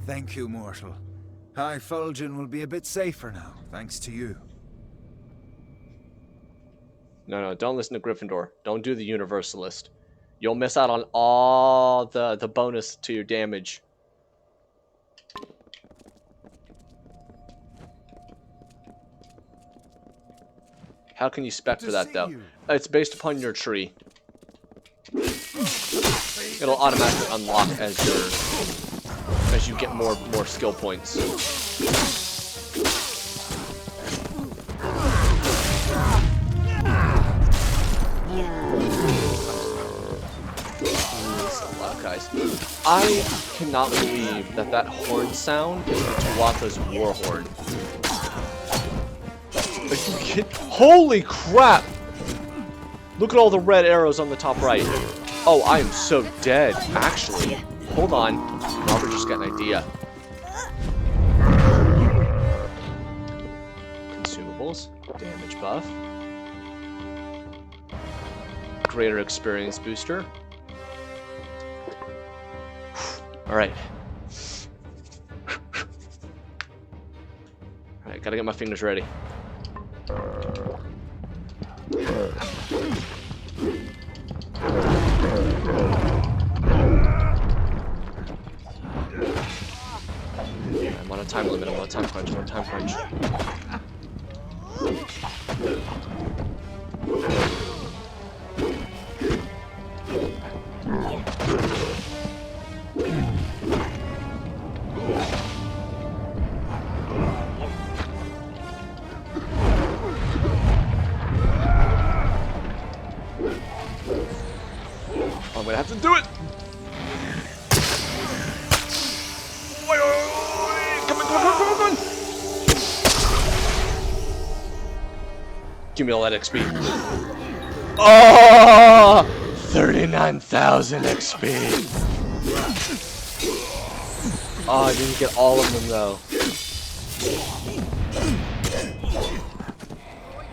Speaker 17: Thank you, mortal. High Fulgen will be a bit safer now, thanks to you.
Speaker 1: No, don't listen to Gryffindor. Don't do the Universalist. You'll miss out on all the bonus to your damage. How can you spec for that, though? It's based upon your tree. It'll automatically unlock as you get more skill points. Guys, I cannot believe that horn sound is the Tuatha's war horn. Holy crap! Look at all the red arrows on the top right. Oh, I am so dead, actually. Hold on. Robert just got an idea. Consumables. Damage buff. greater experience booster. Alright. Alright, gotta get my fingers ready. I'm on a time limit, I'm on a time crunch, I'm on a time crunch. I'm gonna have to do it! Come on! Give me all that XP. Oh! 39,000 XP. Oh, I didn't get all of them though.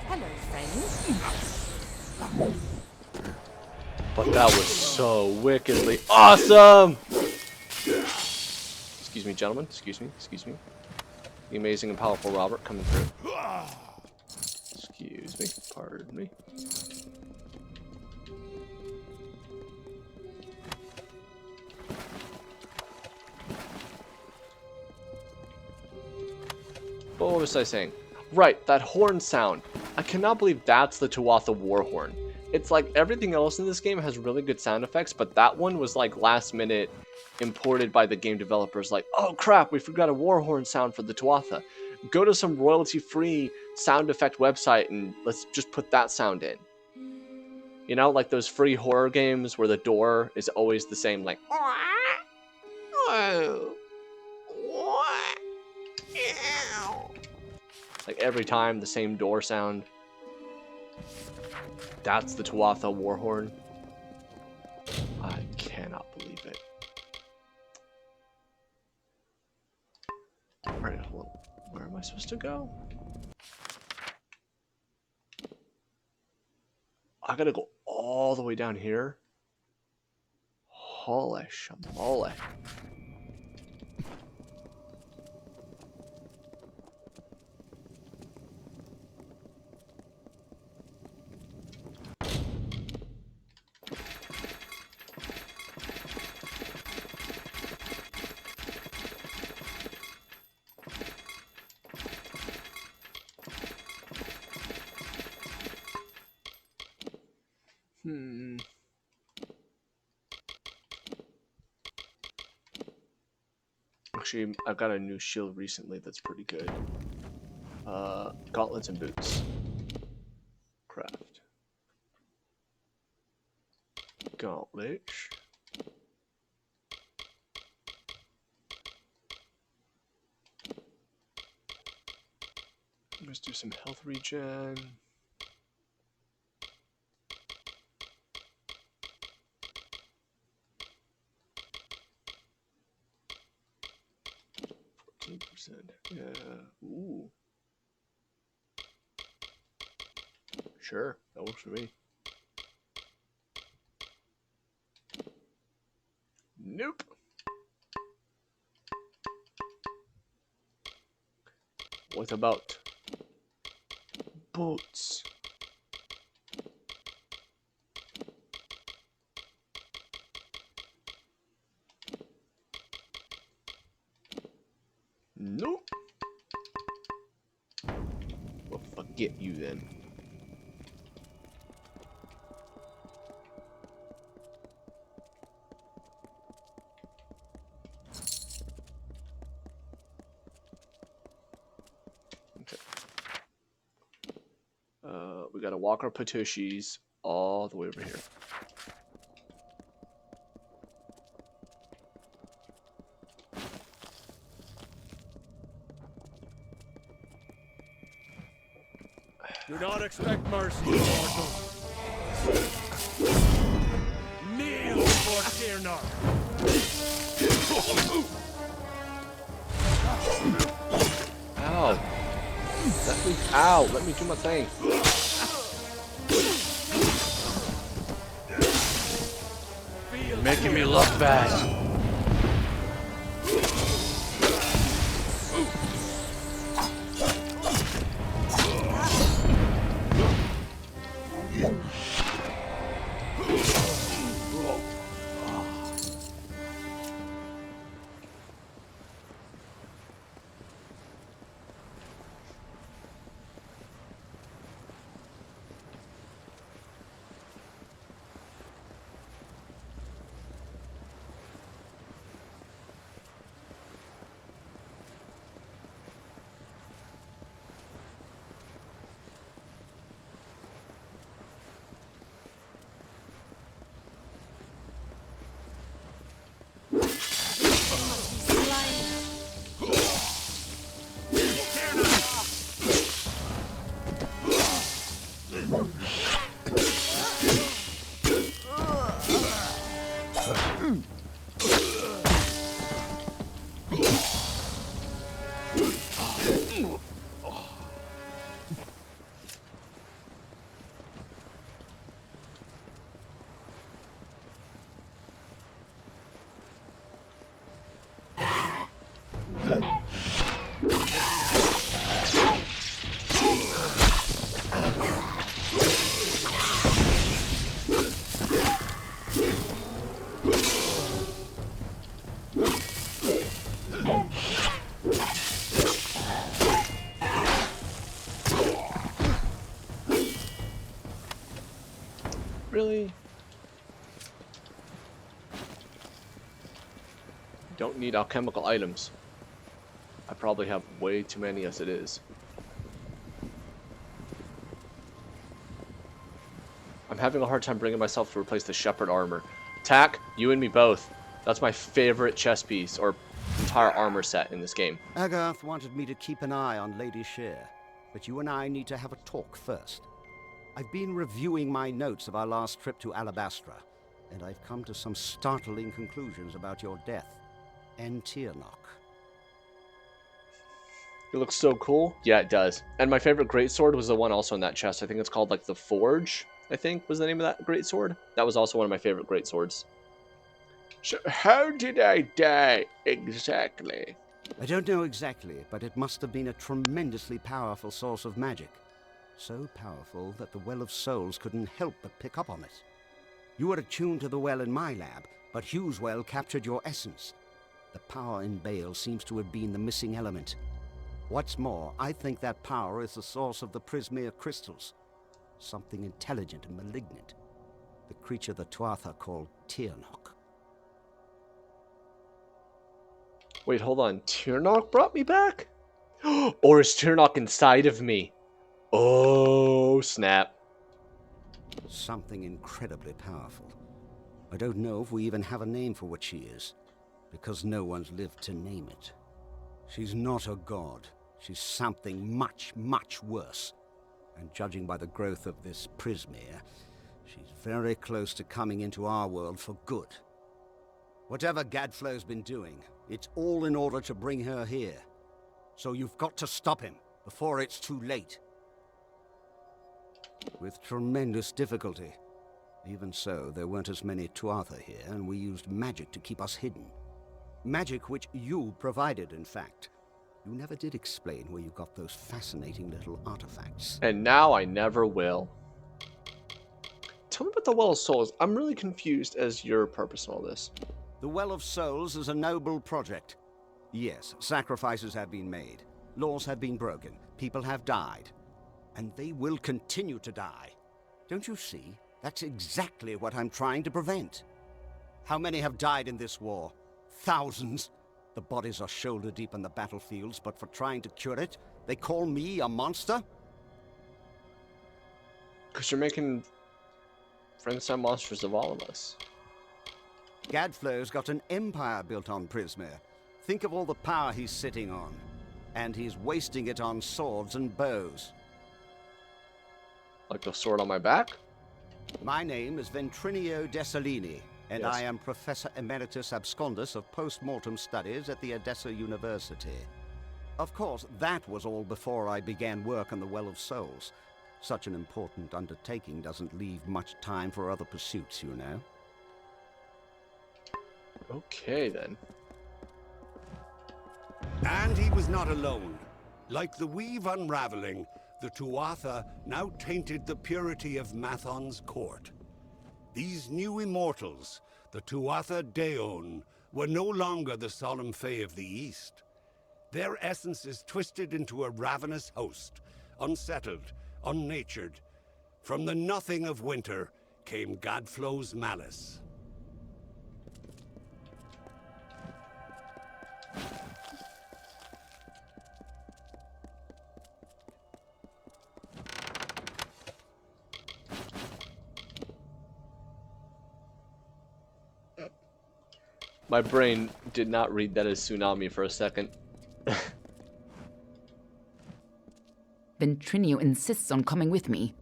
Speaker 16: Hello, friends.
Speaker 1: But that was so wickedly awesome! Excuse me, gentlemen. Excuse me. Excuse me. The amazing and powerful Robert coming through. Excuse me. Pardon me. What was I saying? Right, that horn sound. I cannot believe that's the Tuatha war horn. It's like everything else in this game has really good sound effects, but that one was like last minute imported by the game developers. Like, oh crap, we forgot a war horn sound for the Tuatha. Go to some royalty-free sound effect website and let's just put that sound in. You know, like those free horror games where the door is always the same, like, like every time the same door sound. That's the Tuatha Warhorn. I cannot believe it. Alright, hold on. Where am I supposed to go? I gotta go all the way down here? Holy shamole. Actually, I got a new shield recently that's pretty good. Gauntlets and boots. Craft. Gauntlets. Let's do some health regen. Yeah. Ooh. Sure, that works for me. Nope. What about boots? Nope. Well, forget you then. Okay. We gotta walk our Patushis all the way over here.
Speaker 12: Do not expect mercy, mortals. Kneel before Tirnar.
Speaker 1: Ow. Ow, let me do my thing.
Speaker 14: making me look bad.
Speaker 1: Really? Don't need alchemical items. I probably have way too many as it is. I'm having a hard time bringing myself to replace the shepherd armor. Tack, you and me both. That's my favorite chest piece or entire armor set in this game.
Speaker 9: Agarth wanted me to keep an eye on Lady Shear, but you and I need to have a talk first. I've been reviewing my notes of our last trip to Alabastra, and I've come to some startling conclusions about your death and Tiernock.
Speaker 1: It looks so cool. Yeah, it does. And my favorite greatsword was the one also in that chest. I think it's called like the Forge, I think was the name of that greatsword. That was also one of my favorite greatswords. So how did I die exactly?
Speaker 9: I don't know exactly, but it must have been a tremendously powerful source of magic. So powerful that the Well of Souls couldn't help but pick up on it. You were attuned to the well in my lab, but Hugh's well captured your essence. The power in Bale seems to have been the missing element. What's more, I think that power is the source of the Prismere crystals. Something intelligent and malignant. The creature the Tuatha called Tiernock.
Speaker 1: Wait, hold on. Tiernock brought me back? Or is Tiernock inside of me? Oh, snap.
Speaker 9: Something incredibly powerful. I don't know if we even have a name for what she is, because no one's lived to name it. She's not a god. She's something much, much worse. And judging by the growth of this Prismere, she's very close to coming into our world for good. Whatever Gadflow's been doing, it's all in order to bring her here. So you've got to stop him before it's too late. With tremendous difficulty. Even so, there weren't as many Tuatha here, and we used magic to keep us hidden. Magic which you provided, in fact. You never did explain where you got those fascinating little artifacts.
Speaker 1: And now I never will. Tell me about the Well of Souls. I'm really confused as your purpose in all this.
Speaker 9: The Well of Souls is a noble project. Yes, sacrifices have been made. Laws have been broken. People have died. And they will continue to die. Don't you see? That's exactly what I'm trying to prevent. How many have died in this war? Thousands. The bodies are shoulder deep in the battlefields, but for trying to cure it, they call me a monster?
Speaker 1: Because you're making Frankenstein monsters of all of us.
Speaker 9: Gadflow's got an empire built on Prismere. Think of all the power he's sitting on. And he's wasting it on swords and bows.
Speaker 1: Like the sword on my back?
Speaker 9: My name is Ventrinio Dessalini, and
Speaker 1: Yes.
Speaker 9: I am Professor Emeritus Abscondus of Postmortem Studies at the Edessa University. Of course, that was all before I began work on the Well of Souls. Such an important undertaking doesn't leave much time for other pursuits, you know.
Speaker 1: Okay, then.
Speaker 18: And he was not alone. Like the weave unraveling, the Tuatha now tainted the purity of Mathon's court. These new immortals, the Tuatha Deon, were no longer the solemn Fae of the East. Their essences twisted into a ravenous host, unsettled, unnatured. From the nothing of winter came Godflow's malice.
Speaker 1: My brain did not read that as tsunami for a second.
Speaker 11: Ventrinio insists on coming with me.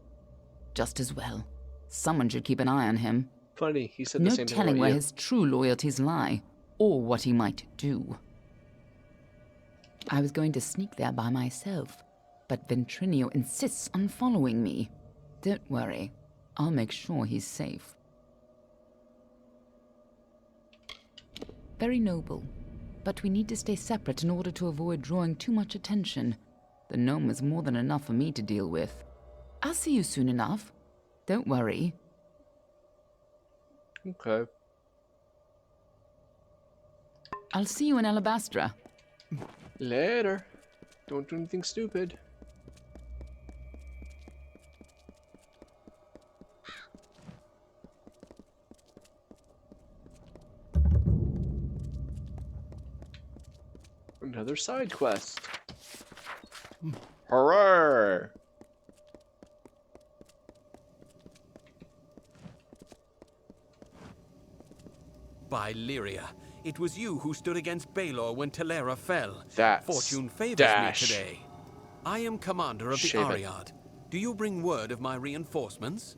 Speaker 11: Just as well. Someone should keep an eye on him.
Speaker 1: Funny, he said
Speaker 11: No
Speaker 1: the same thing
Speaker 11: telling
Speaker 1: about
Speaker 11: where
Speaker 1: you.
Speaker 11: his true loyalties lie, or what he might do. I was going to sneak there by myself, but Ventrinio insists on following me. Don't worry, I'll make sure he's safe. Very noble, but we need to stay separate in order to avoid drawing too much attention. The gnome is more than enough for me to deal with. I'll see you soon enough. Don't worry.
Speaker 1: Okay.
Speaker 11: I'll see you in Alabastra.
Speaker 1: Later. Don't do anything stupid. Another side quest. Hooray!
Speaker 14: By Lyria, it was you who stood against Baelor when Telera fell.
Speaker 1: That's
Speaker 14: Fortune favors
Speaker 1: dash.
Speaker 14: me today. I am commander of the
Speaker 1: Shave it.
Speaker 14: Ariad. Do you bring word of my reinforcements?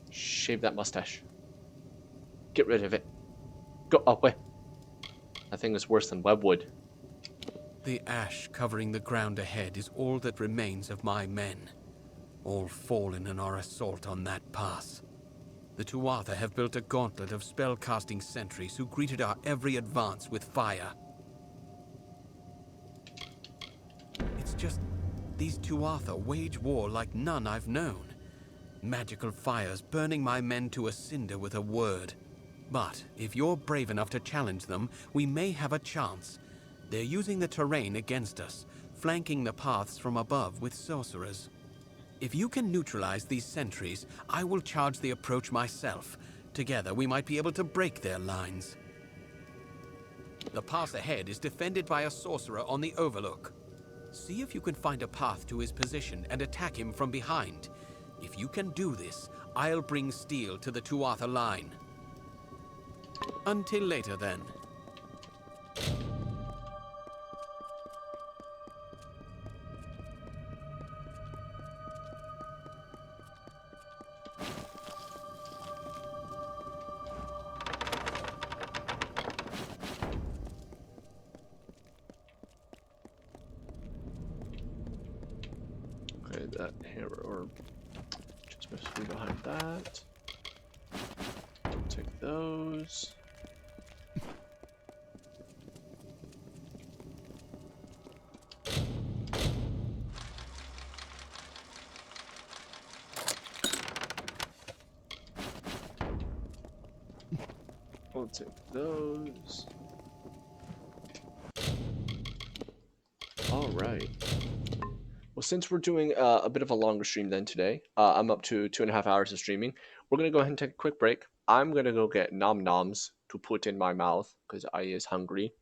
Speaker 1: Shave that mustache. Get rid of it. Go away. That thing is worse than webwood.
Speaker 14: The ash covering the ground ahead is all that remains of my men. All fallen in our assault on that pass. The Tuatha have built a gauntlet of spell-casting sentries who greeted our every advance with fire. It's just, these Tuatha wage war like none I've known. Magical fires burning my men to a cinder with a word. But if you're brave enough to challenge them, we may have a chance. They're using the terrain against us, flanking the paths from above with sorcerers. If you can neutralize these sentries, I will charge the approach myself. Together, we might be able to break their lines. The pass ahead is defended by a sorcerer on the overlook. See if you can find a path to his position and attack him from behind. If you can do this, I'll bring steel to the Tuatha line. Until later, then.
Speaker 1: Okay, that hammer or just supposed to be behind that. Take those. I'll take those. All right. Well, since we're doing a bit of a longer stream than today, I'm up to 2.5 hours of streaming. We're going to go ahead and take a quick break. I'm going to go get nom-noms to put in my mouth because I is hungry.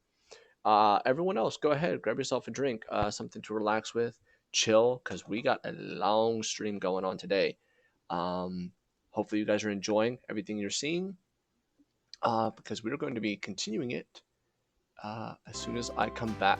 Speaker 1: Everyone else, go ahead, grab yourself a drink, something to relax with, chill, because we got a long stream going on today. Hopefully you guys are enjoying everything you're seeing, because we're going to be continuing it as soon as I come back.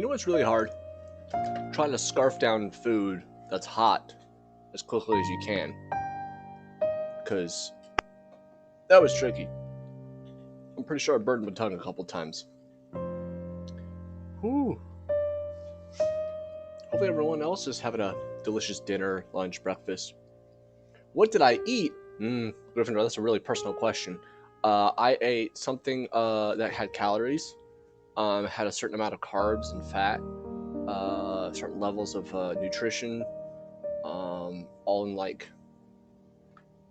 Speaker 1: You know what's really hard? Trying to scarf down food that's hot as quickly as you can. Because that was tricky. I'm pretty sure I burned my tongue a couple times. Whew. Hopefully everyone else is having a delicious dinner, lunch, breakfast. What did I eat? Gryffindor, that's a really personal question. I ate something that had calories, had a certain amount of carbs and fat, certain levels of nutrition, all in like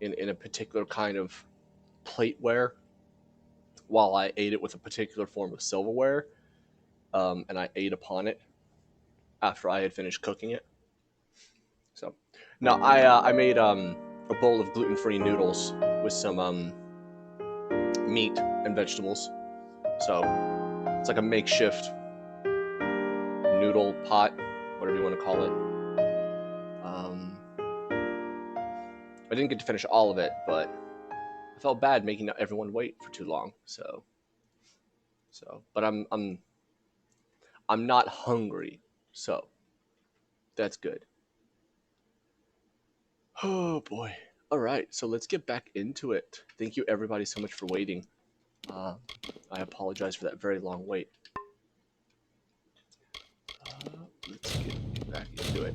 Speaker 1: in a particular kind of plateware, while I ate it with a particular form of silverware, and I ate upon it after I had finished cooking it. So, no, I made a bowl of gluten-free noodles with some meat and vegetables. So it's like a makeshift noodle pot, whatever you want to call it. I didn't get to finish all of it, but I felt bad making everyone wait for too long. But I'm not hungry, so that's good. Oh boy. All right, so let's get back into it. Thank you everybody so much for waiting. I apologize for that very long wait. Let's get back into it.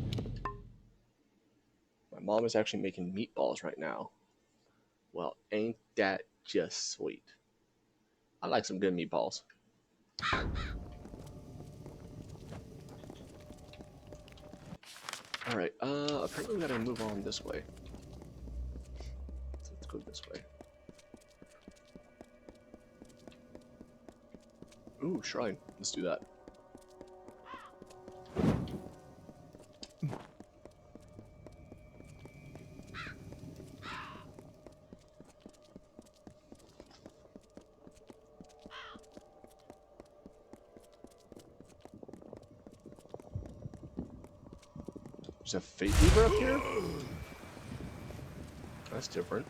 Speaker 1: My mom is actually making meatballs right now. Well, ain't that just sweet? I like some good meatballs. All right. Apparently we gotta move on this way. So let's go this way. Ooh, shrine. Let's do that. There's a fate weaver up here? That's different.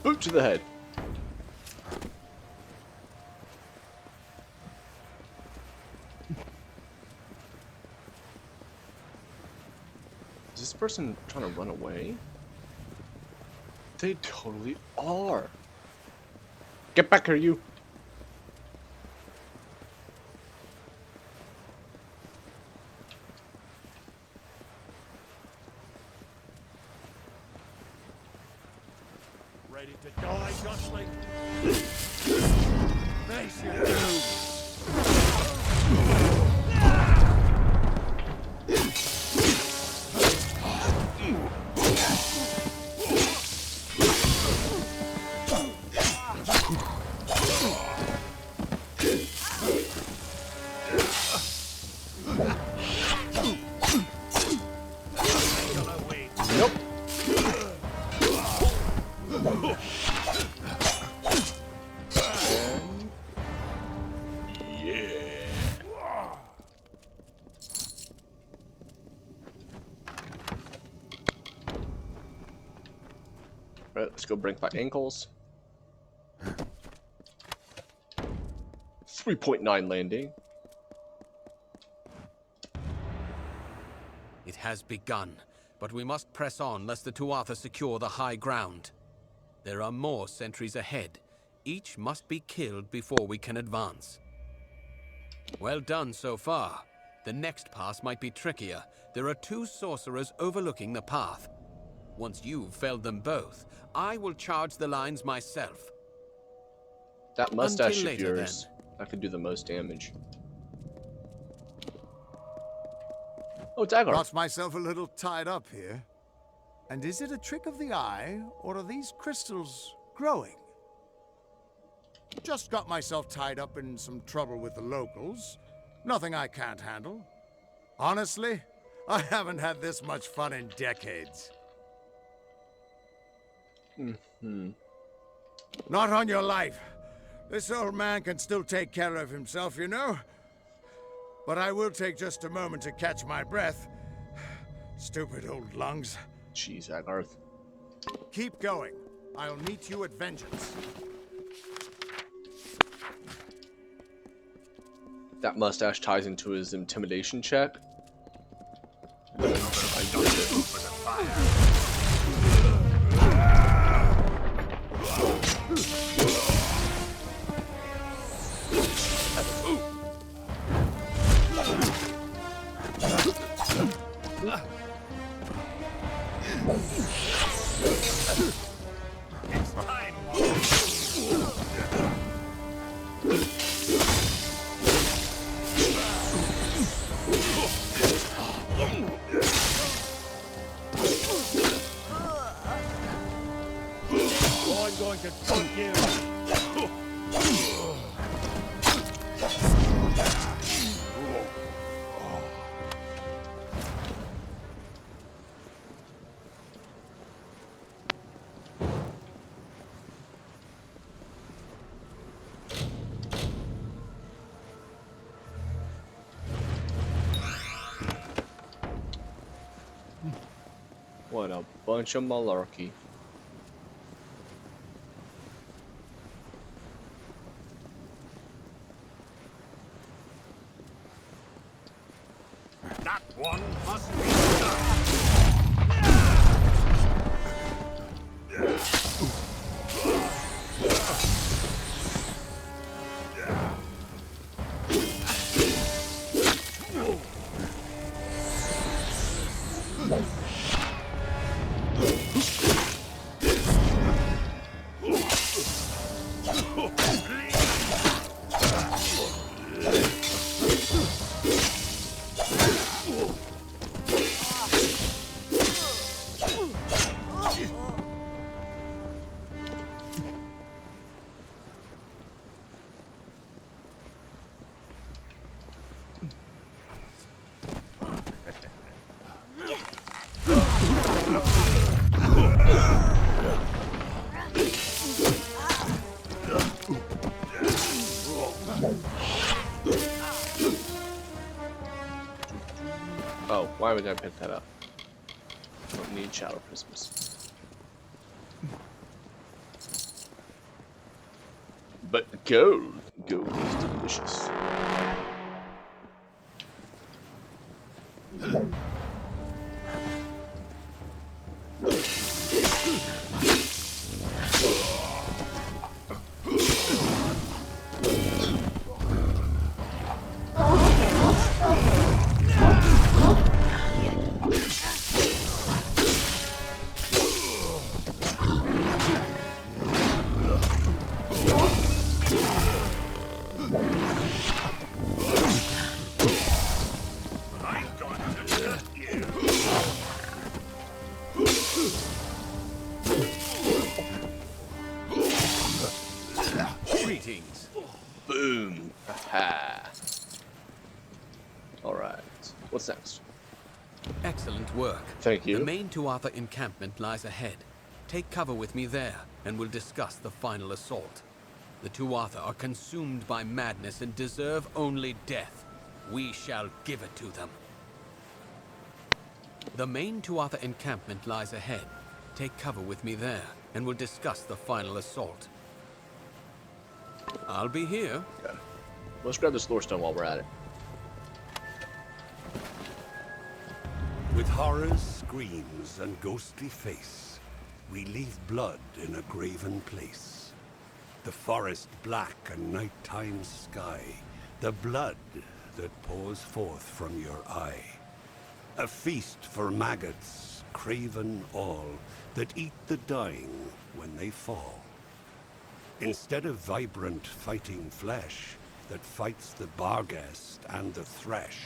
Speaker 1: Boot to the head. Is this person trying to run away? They totally are. Get back here, you.
Speaker 12: Ready to die, Gosling? Face your doom.
Speaker 1: Right, let's go break my ankles. 3.9 landing.
Speaker 14: It has begun, but we must press on lest the Tuatha secure the high ground. There are more sentries ahead. Each must be killed before we can advance. Well done so far. The next pass might be trickier. There are two sorcerers overlooking the path. Once you've felled them both, I will charge the lines myself.
Speaker 1: That mustache
Speaker 14: Until
Speaker 1: of
Speaker 14: later,
Speaker 1: yours, that could do the most damage. Oh, dagger.
Speaker 13: Got myself a little tied up here. And is it a trick of the eye, or are these crystals growing? Just got myself tied up in some trouble with the locals. Nothing I can't handle. Honestly, I haven't had this much fun in decades. Not on your life. This old man can still take care of himself, you know? But I will take just a moment to catch my breath. Stupid old lungs.
Speaker 1: Jeez, Agarth.
Speaker 13: Keep going. I'll meet you at Vengeance.
Speaker 1: That mustache ties into his intimidation check.
Speaker 15: I'm going to fuck you.
Speaker 1: What a bunch of malarkey.
Speaker 18: That one must be done.
Speaker 1: Oh, why would I pick that up? Don't need shadow prisms. But gold is delicious.
Speaker 14: Greetings.
Speaker 1: Boom. Aha. Alright. What's next?
Speaker 14: Excellent work.
Speaker 1: Thank you.
Speaker 14: The main Tuatha encampment lies ahead. Take cover with me there, and we'll discuss the final assault. The Tuatha are consumed by madness and deserve only death. We shall give it to them. The main Tuatha encampment lies ahead. Take cover with me there, and we'll discuss the final assault. I'll be here.
Speaker 1: Okay. Let's grab this lore stone while we're at it.
Speaker 18: With horror's screams and ghostly face, we leave blood in a graven place. The forest black and nighttime sky, the blood that pours forth from your eye. A feast for maggots, craven all, that eat the dying when they fall. Instead of vibrant fighting flesh that fights the barghest and the thresh,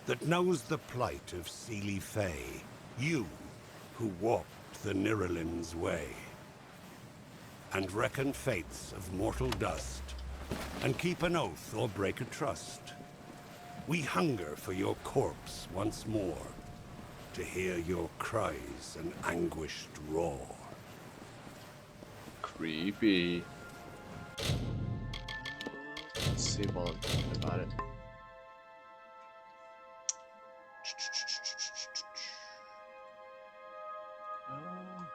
Speaker 18: that knows the plight of Seelie Fae, you who walked the Niralin's way. and reckon fates of mortal dust, and keep an oath or break a trust. We hunger for your corpse once more, to hear your cries and anguished roar.
Speaker 1: Creepy. Let's see while I'm thinking about it.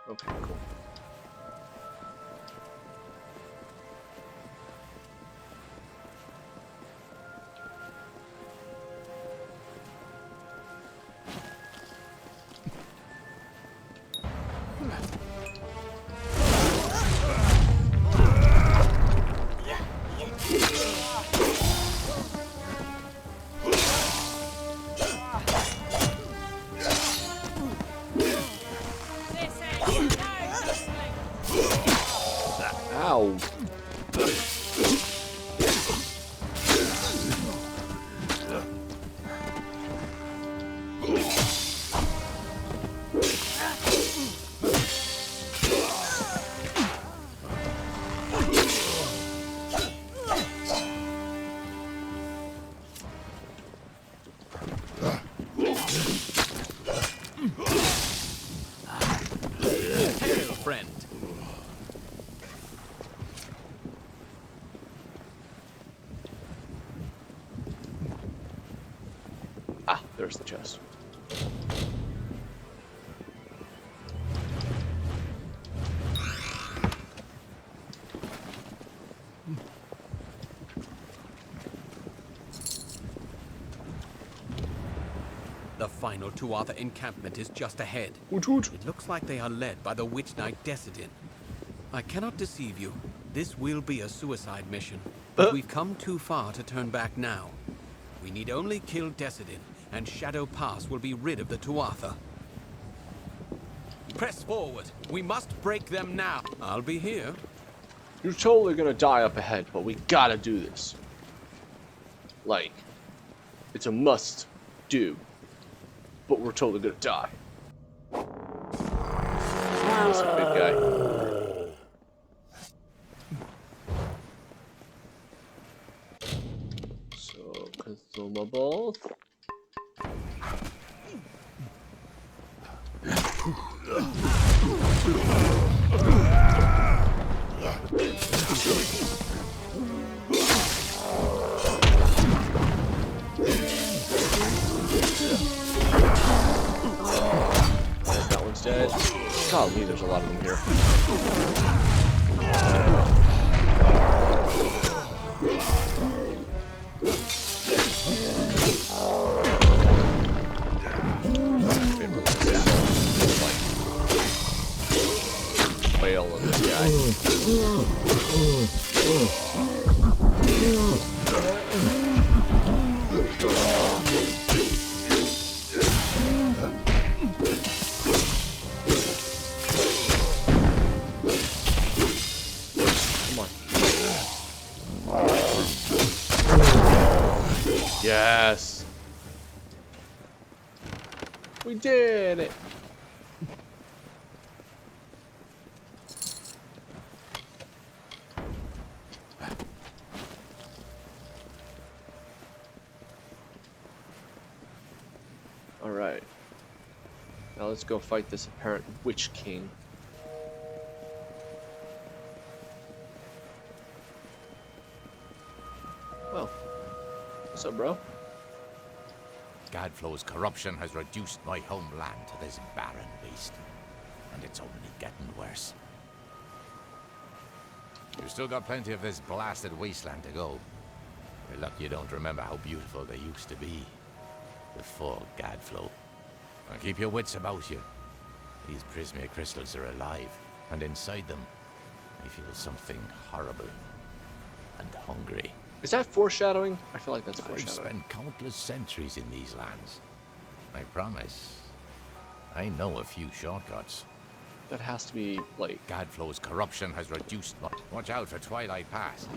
Speaker 1: Okay, cool. Ow.
Speaker 14: Hail, friend.
Speaker 1: Ah, there's the chest.
Speaker 14: The final Tuatha encampment is just ahead.
Speaker 1: Woot woot.
Speaker 14: It looks like they are led by the Witch Knight Decidin. I cannot deceive you. This will be a suicide mission. But we've come too far to turn back now. We need only kill Decidin, and Shadow Pass will be rid of the Tuatha. Press forward. We must break them now. I'll be here.
Speaker 1: You're totally gonna die up ahead, but we gotta do this. Like, it's a must do. But we're totally gonna die. He's a big guy. So, consumable. That one's dead. Golly, there's a lot of them here. Whale on this guy. Yes. We did it. All right. Now let's go fight this apparent Witch King. Well, what's up, bro?
Speaker 19: Gadflow's corruption has reduced my homeland to this barren waste, and it's only getting worse. You've still got plenty of this blasted wasteland to go. You're lucky you don't remember how beautiful they used to be before Gadflow. And keep your wits about you. These Prismia crystals are alive, and inside them, I feel something horrible and hungry.
Speaker 1: Is that foreshadowing? I feel like that's
Speaker 19: I've
Speaker 1: foreshadowing.
Speaker 19: spent countless centuries in these lands. I promise. I know a few shortcuts.
Speaker 1: That has to be, like...
Speaker 19: Gadflow's corruption has reduced... Watch out for Twilight Pass.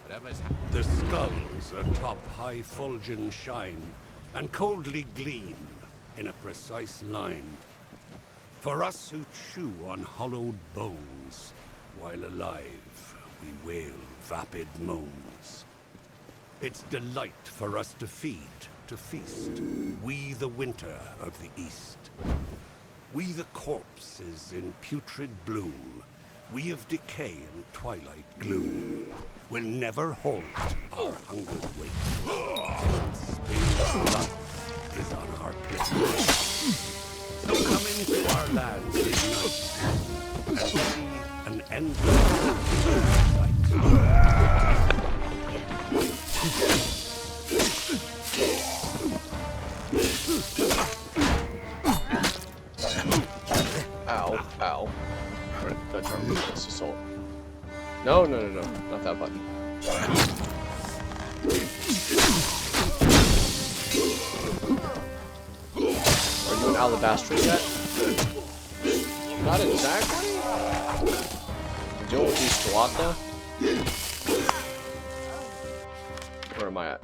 Speaker 19: Whatever's
Speaker 18: The skulls atop high Fulgen shine, and coldly gleam in a precise line. For us who chew on hollowed bones, while alive, we wail vapid moans. It's delight for us to feed, to feast. We the winter of the east. We the corpses in putrid bloom. We of decay and twilight gloom. Will never halt our hungered wait. Spain's blood is on our plate. So come into our lands ignite, and see an endless sight.
Speaker 1: Ow, ow. Alright, that's our ruthless assault. No, no, no, no, not that button. Are you an alabaster yet? Not exactly. Deal with these Tuatha. Where am I at?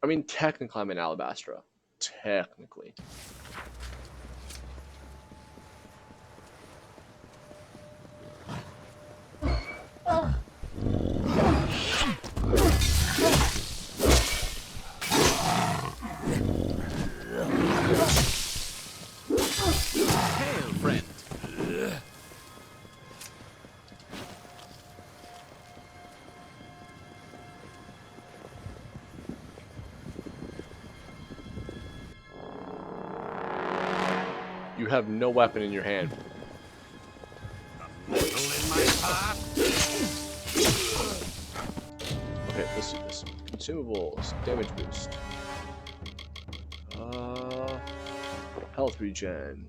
Speaker 1: I mean, technically I'm in Alabastra. Technically.
Speaker 14: Hail, friend.
Speaker 1: You have no weapon in your hand. Okay, let's do this. Consumables, damage boost. Health regen.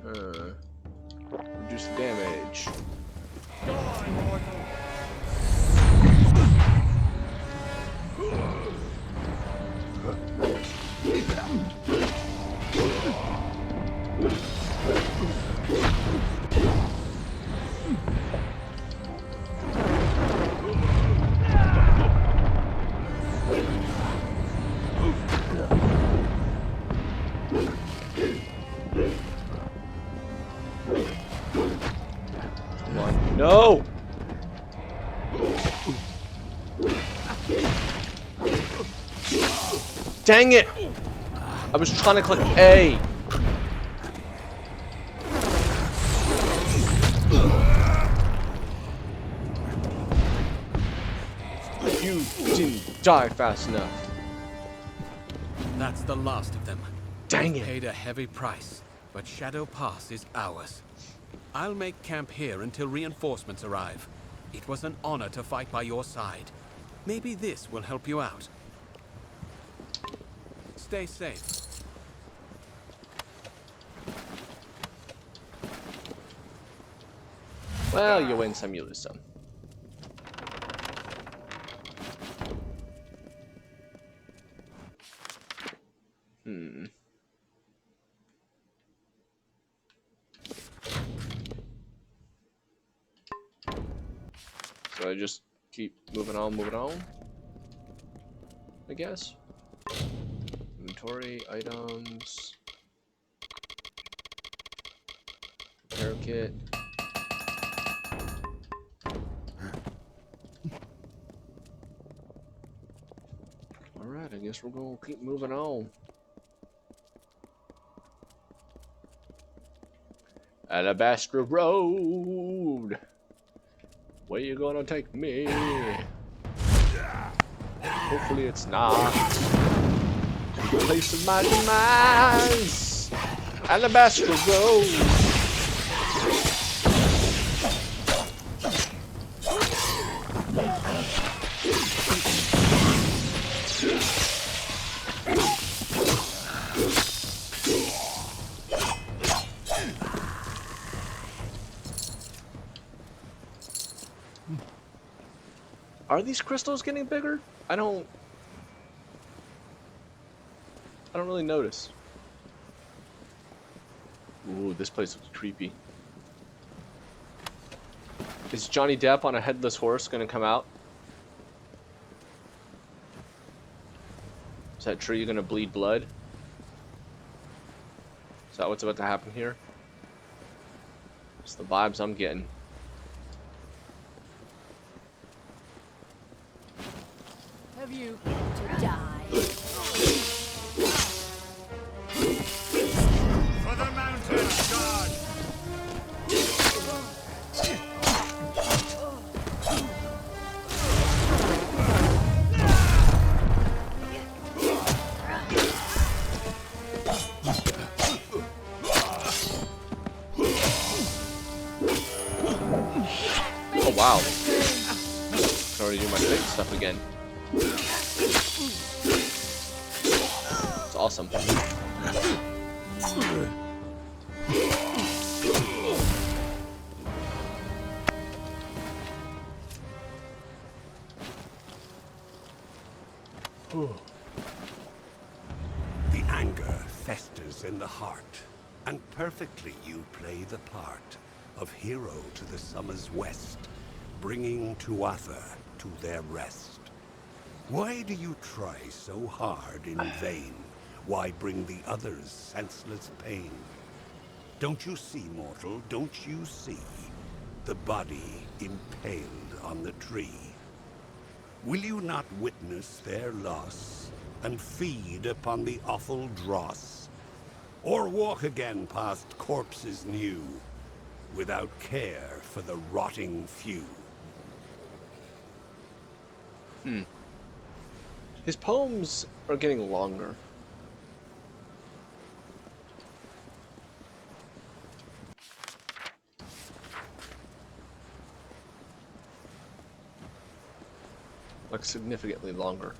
Speaker 1: Reduce the damage. No! Dang it! I was trying to click A. You didn't die fast enough.
Speaker 14: That's the last of them.
Speaker 1: Dang
Speaker 14: We've
Speaker 1: it.
Speaker 14: paid a heavy price, but Shadow Pass is ours. I'll make camp here until reinforcements arrive. It was an honor to fight by your side. Maybe this will help you out. Stay safe.
Speaker 1: Well, you win some, you lose some. So I just keep moving on, I guess. Inventory, items, repair kit. Alright, I guess we're gonna keep moving on. Alabastra Road! Where you gonna take me? Hopefully it's not the place of my demise. Alabastra Road. Are these crystals getting bigger? I don't really notice. Ooh, this place looks creepy. Is Johnny Depp on a headless horse gonna come out? Is that tree gonna bleed blood? Is that what's about to happen here? It's the vibes I'm getting.
Speaker 10: Have you to die?
Speaker 18: For the mountain, God!
Speaker 1: Oh wow. Can already do my fake stuff again. It's awesome.
Speaker 18: The anger festers in the heart, and perfectly you play the part of hero to the summer's west, bringing Tuatha to their rest. Why do you try so hard in vain? Why bring the others senseless pain? Don't you see, mortal, don't you see the body impaled on the tree? Will you not witness their loss and feed upon the awful dross? Or walk again past corpses new, without care for the rotting few?
Speaker 1: His poems are getting longer. Like significantly longer.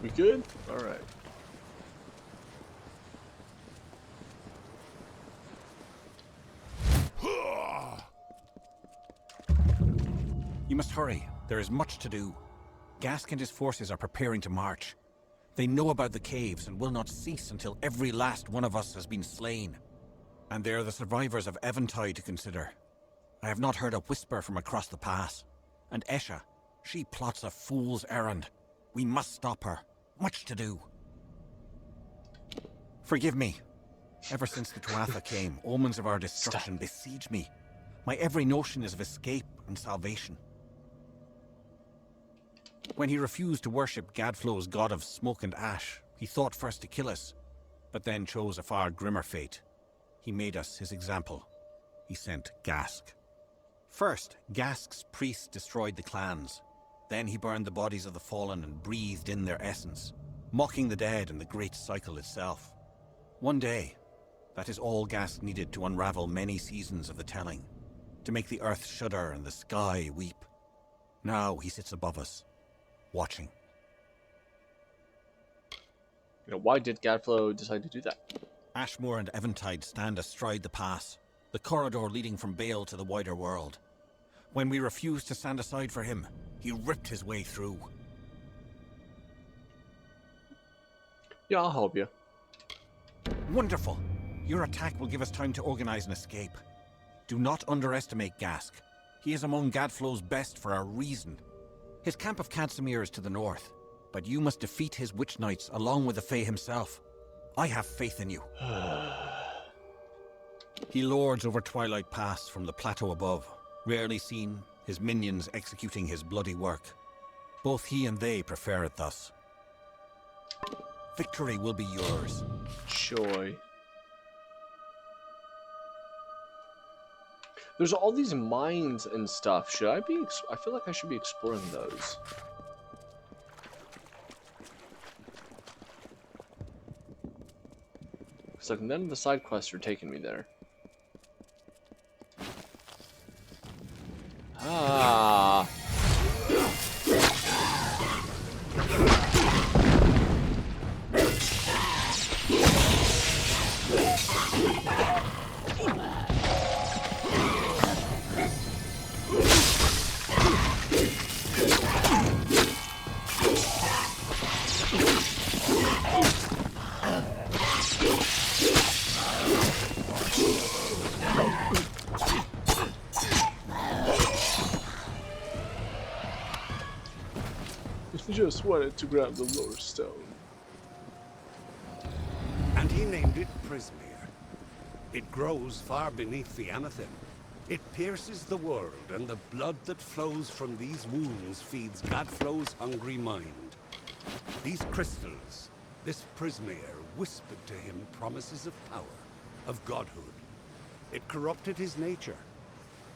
Speaker 1: We good? Alright.
Speaker 20: You must hurry. There is much to do. Gask and his forces are preparing to march. They know about the caves and will not cease until every last one of us has been slain. And there are the survivors of Eventide to consider. I have not heard a whisper from across the pass. And Esha, she plots a fool's errand. We must stop her. Much to do. Forgive me. Ever since the Tuatha came, omens of our destruction besiege me. My every notion is of escape and salvation. When he refused to worship Gadflow's god of smoke and ash, he thought first to kill us, but then chose a far grimmer fate. He made us his example. He sent Gask. First, Gask's priests destroyed the clans. Then he burned the bodies of the fallen and breathed in their essence, mocking the dead and the great cycle itself. One day, that is all Gask needed to unravel many seasons of the telling, to make the earth shudder and the sky weep. Now he sits above us, watching.
Speaker 1: You know, why did Gadflow decide to do that?
Speaker 20: Ashmore and Eventide stand astride the pass, the corridor leading from Bale to the wider world. When we refused to stand aside for him, he ripped his way through.
Speaker 1: Yeah, I'll help you.
Speaker 20: Wonderful! Your attack will give us time to organize an escape. Do not underestimate Gask. He is among Gadflow's best for a reason. His camp of Cadsamir is to the north, but you must defeat his witch knights along with the Fae himself. I have faith in you. He lords over Twilight Pass from the plateau above, rarely seen, his minions executing his bloody work. Both he and they prefer it thus. Victory will be yours.
Speaker 1: Joy. There's all these mines and stuff. Should I be? I feel like I should be exploring those. Because like none of the side quests are taking me there. Ah. He just wanted to grab the lower stone.
Speaker 18: And he named it Prismere. It grows far beneath the Anathem. It pierces the world, and the blood that flows from these wounds feeds Godflow's hungry mind. These crystals, this Prismere, whispered to him promises of power, of godhood. It corrupted his nature.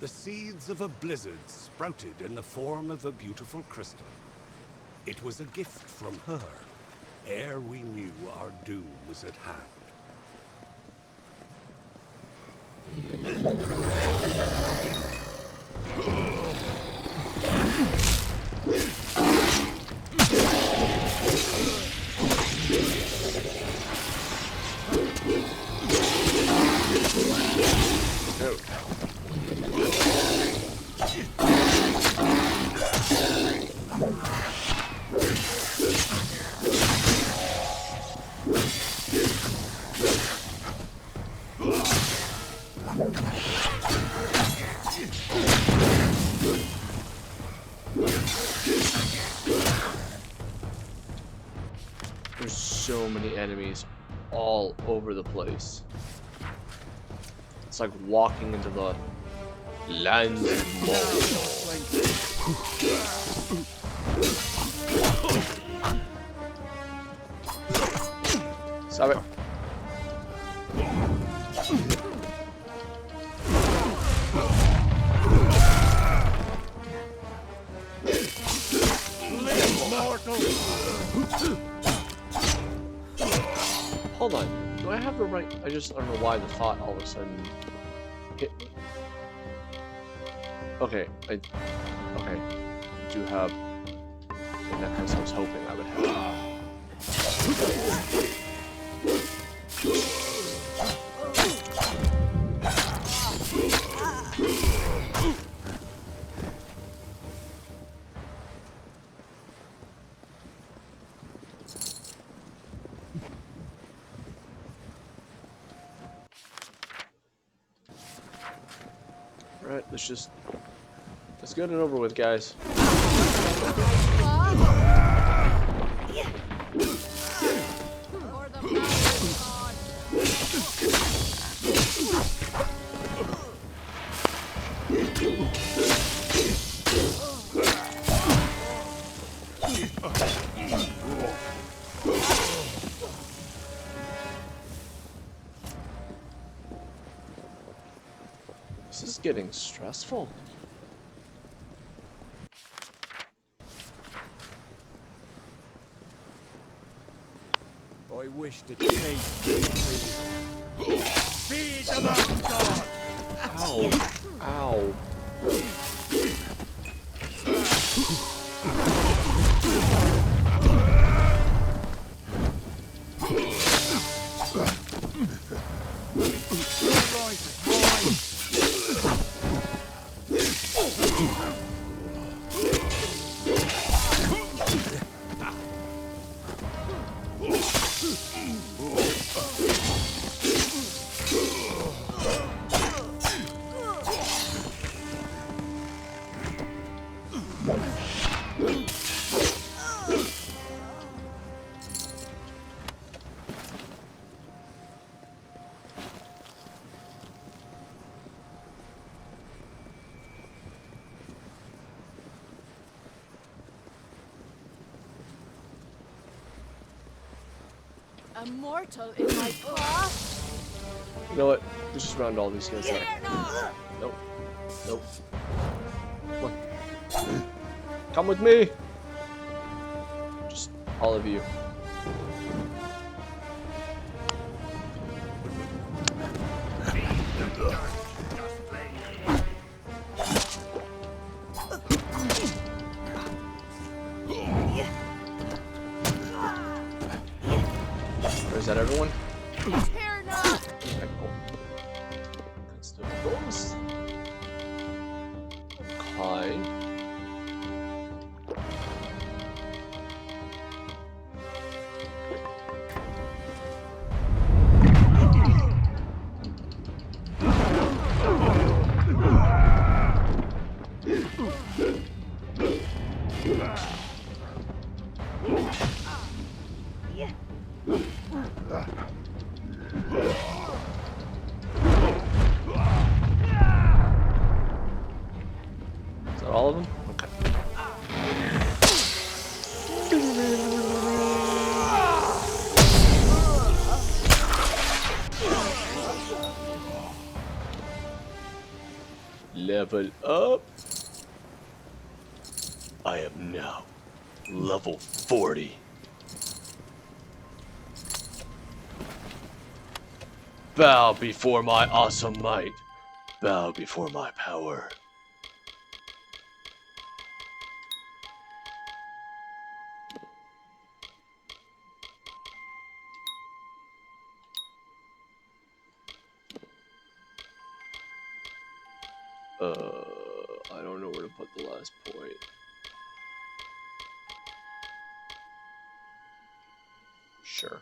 Speaker 18: The seeds of a blizzard sprouted in the form of a beautiful crystal. It was a gift from her, ere we knew our doom was at hand.
Speaker 1: There's so many enemies all over the place. It's like walking into the land of Mordor. Stop it. Hold on. Do I have the right? I don't know why the thought all of a sudden hit me. Okay, I do have. In that case, I was hoping I would have. Alright, let's get it over with, guys. This is getting stressful.
Speaker 14: I wish to change Feed the mountain god!
Speaker 1: Ow. Ow.
Speaker 21: A mortal in my paw?
Speaker 1: You know what? Let's just round all these guys up. Nope. Nope. Come on. Come with me! Just all of you. that everyone?
Speaker 21: Tear not.
Speaker 1: Okay, cool. That's the goals. Okay. Is that all of them? Okay. Level up. I am now level 40. Bow before my awesome might. Bow before my power. I don't know where to put the last point. Sure.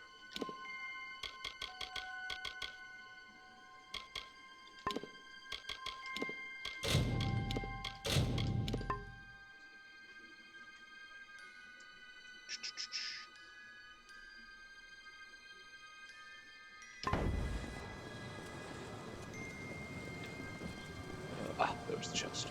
Speaker 1: There's the chest.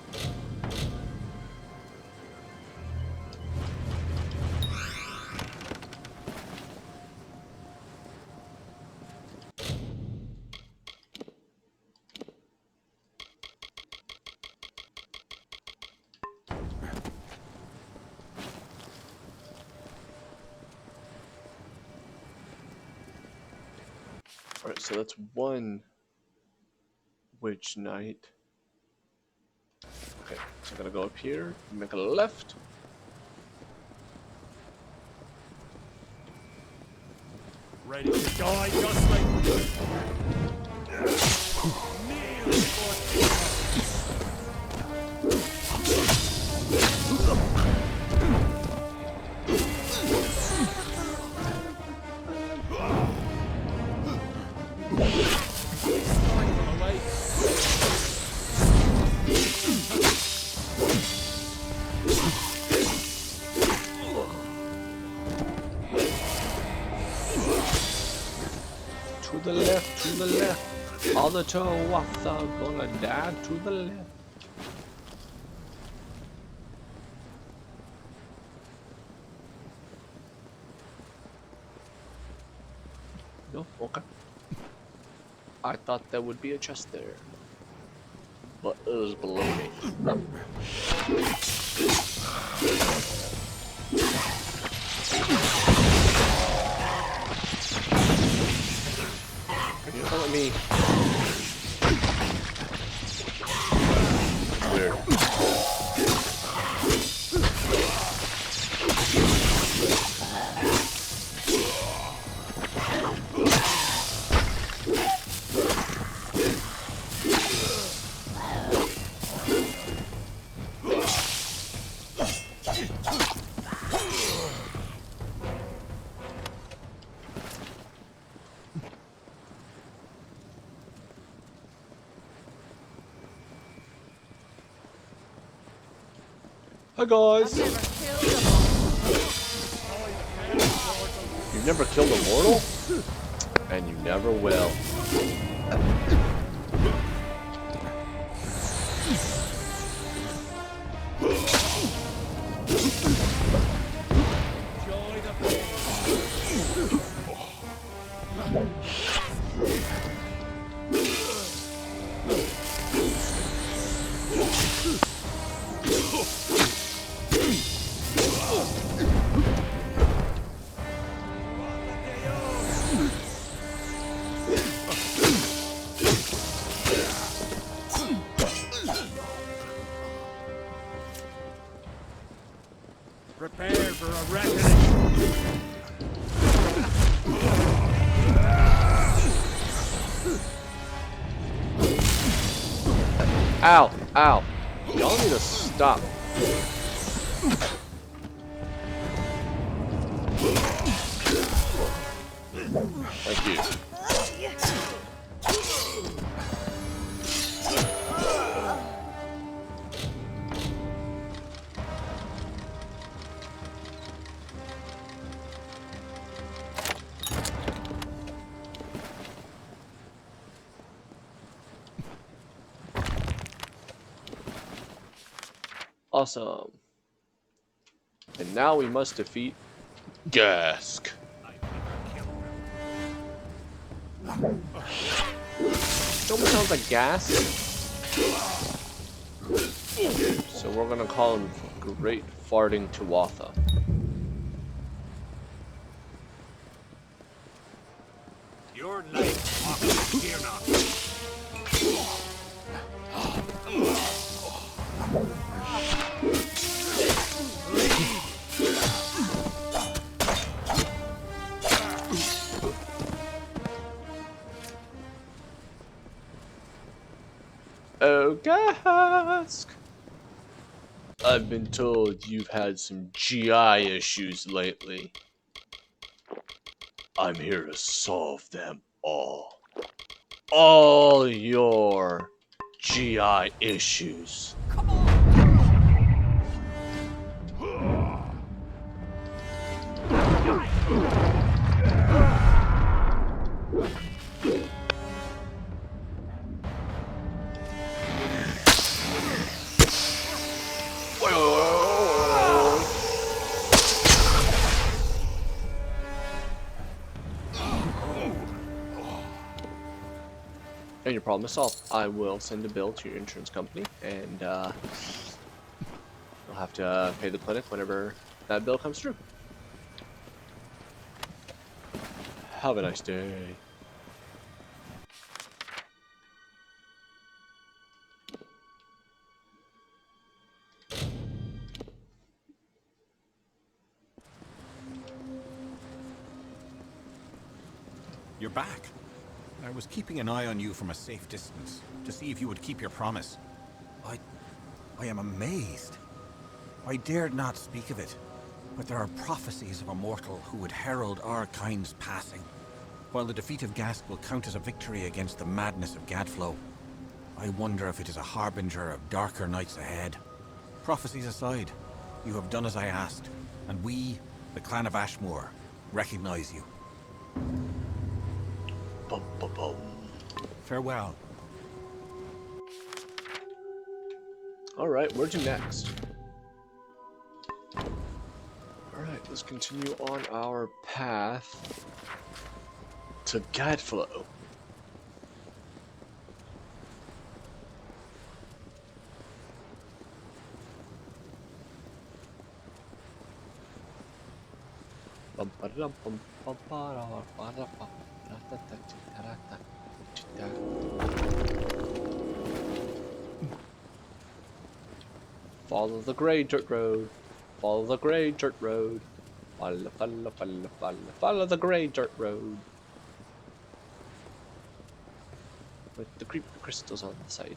Speaker 1: Alright, so that's one witch knight. Okay, so I'm gonna go up here, make a left.
Speaker 15: Ready to die, Gosling? Kneel
Speaker 1: To the left, to the left. All the Tawatha gonna die to the left. No? Okay. I thought there would be a chest there. But it was below me. Can you let me? Weird. Hi guys! You've never killed a mortal? And you never will.
Speaker 15: Prepare for a reckoning.
Speaker 1: Ow! Ow! Y'all need to stop. Thank you. Awesome. And now we must defeat Gask. It almost sounds like gas. So we're gonna call him Great Farting Tuatha.
Speaker 18: Your life offers fear not.
Speaker 1: Oh, Gask! I've been told you've had some GI issues lately. I'm here to solve them all. All your GI issues. And your problem is solved. I will send a bill to your insurance company, and you'll have to pay the clinic whenever that bill comes through. Have a nice day.
Speaker 20: You're back. I was keeping an eye on you from a safe distance to see if you would keep your promise. I am amazed. I dared not speak of it, but there are prophecies of a mortal who would herald our kind's passing, while the defeat of Gask will count as a victory against the madness of Gadflow. I wonder if it is a harbinger of darker nights ahead. Prophecies aside, you have done as I asked, and we, the clan of Ashmore, recognize you.
Speaker 1: Bum, bum, bum.
Speaker 20: Farewell.
Speaker 1: Alright, where to next? Alright, let's continue on our path to Gadflow. Follow the grey dirt road. Follow the grey dirt road. Follow, follow, follow, follow, follow the grey dirt road. With the creepy crystals on the side.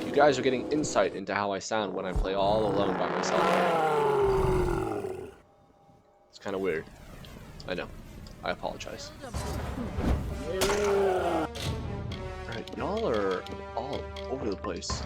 Speaker 1: You guys are getting insight into how I sound when I play all alone by myself. It's kind of weird. I know. I apologize. Alright, y'all are all over the place.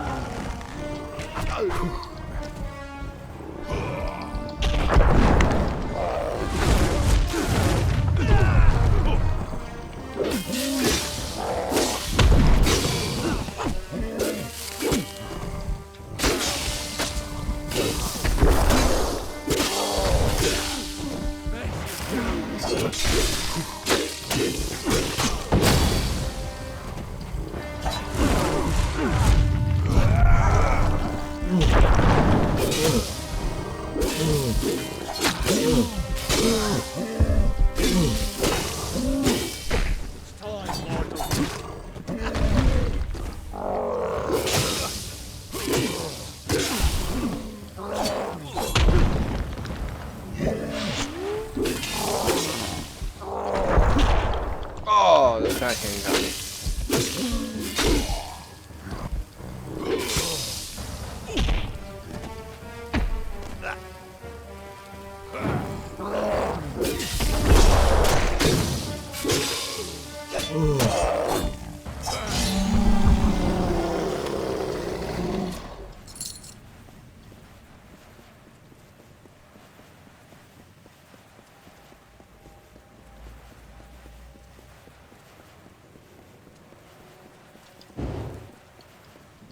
Speaker 1: Oh, the backhand got me.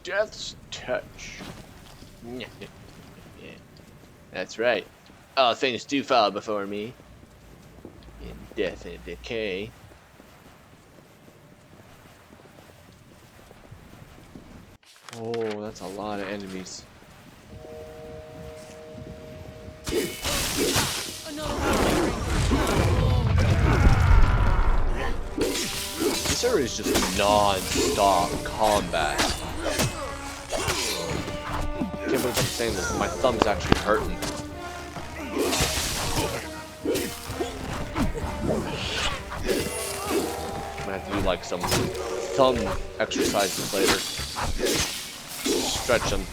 Speaker 1: Death's touch. That's right. All things do fall before me. In death and decay. Oh, that's a lot of enemies. This area is just non-stop combat. I can't believe I'm saying this, but my thumb's actually hurting. I'm gonna have to do like some thumb exercises later. Stretch them.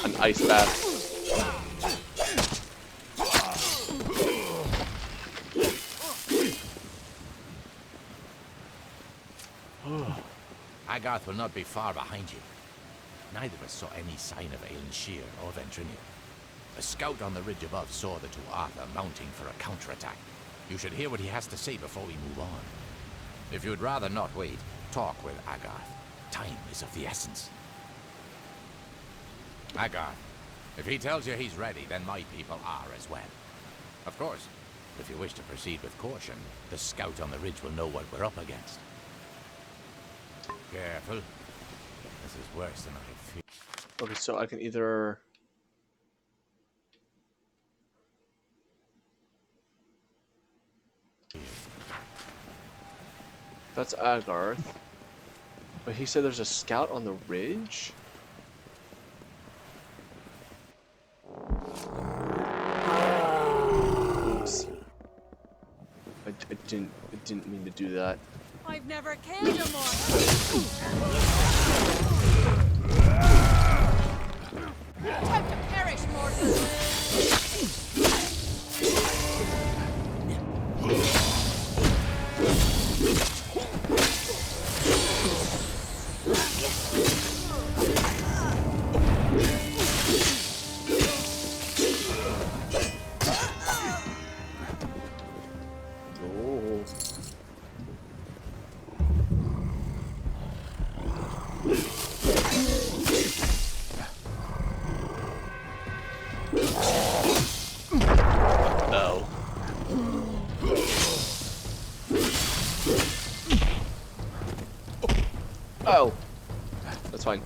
Speaker 1: An ice bath.
Speaker 19: Agarth will not be far behind you. Neither of us saw any sign of Alan Shear or Ventrinia. A scout on the ridge above saw the Tuatha mounting for a counterattack. You should hear what he has to say before we move on. If you'd rather not wait, talk with Agarth. Time is of the essence. Agarth, if he tells you he's ready, then my people are as well. Of course, if you wish to proceed with caution, the scout on the ridge will know what we're up against. Careful. This is worse than I feared.
Speaker 1: Okay, so I can either... That's Agarth. But he said there's a scout on the ridge? Oops. I didn't mean to do that.
Speaker 21: I've never killed a mortal. Time to perish, mortal.
Speaker 1: Oh, that's fine.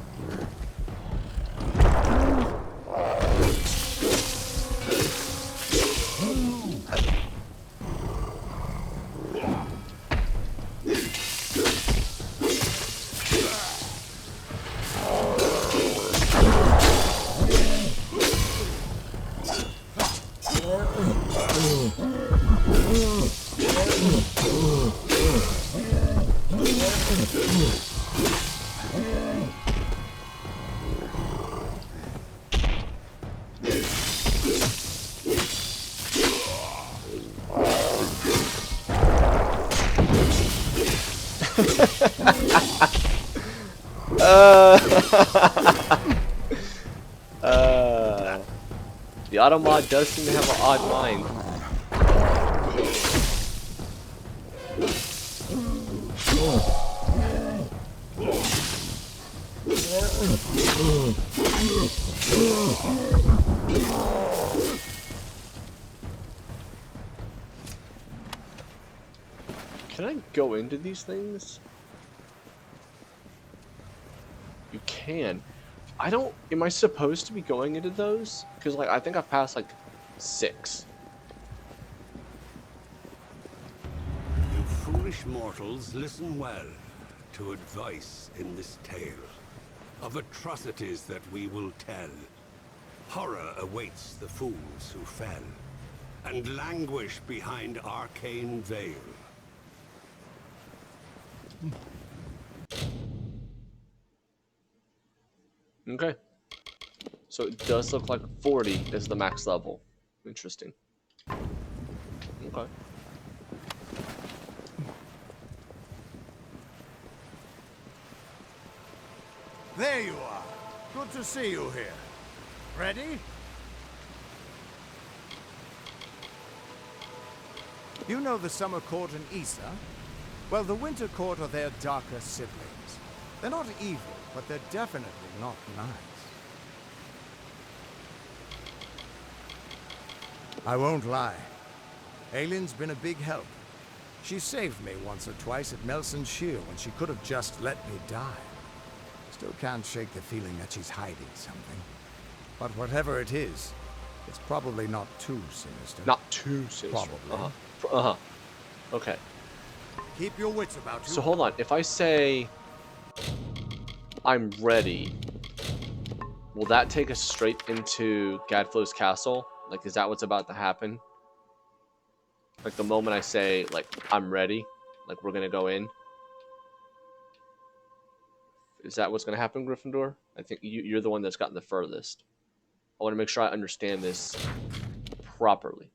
Speaker 1: The auto mod does seem to have an odd mind. Can I go into these things? You can. I don't... Am I supposed to be going into those? Because, like, I think I've passed, like, 6.
Speaker 18: You foolish mortals, listen well to advice in this tale. Of atrocities that we will tell. Horror awaits the fools who fell, and languish behind arcane veil.
Speaker 1: Okay. So it does look like 40 is the max level. Interesting. Okay.
Speaker 13: There you are. Good to see you here. Ready? You know the Summer Court and Issa? Well, the Winter Court are their darker siblings. They're not evil, but they're definitely not nice. I won't lie. Aylin's been a big help. She saved me once or twice at Nelson Shear when she could have just let me die. Still can't shake the feeling that she's hiding something. But whatever it is, it's probably not too sinister.
Speaker 1: Not too sinister.
Speaker 13: Probably.
Speaker 1: Okay.
Speaker 13: Keep your wits about you.
Speaker 1: So hold on. If I say I'm ready, will that take us straight into Gadflow's castle? Like, is that what's about to happen? Like, the moment I say, like, I'm ready, like, we're gonna go in. Is that what's gonna happen, Gryffindor? I think you're the one that's gotten the furthest. I want to make sure I understand this properly.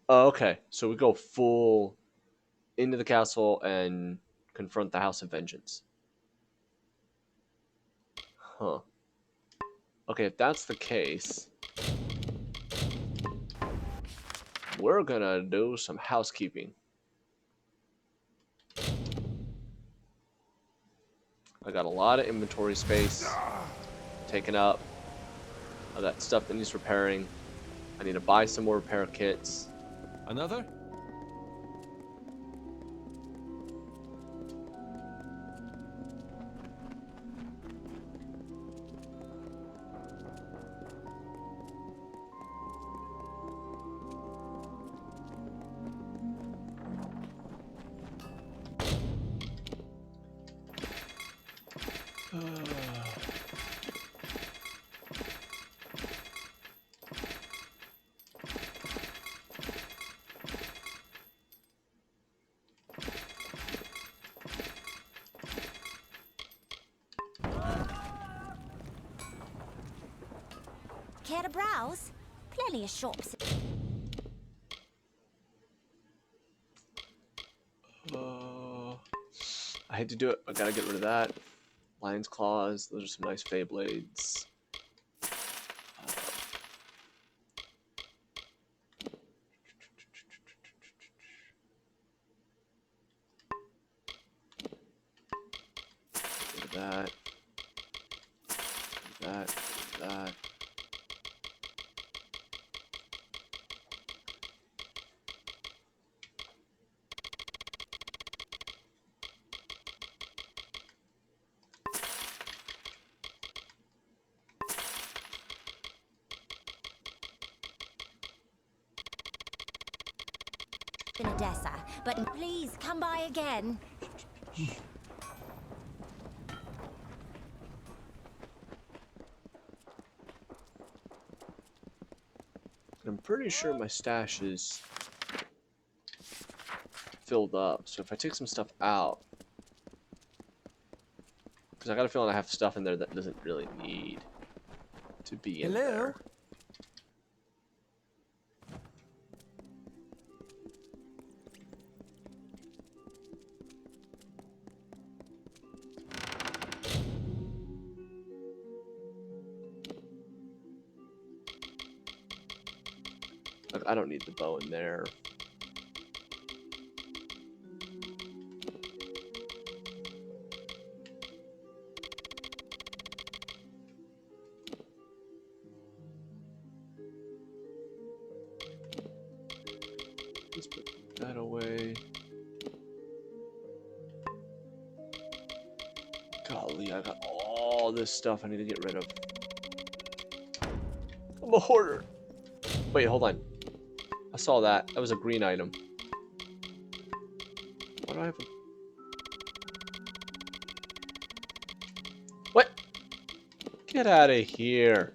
Speaker 1: Oh, okay. So we go full into the castle and confront the House of Vengeance. Huh. Okay, if that's the case, we're gonna do some housekeeping. I got a lot of inventory space taken up. I got stuff that needs repairing. I need to buy some more repair kits.
Speaker 12: Another?
Speaker 10: Care to browse? Plenty of shops.
Speaker 1: I hate to do it. I gotta get rid of that. Lion's Claws. Those are some nice Fey Blades. That. That. That.
Speaker 10: In Odessa, but please come by again.
Speaker 1: I'm pretty sure my stash is filled up. So if I take some stuff out, because I got a feeling I have stuff in there that doesn't really need to be in there. Like, I don't need the bow in there. Let's put that away. Golly, I got all this stuff I need to get rid of. I'm a hoarder. Wait, hold on. I saw that. That was a green item. Why do I have a... What? Get out of here.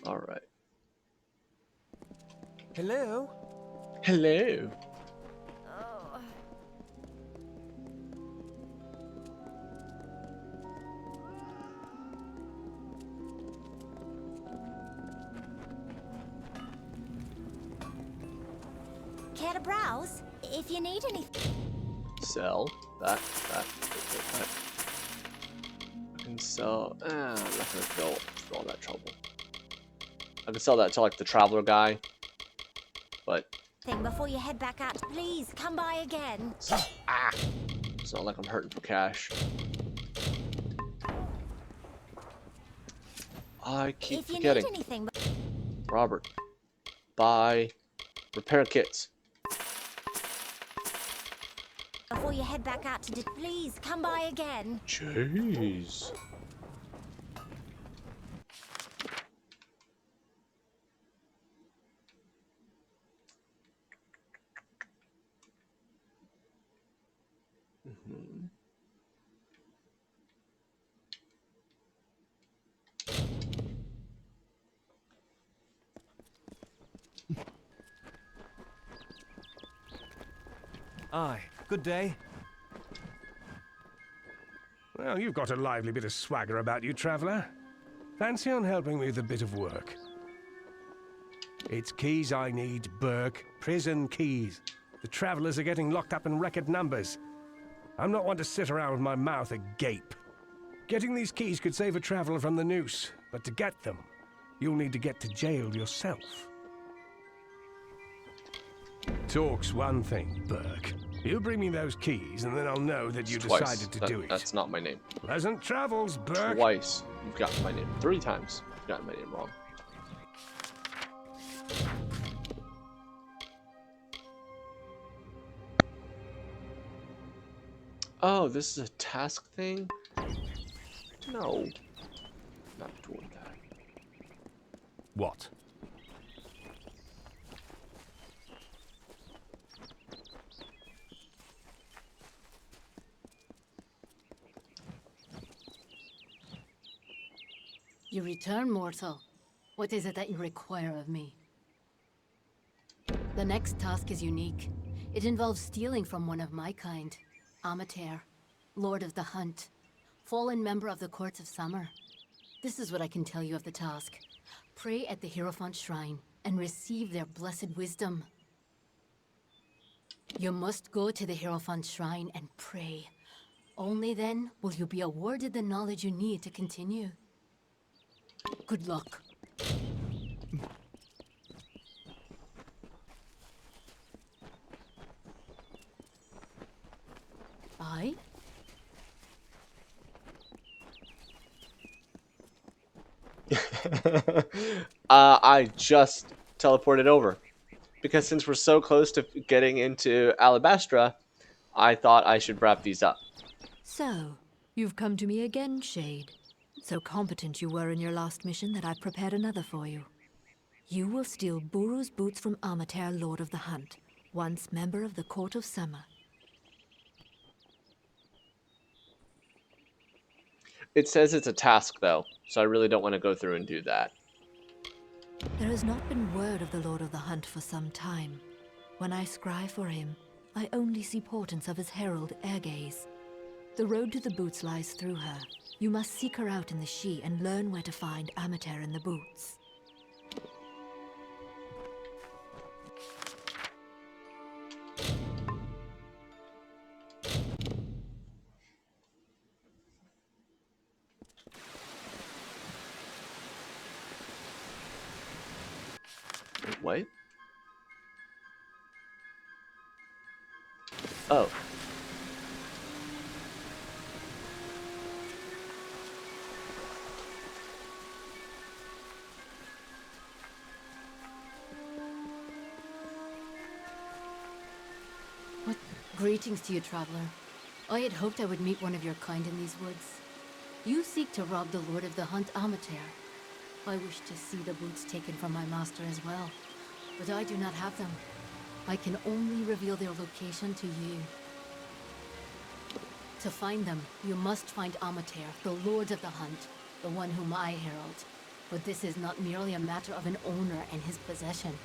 Speaker 1: All right.
Speaker 2: Hello?
Speaker 1: Hello.
Speaker 10: Care to browse? If you need anything.
Speaker 1: Sell that. I can sell. I'm not gonna go through all that trouble. I can sell that to like the traveler guy, but
Speaker 10: Before you head back out, please come by again.
Speaker 1: it's not like I'm hurting for cash. I keep
Speaker 10: If you
Speaker 1: forgetting.
Speaker 10: need anything.
Speaker 1: Robert, buy repair kits.
Speaker 10: Before you head back out to please come by again.
Speaker 1: Jeez.
Speaker 2: Aye, good day.
Speaker 4: Well, you've got a lively bit of swagger about you, traveller. Fancy on helping me with a bit of work? It's keys I need, Burke. Prison keys. The travellers are getting locked up in record numbers. I'm not one to sit around with my mouth agape. Getting these keys could save a traveller from the noose, but to get them, you'll need to get to jail yourself. Talk's one thing, Burke. You bring me those keys, and then I'll know that you decided to do it.
Speaker 1: That's not my name.
Speaker 4: Pleasant travels, Burke.
Speaker 1: Twice you've gotten my name. 3 times you've gotten my name wrong. Oh, this is a task thing? No. Not doing that.
Speaker 4: What?
Speaker 5: You return, mortal. What is it that you require of me? The next task is unique. It involves stealing from one of my kind. Amalur, Lord of the Hunt, fallen member of the Courts of Summer. This is what I can tell you of the task. Pray at the Hierophant Shrine and receive their blessed wisdom. You must go to the Hierophant Shrine and pray. Only then will you be awarded the knowledge you need to continue. Good luck. Aye?
Speaker 1: I just teleported over. Because since we're so close to getting into Alabastra, I thought I should wrap these up.
Speaker 8: So, you've come to me again, Shade. So competent you were in your last mission that I've prepared another for you. You will steal Buru's boots from Amalur, Lord of the Hunt, once member of the Court of Summer.
Speaker 1: It says it's a task, though, so I really don't want to go through and do that.
Speaker 8: There has not been word of the Lord of the Hunt for some time. When I scry for him, I only see portents of his herald, Ergaze. The road to the boots lies through her. You must seek her out in the She and learn where to find Amalur in the boots.
Speaker 1: Wait, what? Oh.
Speaker 5: Greetings to you, traveler. I had hoped I would meet one of your kind in these woods. You seek to rob the Lord of the Hunt, Amalur. I wish to see the boots taken from my master as well, but I do not have them. I can only reveal their location to you. To find them, you must find Amalur, the Lord of the Hunt, the one whom I herald. But this is not merely a matter of an owner and his possession.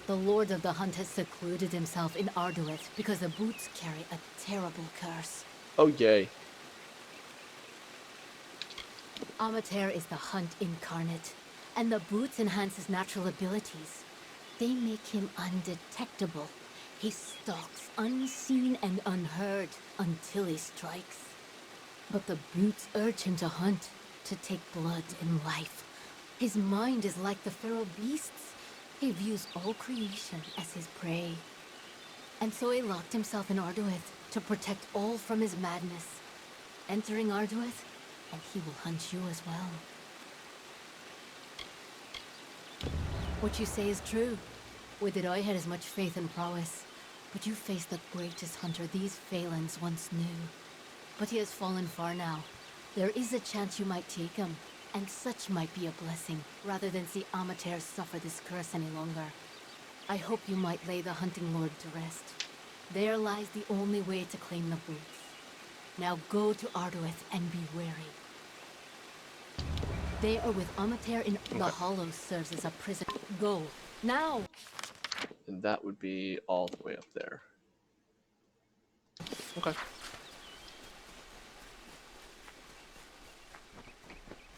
Speaker 5: The Lord of the Hunt has secluded himself in Arduith because the boots carry a terrible curse.
Speaker 1: Oh, yay.
Speaker 5: Amalur is the Hunt incarnate, and the boots enhance his natural abilities. They make him undetectable, He stalks unseen and unheard until he strikes. But the brutes urge him to hunt, to take blood and life. His mind is like the feral beasts. He views all creation as his prey. And so he locked himself in Arduith to protect all from his madness. Entering Arduith, and he will hunt you as well. What you say is true. With it I had as much faith in prowess. But you face the greatest hunter these Phalans once knew. But he has fallen far now. There is a chance you might take him. And such might be a blessing, rather than see Amateur suffer this curse any longer. I hope you might lay the Hunting Lord to rest. There lies the only way to claim the boots. Now go to Arduith and be wary. They are with Amateur in the Hollow serves as a prison. Go, now!
Speaker 1: And that would be all the way up there. Okay.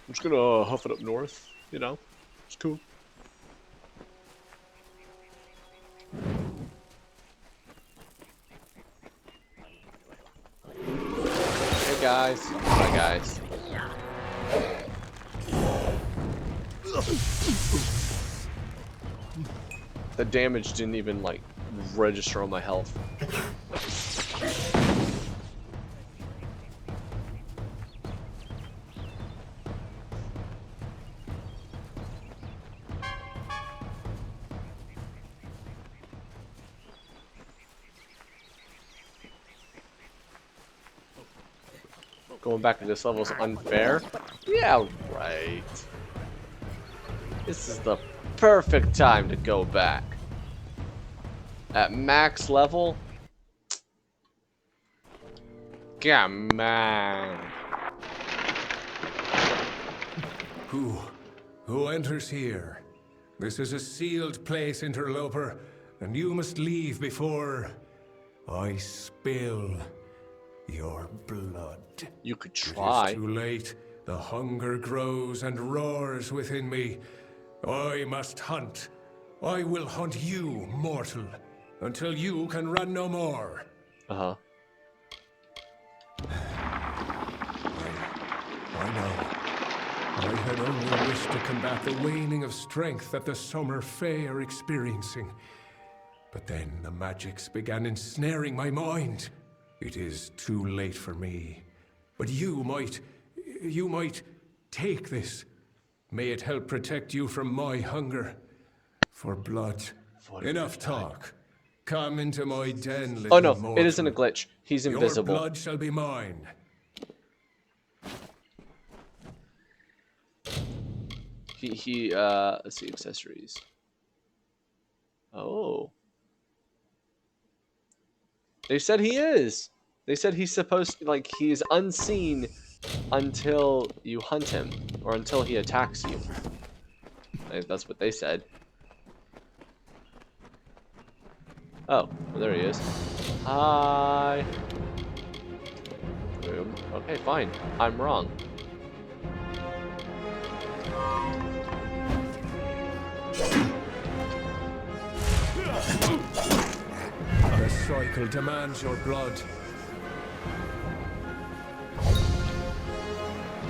Speaker 1: I'm just gonna huff it up north, you know? It's cool. Hey guys. Hi guys. The damage didn't even like register on my health. Going back to this level is unfair? Yeah, right. This is the perfect time to go back. At max level? Come on.
Speaker 4: Who enters here? This is a sealed place, interloper, and you must leave before I spill your blood.
Speaker 1: You could try.
Speaker 4: It is too late. The hunger grows and roars within me. I must hunt. I will hunt you, mortal, until you can run no more.
Speaker 1: Uh-huh.
Speaker 4: I know. I had only wished to combat the waning of strength that the summer Fae are experiencing. But then the magics began ensnaring my mind. It is too late for me. But you might take this. May it help protect you from my hunger for blood. Enough talk. Come into my den, little
Speaker 1: Oh no,
Speaker 4: mortal.
Speaker 1: it isn't a glitch. He's invisible.
Speaker 4: Your blood shall be mine.
Speaker 1: Let's see, accessories. Oh. They said he is. They said he's supposed to, like, he's unseen until you hunt him, or until he attacks you. That's what they said. Oh, well, there he is. Hi. Okay, fine. I'm wrong.
Speaker 4: The cycle demands your blood.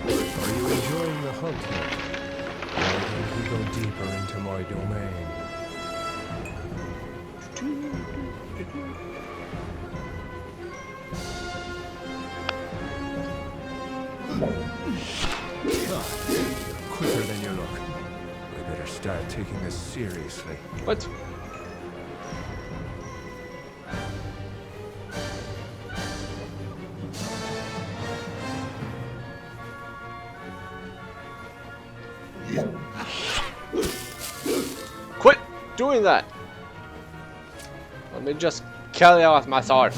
Speaker 4: Are you enjoying the hunt yet? Why don't we go deeper into my domain? You're quicker than you look. I better start taking this seriously.
Speaker 1: What? Quit doing that! Let me just kill you with my sword.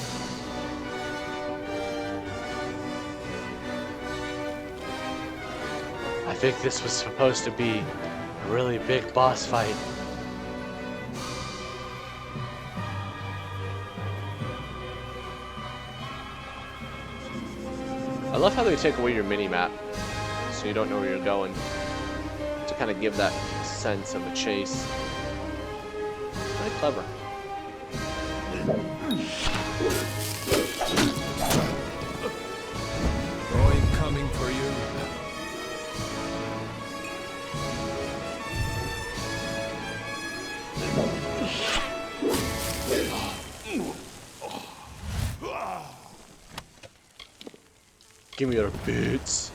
Speaker 1: I think this was supposed to be a really big boss fight. I love how they take away your mini-map, so you don't know where you're going, to kind of give that sense of a chase. Very clever.
Speaker 12: I'm coming for you.
Speaker 1: Give me your boots.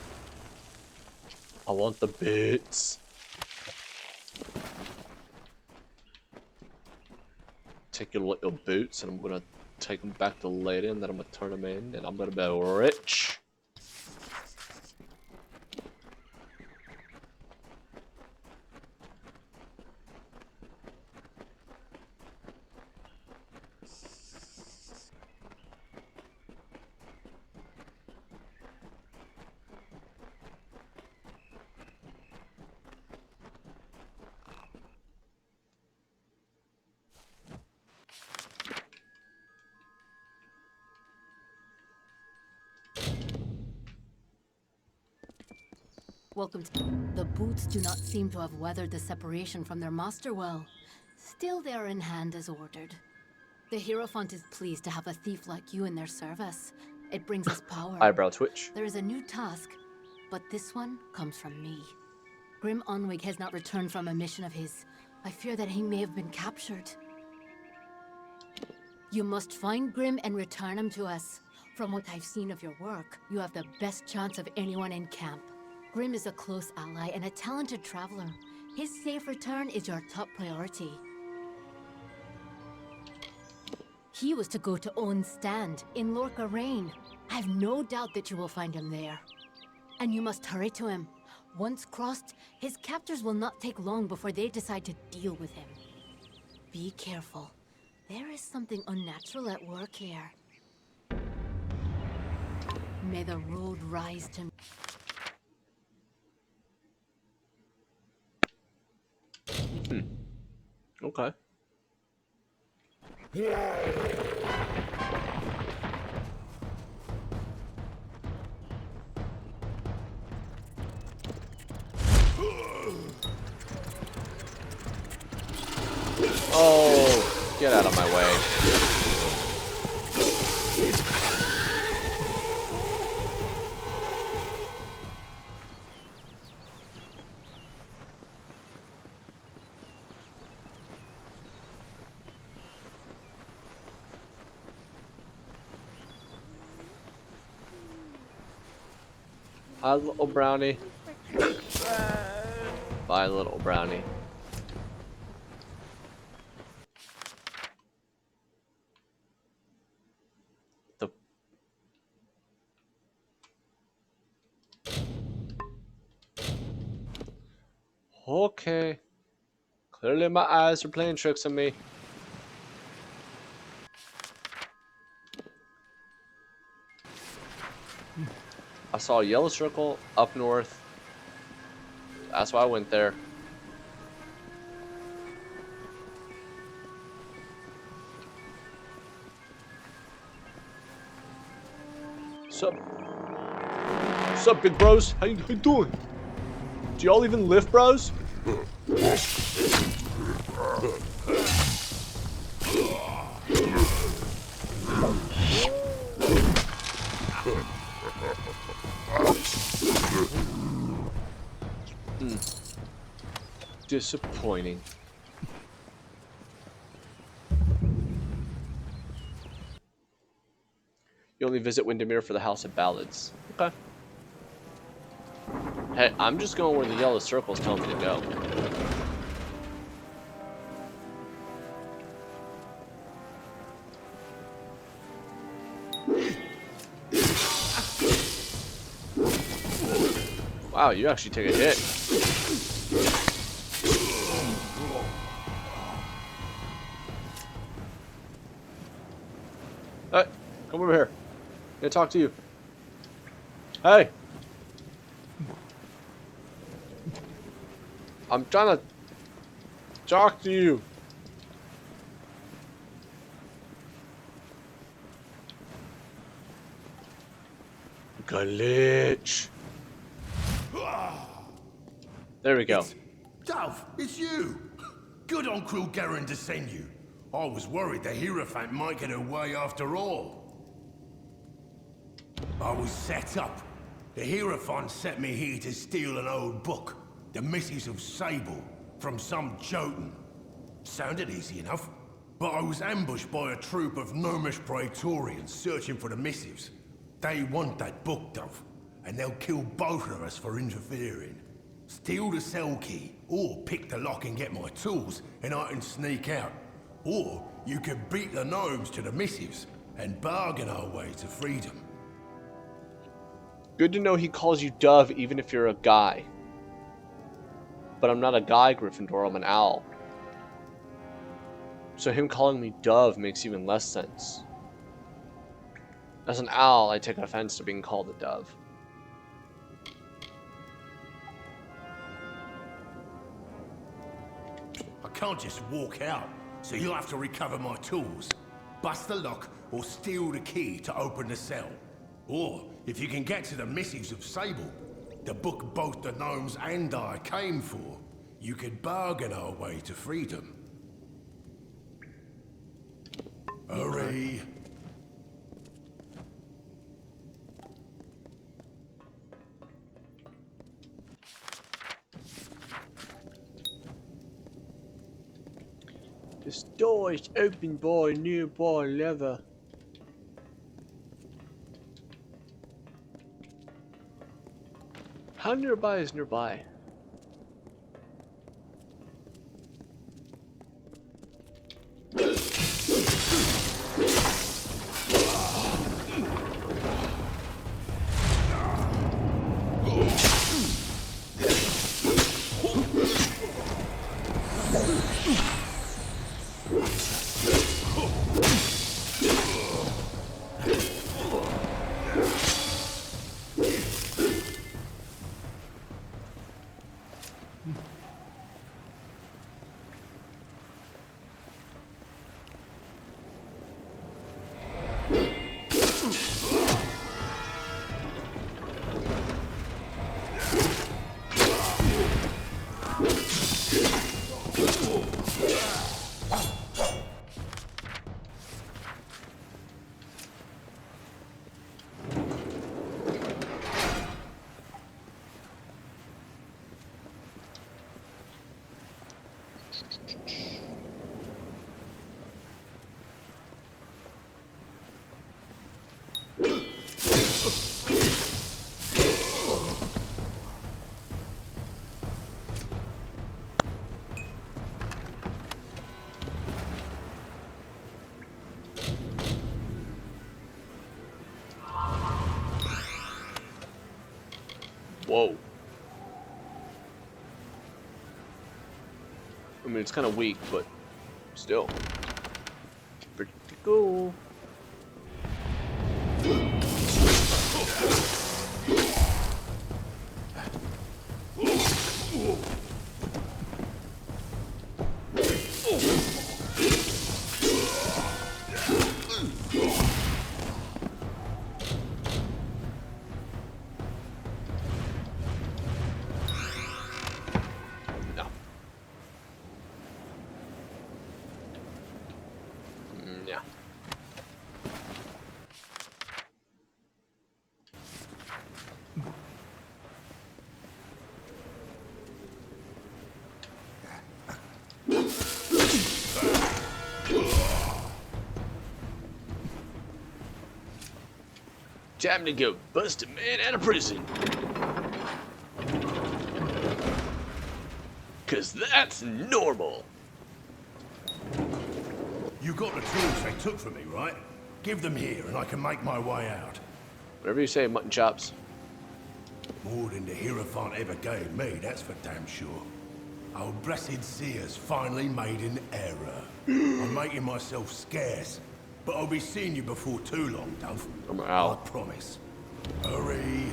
Speaker 1: I want the boots. Take your little boots and I'm gonna take them back to the lady and then I'm gonna turn them in and I'm gonna be rich.
Speaker 5: Welcome to... The boots do not seem to have weathered the separation from their master well. Still, they are in hand as ordered. The Hierophant is pleased to have a thief like you in their service. It brings us power.
Speaker 1: Eyebrow twitch.
Speaker 5: There is a new task, but this one comes from me. Grim Onwig has not returned from a mission of his. I fear that he may have been captured. You must find Grim and return him to us. From what I've seen of your work, you have the best chance of anyone in camp. Grim is a close ally and a talented traveler. His safe return is your top priority. He was to go to Owen's stand in Lorca Rain. I have no doubt that you will find him there. And you must hurry to him. Once crossed, his captors will not take long before they decide to deal with him. Be careful. There is something unnatural at work here. May the road rise to...
Speaker 1: Okay. Oh, get out of my way. Hi, little brownie. Bye, little brownie. The okay. Clearly, my eyes are playing tricks on me. I saw a yellow circle up north. That's why I went there. Sup, big bros? How you doing? Do y'all even lift, bros? Disappointing. You only visit Windermere for the House of Ballads. Okay. Hey, I'm just going where the yellow circle's telling me to go. Wow, you actually take a hit. Hey, come over here. I'm gonna talk to you. Hey! I'm trying to talk to you. Glitch. There we go.
Speaker 15: Dove, it's you! Good on Cruel Garen to send you. I was worried the Hierophant might get away after all. I was set up. The Hierophant sent me here to steal an old book, The Missives of Sable, from some Jotun. Sounded easy enough, but I was ambushed by a troop of gnomish praetorians searching for the missives. They want that book, Dove, and they'll kill both of us for interfering. Steal the cell key, or pick the lock and get my tools, and I can sneak out. Or you could beat the gnomes to the missives, and bargain our way to freedom.
Speaker 1: Good to know he calls you Dove even if you're a guy. But I'm not a guy, Gryffindor, I'm an owl. So him calling me Dove makes even less sense. As an owl, I take offense to being called a dove.
Speaker 15: I can't just walk out, so you'll have to recover my tools. Bust the lock, or steal the key to open the cell. Or, if you can get to the Missives of Sable, the book both the gnomes and I came for, you could bargain our way to freedom. Hurry!
Speaker 1: This door is opened by a nearby lever. How nearby is nearby? Whoa. I mean, it's kind of weak, but still. Pretty cool. Yeah. Time to go bust a man out of prison. 'Cause that's normal.
Speaker 15: You got the tools they took from me, right? Give them here and I can make my way out.
Speaker 1: Whatever you say, mutton chops.
Speaker 15: More than the Hierophant ever gave me, that's for damn sure. Our blessed seer's finally made an error. I'm making myself scarce, but I'll be seeing you before too long, Dove.
Speaker 1: I'm out.
Speaker 15: I promise. Hurry.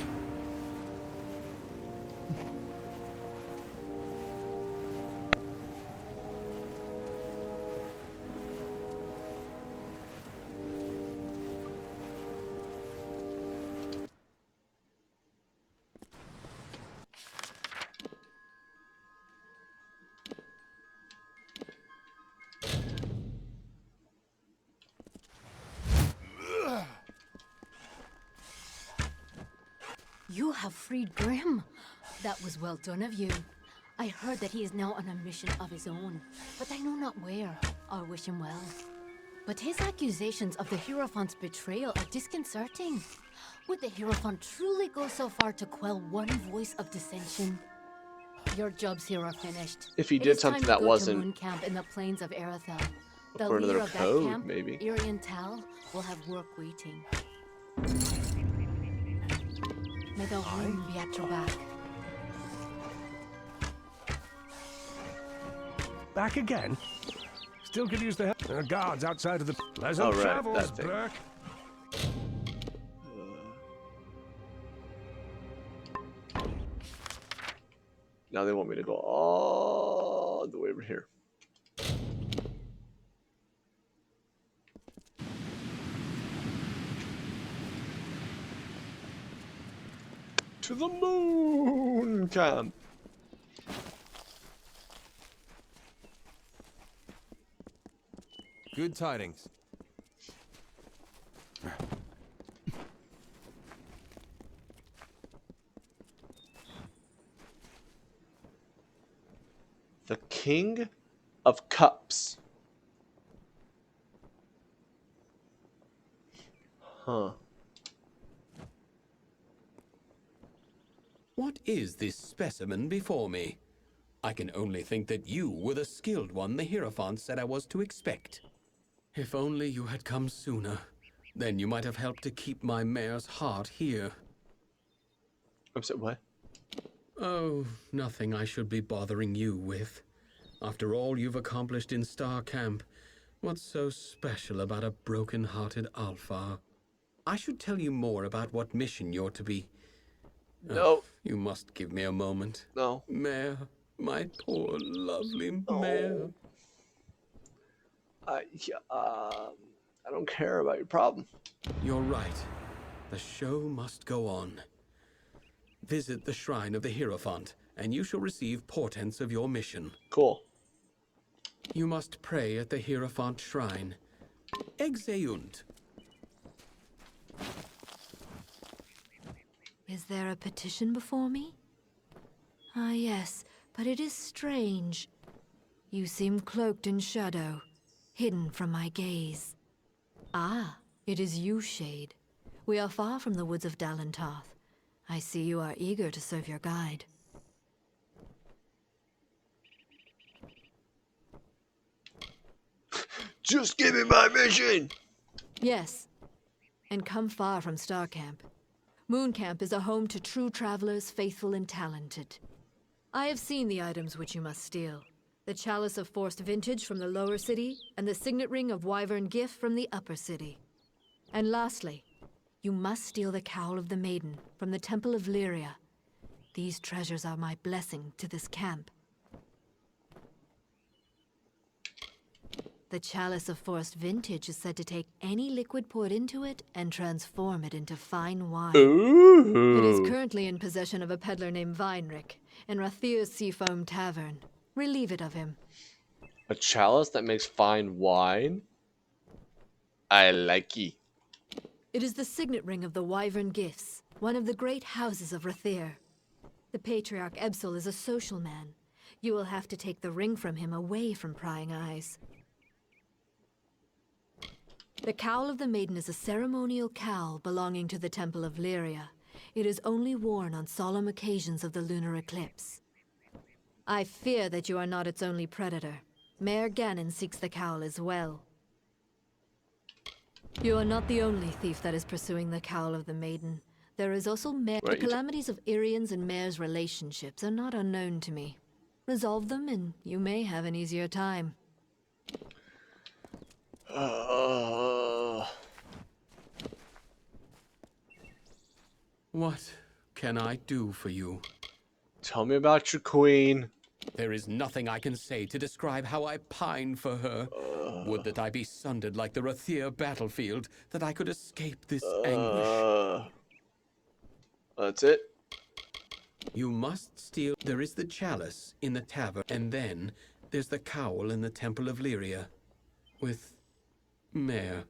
Speaker 8: have freed Grim. That was well done of you. I heard that he is now on a mission of his own, but I know not where. I wish him well. But his accusations of the Hierophant's betrayal are disconcerting. Would the Hierophant truly go so far to quell one voice of dissension? Your jobs here are finished.
Speaker 1: If he
Speaker 8: It
Speaker 1: did
Speaker 8: is time
Speaker 1: something
Speaker 8: to
Speaker 1: that
Speaker 8: go
Speaker 1: wasn't
Speaker 8: to Moon Camp in the plains of Erethel. The
Speaker 1: according to
Speaker 8: leader
Speaker 1: their
Speaker 8: of that
Speaker 1: code,
Speaker 8: camp,
Speaker 1: maybe.
Speaker 8: Irian Tal, will have work waiting. May the wind be at your back.
Speaker 7: Back again? Still could use the help. There are guards outside of the pleasant
Speaker 1: Oh, right,
Speaker 7: travels,
Speaker 1: that thing.
Speaker 7: Burke.
Speaker 1: Now they want me to go all the way over here. To the moon camp.
Speaker 22: Good tidings.
Speaker 1: The King of Cups. Huh.
Speaker 23: What is this specimen before me? I can only think that you were the skilled one the Hierophant said I was to expect. If only you had come sooner, then you might have helped to keep my mare's heart here.
Speaker 1: I'm sorry, what?
Speaker 23: Oh, nothing I should be bothering you with. After all you've accomplished in Star Camp, what's so special about a broken-hearted Alpha? I should tell you more about what mission you're to be.
Speaker 1: No.
Speaker 23: You must give me a moment.
Speaker 1: No.
Speaker 23: Mare, my poor, lovely mare.
Speaker 1: I don't care about your problem.
Speaker 23: You're right. The show must go on. Visit the shrine of the Hierophant, and you shall receive portents of your mission.
Speaker 1: Cool.
Speaker 23: You must pray at the Hierophant shrine. Exeunt.
Speaker 8: Is there a petition before me? Ah, yes, but it is strange. You seem cloaked in shadow, hidden from my gaze. Ah, it is you, Shade. We are far from the woods of Dalentarth. I see you are eager to serve your guide.
Speaker 1: Just give me my mission!
Speaker 8: Yes, and come far from Star Camp. Moon Camp is a home to true travelers, faithful and talented. I have seen the items which you must steal. The Chalice of Forced Vintage from the lower city, and the Signet Ring of Wyvern Gift from the upper city. And lastly, you must steal the Cowl of the Maiden from the Temple of Lyria. These treasures are my blessing to this camp. The Chalice of Forced Vintage is said to take any liquid poured into it and transform it into fine wine.
Speaker 1: Ooh.
Speaker 8: It is currently in possession of a peddler named Weinrich in Rathir's Seafoam Tavern. Relieve it of him.
Speaker 1: A chalice that makes fine wine? I like it.
Speaker 8: It is the signet ring of the Wyvern Gifts, one of the great houses of Rathir. The Patriarch Ebsel is a social man. You will have to take the ring from him away from prying eyes. The Cowl of the Maiden is a ceremonial cowl belonging to the Temple of Lyria. It is only worn on solemn occasions of the lunar eclipse. I fear that you are not its only predator. Mayor Ganon seeks the cowl as well. You are not the only thief that is pursuing the Cowl of the Maiden. There is also Mare.
Speaker 1: Right,
Speaker 8: The calamities of Irian's and Mare's relationships are not unknown to me. Resolve them and you may have an easier time.
Speaker 23: What can I do for you?
Speaker 1: Tell me about your queen.
Speaker 23: There is nothing I can say to describe how I pine for her. Would that I be sundered like the Rathir battlefield, that I could escape this anguish.
Speaker 1: That's it?
Speaker 23: You must steal. There is the chalice in the tavern, and then there's the cowl in the Temple of Lyria. With Mare.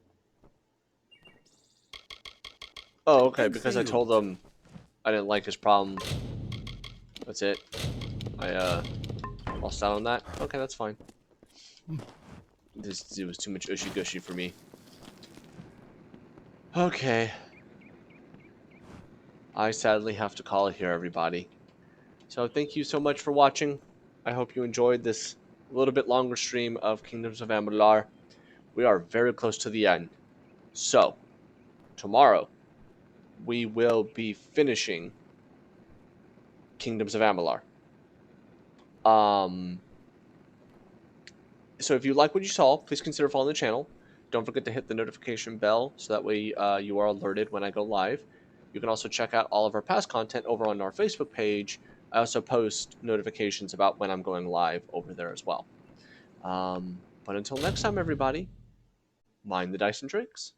Speaker 1: Oh, okay, because I told them I didn't like his problem. That's it. I lost out on that. Okay, that's fine. It was too much ushy gushy for me. Okay. I sadly have to call it here, everybody. So thank you so much for watching. I hope you enjoyed this little bit longer stream of Kingdoms of Amalur. We are very close to the end. So, tomorrow, we will be finishing Kingdoms of Amalur. So if you like what you saw, please consider following the channel. Don't forget to hit the notification bell so that way you are alerted when I go live. You can also check out all of our past content over on our Facebook page. I also post notifications about when I'm going live over there as well. But until next time, everybody, mind the dice and drinks.